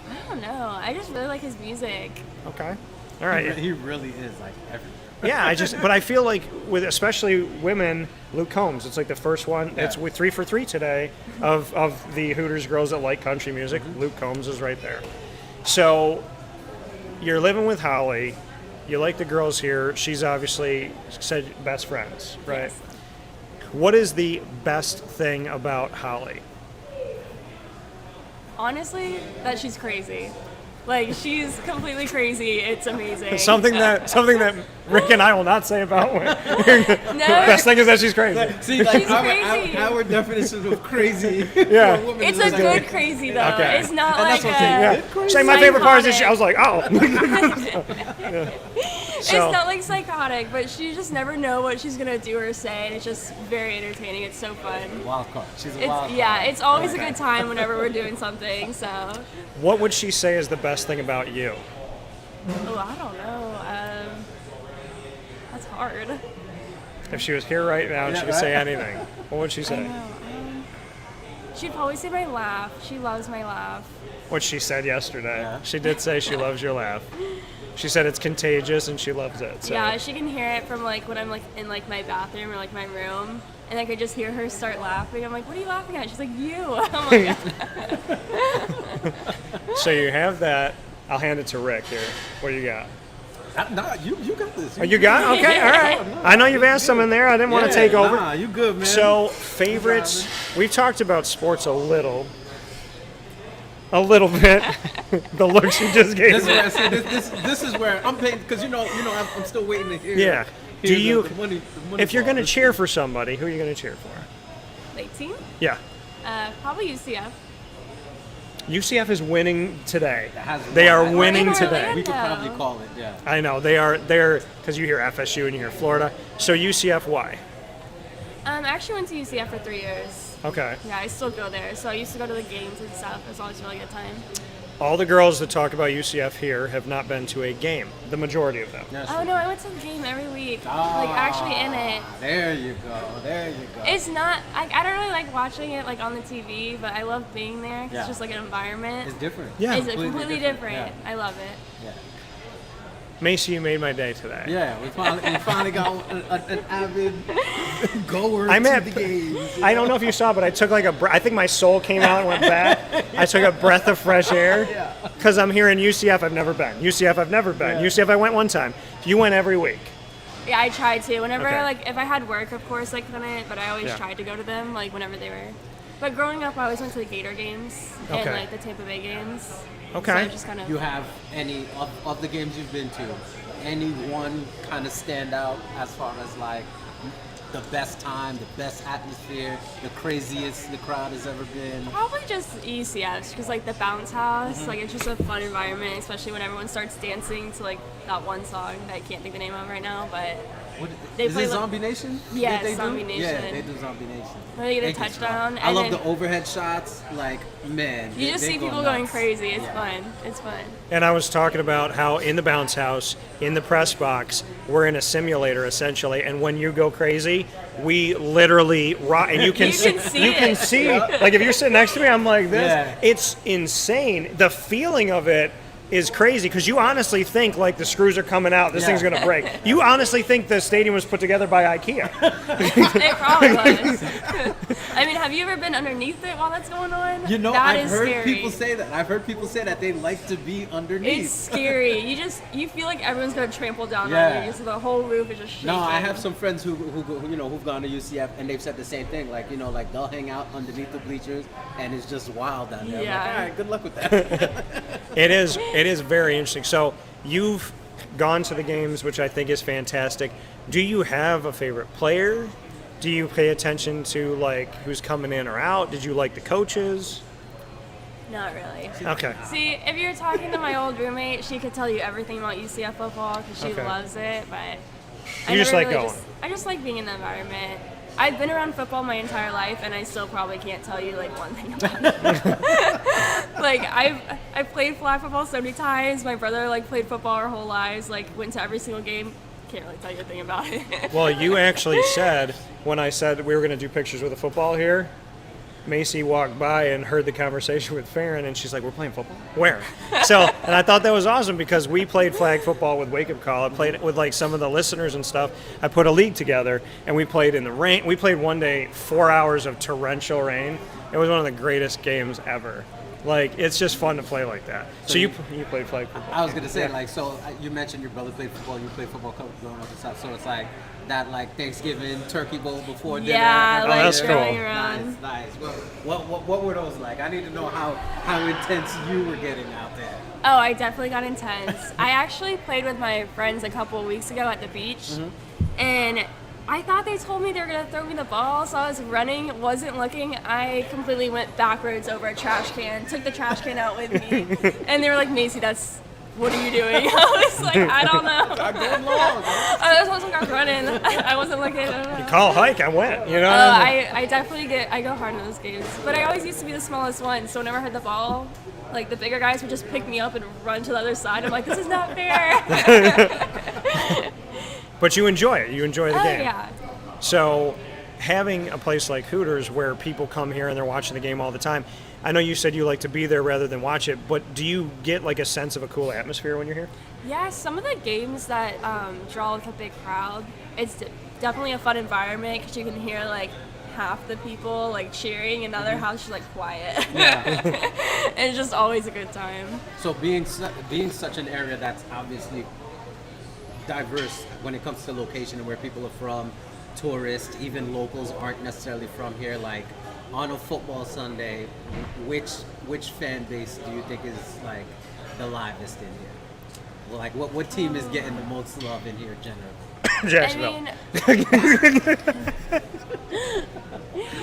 I don't know. I just really like his music.
Okay. All right.
He really is like everywhere.
Yeah, but I feel like with especially women, Luke Combs, it's like the first one.
Yeah.
It's with 3 for 3 today of the Hooters girls that like country music. Luke Combs is right there. So you're living with Holly. You like the girls here. She's obviously said best friends, right?
Yes.
What is the best thing about Holly?
Honestly, that she's crazy. Like she's completely crazy. It's amazing.
Something that Rick and I will not say about women. Best thing is that she's crazy.
See, like
She's crazy.
our definition of crazy.
Yeah.
for a woman
It's
is
a
like
good crazy though.
Okay.
It's not
And
like
that's what I'm saying.
a.
Yeah. Say my favorite part is that I was like, oh.
It's not like psychotic, but she just never know what she's gonna do or say, and it's just very entertaining. It's so fun.
Wild card. She's a wild card.
Yeah, it's always a good time whenever we're doing something. So,
What would she say is the best thing about you?
I don't know. That's hard.
If she was here right now and she could say anything, what would she
I
say?
know. She'd probably say my laugh. She loves my laugh.
What she said yesterday.
Yeah.
She did say she loves your laugh. She said it's contagious and she loves it. So.
Yeah, she can hear it from like when I'm like in like my bathroom or like my room, and I could just hear her start laughing. I'm like, "What are you laughing at?" She's like, "You." I'm like,
So you have that. I'll hand it to Rick here. What do you got?
Nah, you got this.
Oh, you got? Okay, all right. I know you've asked some in there. I didn't want to take over.
Nah, you good, man.
So favorites. We've talked about sports a little bit. The look she just gave
This is
me.
where I say this is where I'm paying because you know I'm still waiting to hear.
Yeah.
hear
Do you?
the money
If you're
ball.
going to cheer for somebody, who are you going to cheer for?
like team?
Yeah.
Probably UCF.
UCF is winning today.
has
They are
won.
winning
We're in
today.
Orlando.
We could probably call it. Yeah.
I know they're because you hear FSU and you hear Florida. So UCF, why?
I actually went to UCF for 3 years.
Okay.
Yeah, I still go there. So I used to go to the games and stuff. It was always a really good time.
All the girls that talk about UCF here have not been to a game. The majority of them.
Yes.
Oh no, I went to the game every week. Like actually in it.
There you go. There you go.
It's not. I don't really like watching it like on the TV, but I love being there. 'Cause
Yeah.
It's just like an environment.
It's different.
Yeah.
It's completely different.
Yeah.
I love it.
Yeah.
Macy, you made my day today.
Yeah, we finally got an avid goer
I'm
to
at.
the games.
I don't know if you saw, but I took like I think my soul came out and went back. I took a breath of fresh air Because I'm hearing UCF, I've never been. UCF, I've never been. UCF, I went one time. You went every week.
Yeah, I tried to. Whenever,
Okay.
like, if I had work, of course I couldn't, but I always tried to go to them, like, whenever they were. But growing up, I always went to the Gator games and, like, the Tampa Bay games.
Okay.
So I just kind of...
You have any, of the games you've been to, any one kind of stand out as far as, like, the best time, the best atmosphere, the craziest the crowd has ever been?
Probably just ECS, because, like, the bounce house, like, it's just a fun environment, especially when everyone starts dancing to, like, that one song that I can't think the name of right now, but...
Is
play,
it
like-
Zombie Nation?
Yeah,
That they
Zombie
do?
Nation.
Yeah, they do Zombie Nation.
When they get a
Thank you,
touchdown,
Scott. I
and
love
then
the overhead shots. Like, man.
you just see people going crazy. It's fun. It's fun.
And I was talking about how in the bounce house, in the press box, we're in a simulator essentially, and when you go crazy, we literally rock, and you can
You can see
you can
it.
see. Like if you're sitting next to me, I'm like this.
Yeah.
It's insane. The feeling of it is crazy because you honestly think like the screws are coming out, this thing's gonna break. You honestly think the stadium was put together by IKEA.
It probably was. I mean, have you ever been underneath it while that's going on?
You know,
That
I've
is
heard
scary.
people say that. I've heard people say that they like to be underneath.
It's scary. You feel like everyone's gonna trample down
Yeah.
on you, so the whole roof is just shaking.
No, I have some friends who you know who've gone to UCF and they've said the same thing. Like, you know, like they'll hang out underneath the bleachers and it's just wild down there.
Yeah.
I'm like, all right, good luck with that.
It is very interesting. So you've gone to the games, which I think is fantastic. Do you have a favorite player? Do you pay attention to like who's coming in or out? Did you like the coaches?
Not really.
Okay.
See, if you're talking to my old roommate, she could tell you everything about UCF football because she
Okay.
loves it. But
You just like going.
I just like being in the environment. I've been around football my entire life, and I still probably can't tell you like one thing about it. Like I've played flag football so many times. My brother like played football our whole lives. Like went to every single game. Can't really tell you a thing about it.
Well, you actually said when I said we were going to do pictures with a football here, Macy walked by and heard the conversation with Farron, and she's like, "We're playing football? Where?" So, and I thought that was awesome because we played flag football with Wake Up Call. I played it with like some of the listeners and stuff. I put a league together, and we played in the rain. We played one day 4 hours of torrential rain. It was one of the greatest games ever. Like, it's just fun to play like that. So you played flag football.
I was gonna say,
Yeah.
like, so you mentioned your brother played football. You played football growing up and stuff. So it's like that, like Thanksgiving turkey bowl before dinner.
Yeah,
every
like
that's
year.
cool.
running around.
Nice. What were those like? I need to know how intense you were getting out there.
Oh, I definitely got intense. I actually played with my friends a couple of weeks ago at the beach, and I thought they told me they were gonna throw me the ball, so I was running, wasn't looking. I completely went backwards over a trash can, took the trash can out with me, and they were like, "Macy, what are you doing?" I was like, "I don't know." I was like, I'm running. I wasn't looking. I don't know.
You call a hike, I went. You know.
I definitely I go hard in those games, but I always used to be the smallest one, so whenever I had the ball, like the bigger guys would just pick me up and run to the other side. I'm like, this is not fair.
But you enjoy it. You enjoy the
Oh
game.
yeah.
So having a place like Hooters where people come here and they're watching the game all the time, I know you said you like to be there rather than watch it, but do you get like a sense of a cool atmosphere when you're here?
Yeah, some of the games that draw like a big crowd, it's definitely a fun environment because you can hear like half the people like cheering and the other house is like quiet.
Yeah.
And it's just always a good time.
So being such an area that's obviously diverse when it comes to location and where people are from, tourists, even locals aren't necessarily from here. Like on a football Sunday, which fan base do you think is like the livest in here? Well, like what team is getting the most love in here generally?
Jacksonville.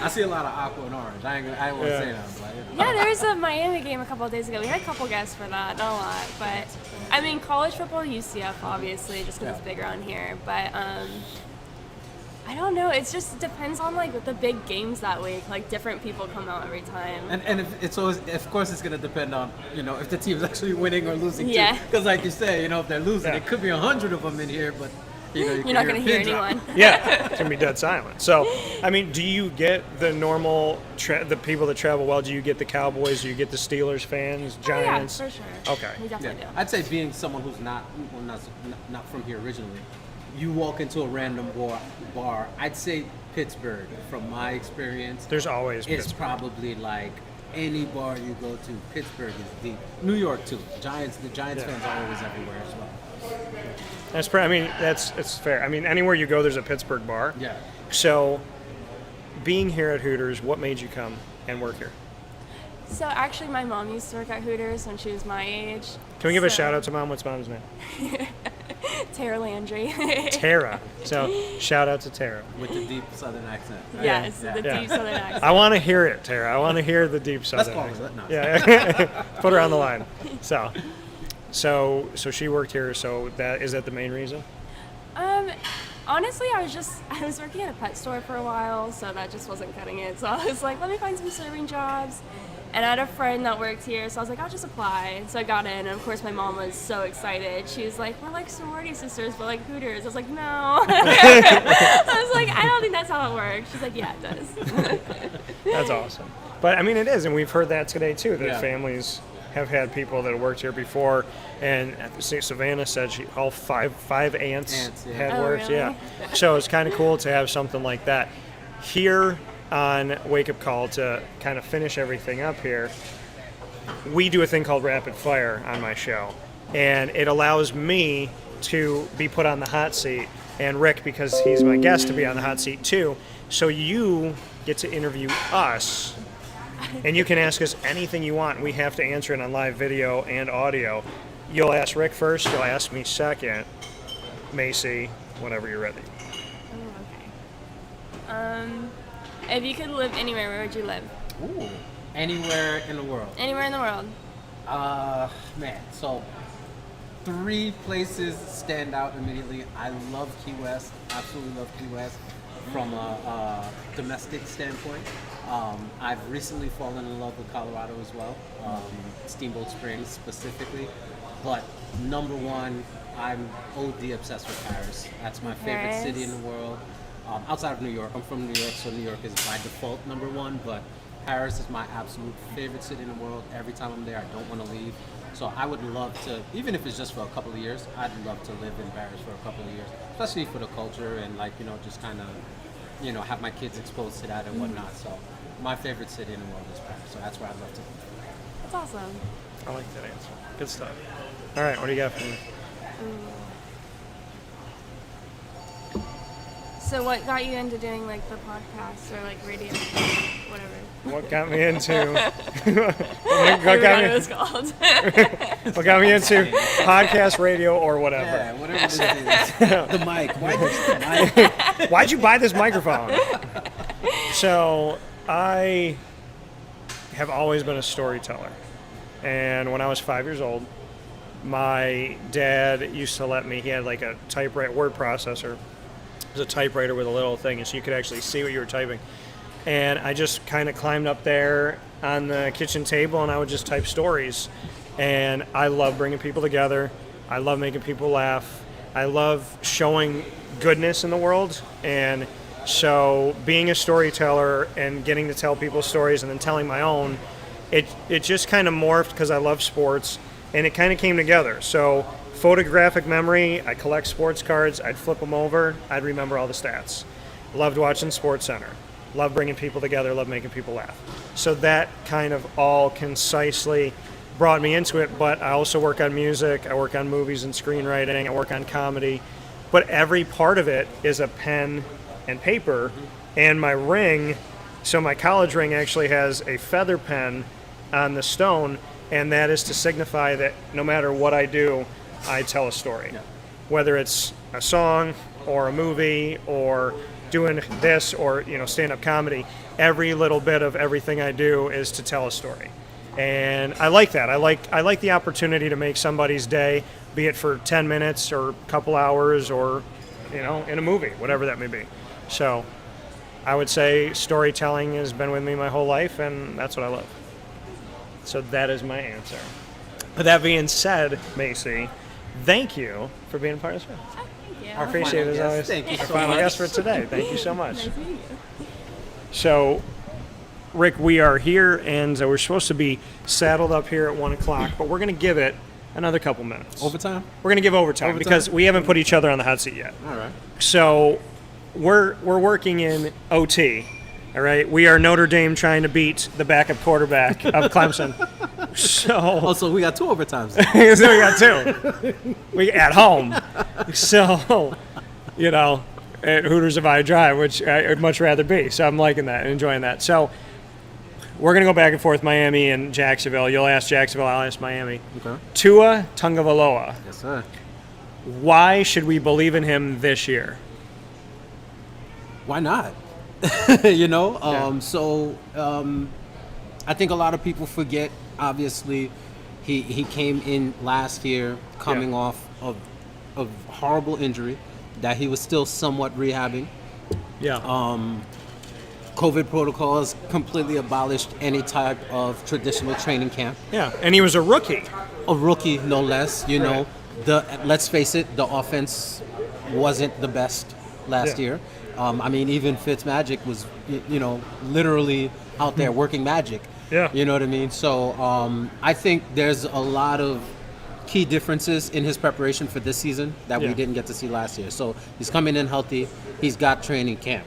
I see a lot of aqua and orange. I won't say that. But,
Yeah, there was a Miami game a couple of days ago. We had a couple guests for that, not a lot. But, I mean, college football, UCF, obviously, just because it's big around here. But, I don't know. It just depends on, like, the big games that week. Like, different people come out every time.
And if it's always, of course, it's going to depend on, you know, if the team's actually winning or losing,
Yeah.
Because, like you say, you know, if they're losing, it could be 100 of them in here, but, you know,
You're not going to hear anyone.
Yeah, it's gonna be dead silent. So, I mean, do you get the normal the people that travel well? Do you get the Cowboys? Do you get the Steelers fans, Giants?
Oh, yeah, for sure.
Okay.
We definitely do.
I'd say being someone who's not from here originally, you walk into a random bar. I'd say Pittsburgh, from my experience,
There's always
is
Pittsburgh.
probably like any bar you go to, Pittsburgh is deep. New York too. The Giants fans are always everywhere as well.
I mean, it's fair. I mean, anywhere you go, there's a Pittsburgh bar.
Yeah.
So, being here at Hooters, what made you come and work here?
So actually, my mom used to work at Hooters when she was my age.
Can we give a shout out to Mom? What's Mom's name?
Tara Landry.
Tara. So, shout out to Tara.
With the deep Southern accent. Right?
Yes, the deep Southern accent.
I want to hear it, Tara. I want to hear the deep Southern accent.
No.
Yeah. Put her on the line. So she worked here. So is that the main reason?
Honestly, I was working at a pet store for a while, so that just wasn't cutting it. So I was like, let me find some serving jobs. And I had a friend that worked here, so I was like, I'll just apply. So I got in, and of course my mom was so excited. She was like, we're like sorority sisters, but like Hooters. I was like, no. I was like, I don't think that's how it works. She's like, yeah, it does.
That's awesome. But I mean, it is, and we've heard that today too, that
Yeah.
families have had people that have worked here before, and Savannah said all five aunts
yeah.
had
Oh,
worked.
really?
Yeah. So it's kind of cool to have something like that here on Wake Up Call. To kind of finish everything up here, we do a thing called Rapid Fire on my show, and it allows me to be put on the hot seat, and Rick, because he's my guest, to be on the hot seat too. So you get to interview us, and you can ask us anything you want. We have to answer it on live video and audio. You'll ask Rick first, you'll ask me second, Macy, whenever you're ready.
Oh, okay. If you could live anywhere, where would you live?
Ooh. Anywhere in the world.
Anywhere in the world.
Man, so 3 places stand out immediately. I love Key West, absolutely love Key West from a domestic standpoint. I've recently fallen in love with Colorado as well, Steamboat Springs specifically. But number one, I'm OD obsessed with Paris. That's my favorite
Paris.
city in the world. Outside of New York, I'm from New York, so New York is by default number one, but Paris is my absolute favorite city in the world. Every time I'm there, I don't want to leave. So I would love to, even if it's just for a couple of years, I'd love to live in Paris for a couple of years, especially for the culture and just kind of, have my kids exposed to that and whatnot. So my favorite city in the world is Paris, so that's where I'd love to live.
That's awesome.
I like that answer. Good stuff. All right, what do you got for me?
So what got you into doing like the podcast or like radio, whatever?
What got me into?
I
what
forgot
got
what
me?
it was called.
What got me into podcast, radio, or whatever?
Yeah, whatever this is. The mic. Why'd you get the mic?
Why'd you buy this microphone? So I have always been a storyteller, and when I was 5 years old, my dad used to let me. He had like a typewriter word processor. It was a typewriter with a little thing, and so you could actually see what you were typing. And I just kind of climbed up there on the kitchen table, and I would just type stories. And I love bringing people together. I love making people laugh. I love showing goodness in the world. And so being a storyteller and getting to tell people stories and then telling my own, it just kind of morphed because I love sports, and it kind of came together. So photographic memory, I collect sports cards, I'd flip them over, I'd remember all the stats. Loved watching Sports Center. Love bringing people together, love making people laugh. So that kind of all concisely brought me into it, but I also work on music, I work on movies and screenwriting, I work on comedy, but every part of it is a pen and paper, and my ring, so my college ring actually has a feather pen on the stone, and that is to signify that no matter what I do, I tell a story.
Yeah.
Whether it's a song or a movie or doing this or stand-up comedy, every little bit of everything I do is to tell a story. And I like that. I like the opportunity to make somebody's day, be it for 10 minutes or a couple hours or in a movie, whatever that may be. So I would say storytelling has been with me my whole life, and that's what I love. So that is my answer. But that being said, Macy, thank you for being a part of the show.
Thank you.
I appreciate it as always.
Thank you
Our
so
final
much.
guest for today. Thank you so much.
Nice meeting you.
So, Rick, we are here, and we're supposed to be saddled up here at 1 o'clock, but we're going to give it another couple minutes.
Overtime?
We're going to give overtime because we haven't put each other on the hot seat yet.
All right.
So we're working in OT, All right, we are Notre Dame trying to beat the backup quarterback of Clemson.
So we got 2 overtimes.
So we got 2. We at home. So, at Hooters if I drive, which I would much rather be. So I'm liking that and enjoying that. So we're going to go back and forth, Miami and Jacksonville. You'll ask Jacksonville, I'll ask Miami.
Okay.
Tua Tagovailoa.
Yes, sir.
Why should we believe in him this year?
Why not? I think a lot of people forget, obviously, he came in last year coming off of horrible injury that he was still somewhat rehabbing.
Yeah.
COVID protocols completely abolished any type of traditional training camp.
Yeah, and he was a rookie.
A rookie, no less. Let's face it, the offense wasn't the best last year. Even Fitzmagic was, literally out there working magic.
Yeah.
You know what I mean? So I think there's a lot of key differences in his preparation for this season that we didn't get to see last year. So he's coming in healthy. He's got training camp.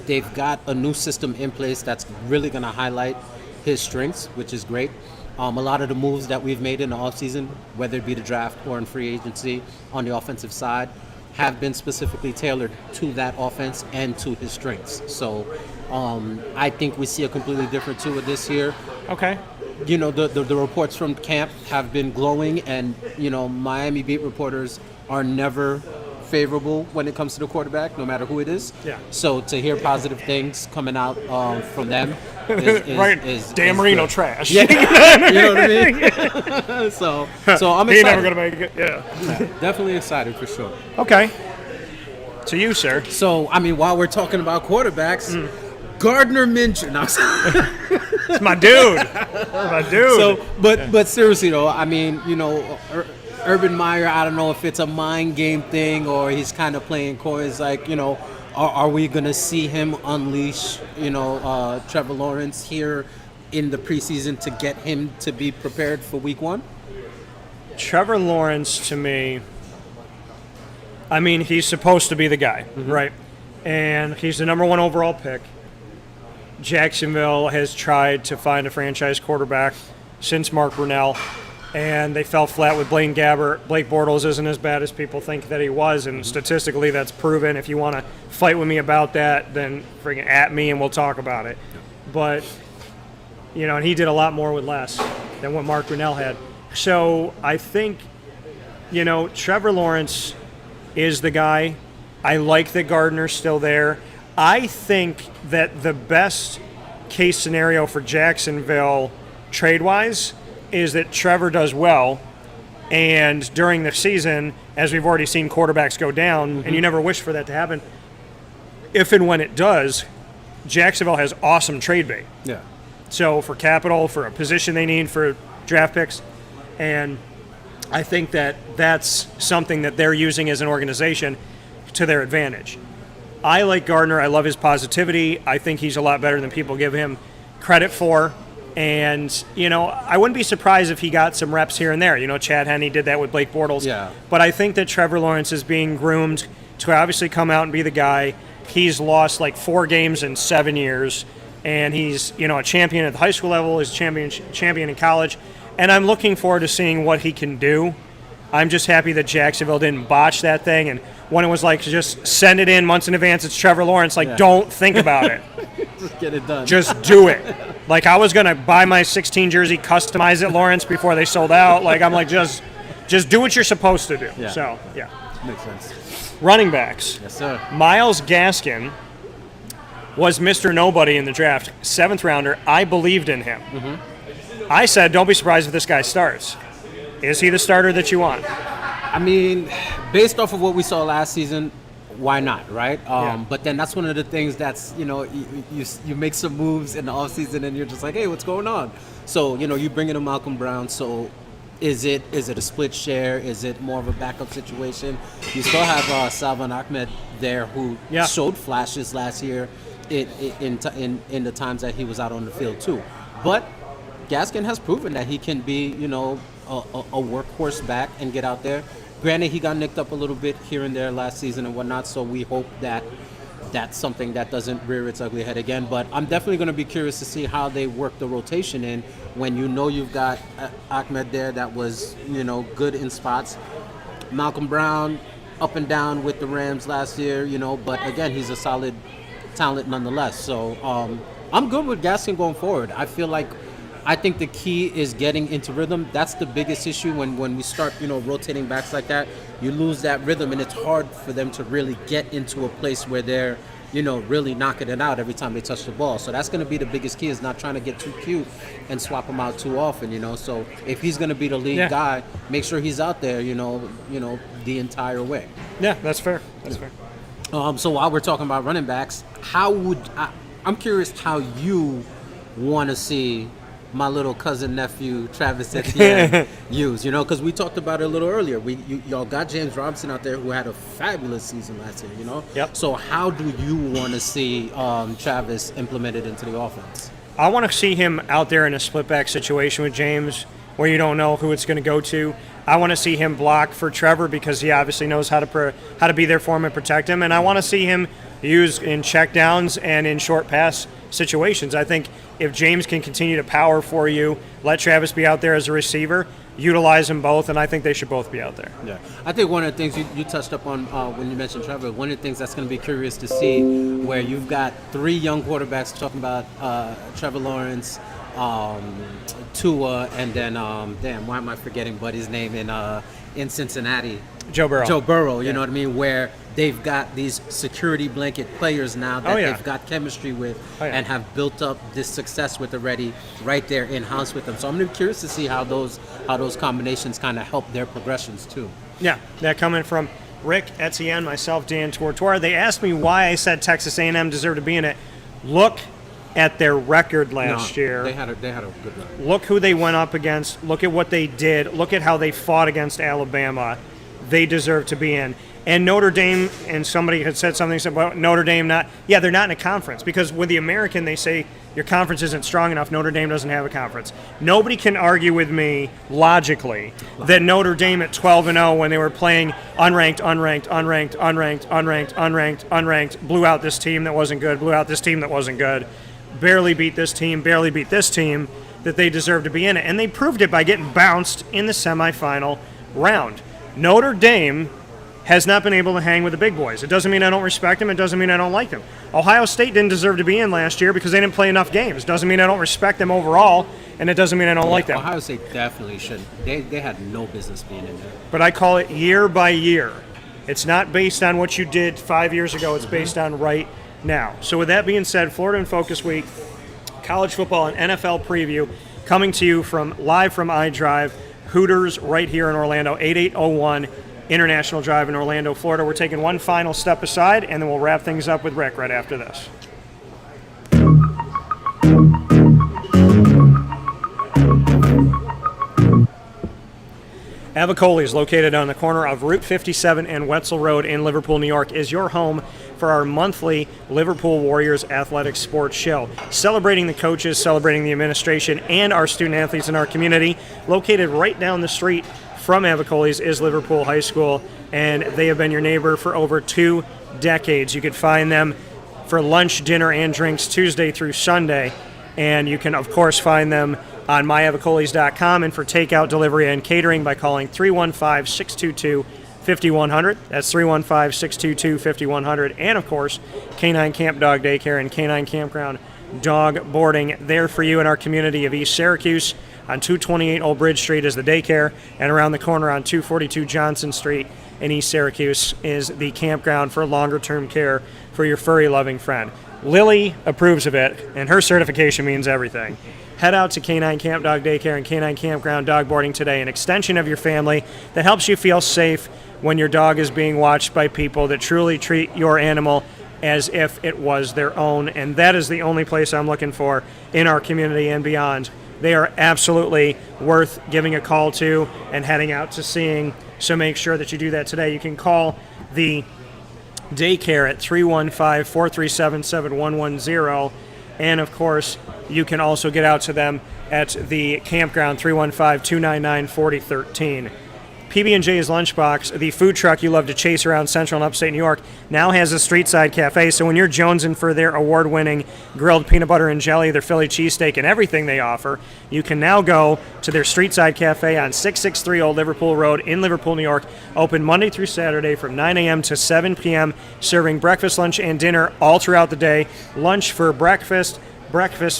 They've got a new system in place that's really going to highlight his strengths, which is great. A lot of the moves that we've made in the offseason, whether it be the draft or in free agency on the offensive side, have been specifically tailored to that offense and to his strengths. So I think we see a completely different Tua this year.
Okay.
The reports from camp have been glowing, and, Miami beat reporters are never favorable when it comes to the quarterback, no matter who it is.
Yeah.
So to hear positive things coming out from them is
Dan Marino
good.
trash.
Yeah. You know what I mean? so I'm excited.
He's never gonna make it. Yeah.
Definitely excited for sure.
Okay. To you, sir.
So while we're talking about quarterbacks, Gardner Minshew. No,
it's my dude. My dude.
So, but seriously though, Urban Meyer, I don't know if it's a mind game thing or he's kind of playing coy. It's like, are we going to see him unleash, Trevor Lawrence here in the preseason to get him to be prepared for week 1?
Trevor Lawrence, to me, he's supposed to be the guy, right? And he's the number 1 overall pick. Jacksonville has tried to find a franchise quarterback since Mark Brunell, and they fell flat with Blaine Gabbert. Blake Bortles isn't as bad as people think that he was, and statistically that's proven. If you want to fight with me about that, then friggin' at me and we'll talk about it. But, and he did a lot more with less than what Mark Brunell had. So I think, Trevor Lawrence is the guy. I like that Gardner's still there. I think that the best case scenario for Jacksonville trade-wise is that Trevor does well, and during the season, as we've already seen quarterbacks go down, and you never wish for that to happen, if and when it does, Jacksonville has awesome trade bait.
Yeah.
So for capital, for a position they need, for draft picks, and I think that that's something that they're using as an organization to their advantage. I like Gardner. I love his positivity. I think he's a lot better than people give him credit for. And, I wouldn't be surprised if he got some reps here and there. Chad Henne did that with Blake Bortles.
Yeah.
But I think that Trevor Lawrence is being groomed to obviously come out and be the guy. He's lost 4 games in 7 years. And he's, a champion at the high school level. He's a champion in college. And I'm looking forward to seeing what he can do. I'm just happy that Jacksonville didn't botch that thing. And when it was just send it in months in advance, it's Trevor Lawrence. Don't think about it.
Just get it done.
Just do it. I was going to buy my 16 jersey, customize it, Lawrence, before they sold out. I'm just do what you're supposed to do.
Yeah.
So, yeah.
Makes sense.
Running backs.
Yes, sir.
Myles Gaskin was Mr. Nobody in the draft, 7th rounder. I believed in him. I said, don't be surprised if this guy starts. Is he the starter that you want?
Based off of what we saw last season, why not, right?
Yeah.
But then that's one of the things that's, you make some moves in the offseason and you're just like, hey, what's going on? So, you bring in a Malcolm Brown. So is it a split share? Is it more of a backup situation? You still have Salvan Ahmed there who showed flashes last year in the times that he was out on the field too. But Gaskin has proven that he can be, a workhorse back and get out there. Granted, he got nicked up a little bit here and there last season and whatnot, so we hope that that's something that doesn't rear its ugly head again. But I'm definitely going to be curious to see how they work the rotation in when you've got Ahmed there that was, good in spots. Malcolm Brown, up and down with the Rams last year, but again, he's a solid talent nonetheless. So I'm good with Gaskin going forward. I think the key is getting into rhythm. That's the biggest issue when we start, rotating backs like that. You lose that rhythm, and it's hard for them to really get into a place where they're, really knocking it out every time they touch the ball. So that's going to be the biggest key, is not trying to get too cute and swap him out too often, So if he's going to be the lead guy, make sure he's out there, the entire way.
Yeah, that's fair. That's fair.
So while we're talking about running backs, I'm curious how you want to see my little cousin nephew Travis Etienne used, because we talked about it a little earlier. Y'all got James Robinson out there who had a fabulous season last year,
Yep.
So how do you want to see Travis implemented into the offense?
I want to see him out there in a split back situation with James, where you don't know who it's going to go to. I want to see him block for Trevor, because he obviously knows how to be there for him and protect him. And I want to see him used in check downs and in short pass situations. I think if James can continue to power for you, let Travis be out there as a receiver, utilize them both, and I think they should both be out there.
Yeah, I think one of the things you touched up on when you mentioned Trevor, one of the things that's going to be curious to see, where you've got three young quarterbacks talking about Trevor Lawrence, Tua, and then why am I forgetting Buddy's name in Cincinnati?
Joe Burrow.
You know what I mean? Where they've got these security blanket players now that they've got chemistry with and have built up this success with already right there in-house with them. So I'm going to be curious to see how those combinations kind of help their progressions too.
Yeah, that coming from Ric Etienne, myself, Dan Tortora. They asked me why I said Texas A&M deserved to be in it. Look at their record last year.
They had a good run.
Look who they went up against. Look at what they did. Look at how they fought against Alabama. They deserve to be in. And Notre Dame, and somebody had said something about Notre Dame they're not in a conference, because with the American they say your conference isn't strong enough. Notre Dame doesn't have a conference. Nobody can argue with me logically that Notre Dame at 12-0, when they were playing unranked, blew out this team that wasn't good, barely beat this team, that they deserve to be in it. And they proved it by getting bounced in the semifinal round. Notre Dame has not been able to hang with the big boys. It doesn't mean I don't respect them. It doesn't mean I don't like them. Ohio State didn't deserve to be in last year because they didn't play enough games. It doesn't mean I don't respect them overall, and it doesn't mean I don't like them.
Ohio State definitely shouldn't. They had no business being in there.
But I call it year by year. It's not based on what you did 5 years ago. It's based on right now. So with that being said, Florida in Focus Week, college football and NFL preview coming to you live from iDrive, Hooters right here in Orlando, 8801 International Drive in Orlando, Florida. We're taking one final step aside, and then we'll wrap things up with Rick right after this. Avicoli's, located on the corner of Route 57 and Wetzel Road in Liverpool, New York, is your home for our monthly Liverpool Warriors Athletic Sports Show. Celebrating the coaches, celebrating the administration, and our student athletes in our community. Located right down the street from Avicoli's is Liverpool High School, and they have been your neighbor for over 2 decades. You can find them for lunch, dinner, and drinks Tuesday through Sunday, and you can, of course, find them on myavicolis.com and for takeout, delivery, and catering by calling 315-622-5100. That's 315-622-5100. And, of course, Canine Camp Dog Daycare and Canine Campground Dog Boarding there for you in our community of East Syracuse. On 228 Old Bridge Street is the daycare, and around the corner on 242 Johnson Street in East Syracuse is the campground for longer-term care for your furry-loving friend. Lily approves of it, and her certification means everything. Head out to Canine Camp Dog Daycare and Canine Campground Dog Boarding today, an extension of your family that helps you feel safe when your dog is being watched by people that truly treat your animal as if it was their own, and that is the only place I'm looking for in our community and beyond. They are absolutely worth giving a call to and heading out to seeing, so make sure that you do that today. You can call the daycare at 315-437-7110, and of course, you can also get out to them at the campground, 315-299-4013. PB&J's Lunchbox, the food truck you love to chase around Central and Upstate New York, now has a street-side cafe. So when you're jonesing for their award-winning grilled peanut butter and jelly, their Philly cheesesteak, and everything they offer, you can now go to their street-side cafe on 663 Old Liverpool Road in Liverpool, New York. Open Monday through Saturday from 9 a.m. to 7 p.m., serving breakfast, lunch, and dinner all throughout the day. Lunch for breakfast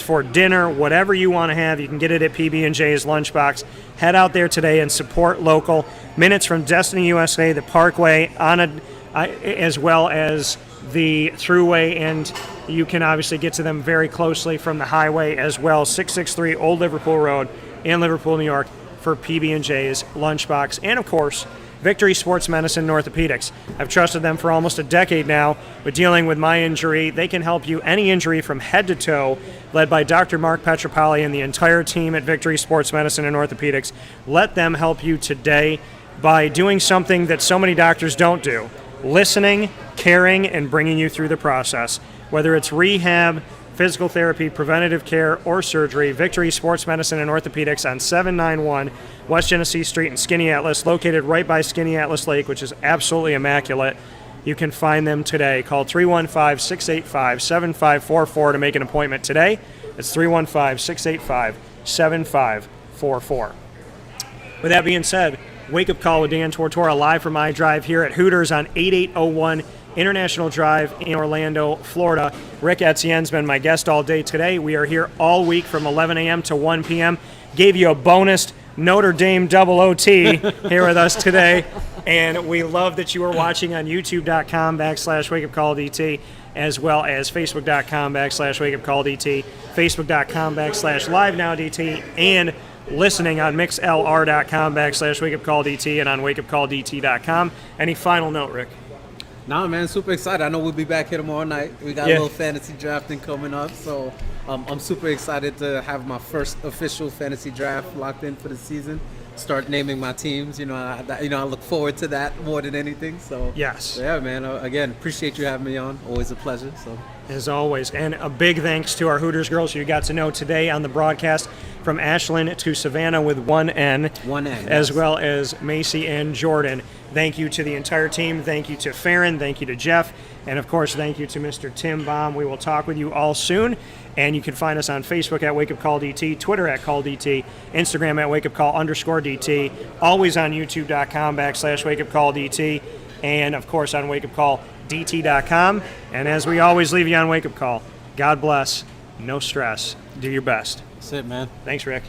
for dinner, whatever you want to have, you can get it at PB&J's Lunchbox. Head out there today and support local. Minutes from Destiny USA, the Parkway, as well as the Thruway, and you can obviously get to them very closely from the highway as well. 663 Old Liverpool Road in Liverpool, New York for PB&J's Lunchbox. And, of course, Victory Sports Medicine and Orthopedics. I've trusted them for almost a decade now with dealing with my injury. They can help you any injury from head to toe, led by Dr. Mark Petropoli and the entire team at Victory Sports Medicine and Orthopedics. Let them help you today by doing something that so many doctors don't do: listening, caring, and bringing you through the process. Whether it's rehab, physical therapy, preventative care, or surgery, Victory Sports Medicine and Orthopedics on 791 West Genesee Street in Skinny Atlas, located right by Skinny Atlas Lake, which is absolutely immaculate. You can find them today. Call 315-685-7544 to make an appointment today. It's 315-685-7544. With that being said, Wake Up Call with Dan Tortora live from iDrive here at Hooters on 8801 International Drive in Orlando, Florida. Ric Etienne's been my guest all day today. We are here all week from 11 a.m. to 1 p.m. Gave you a bonus Notre Dame double OT here with us today. And we love that you are watching on youtube.com/wakeupcalldt, as well as facebook.com/wakeupcalldt, facebook.com/livenowdt, and listening on mixlr.com/wakeupcalldt and on wakeupcalldt.com. Any final note, Rick?
Nah, man, super excited. I know we'll be back here tomorrow night. We got a little fantasy drafting coming up, so I'm super excited to have my first official fantasy draft locked in for the season. Start naming my teams. I look forward to that more than anything. So
yes,
yeah, man. Again, appreciate you having me on. Always a pleasure. So
as always, and a big thanks to our Hooters girls who you got to know today on the broadcast, from Ashlyn to Savannah with one N, as well as Macy and Jordan. Thank you to the entire team. Thank you to Farron. Thank you to Jeff. And, of course, thank you to Mr. Tim Baum. We will talk with you all soon. And you can find us on Facebook at WakeUpCallDT, Twitter at CallDT, Instagram at WakeUpCall_DT, always on YouTube.com/WakeUpCallDT, and, of course, on WakeUpCallDT.com. And as we always leave you on Wake Up Call, God bless, no stress, do your best.
That's it, man.
Thanks, Rick.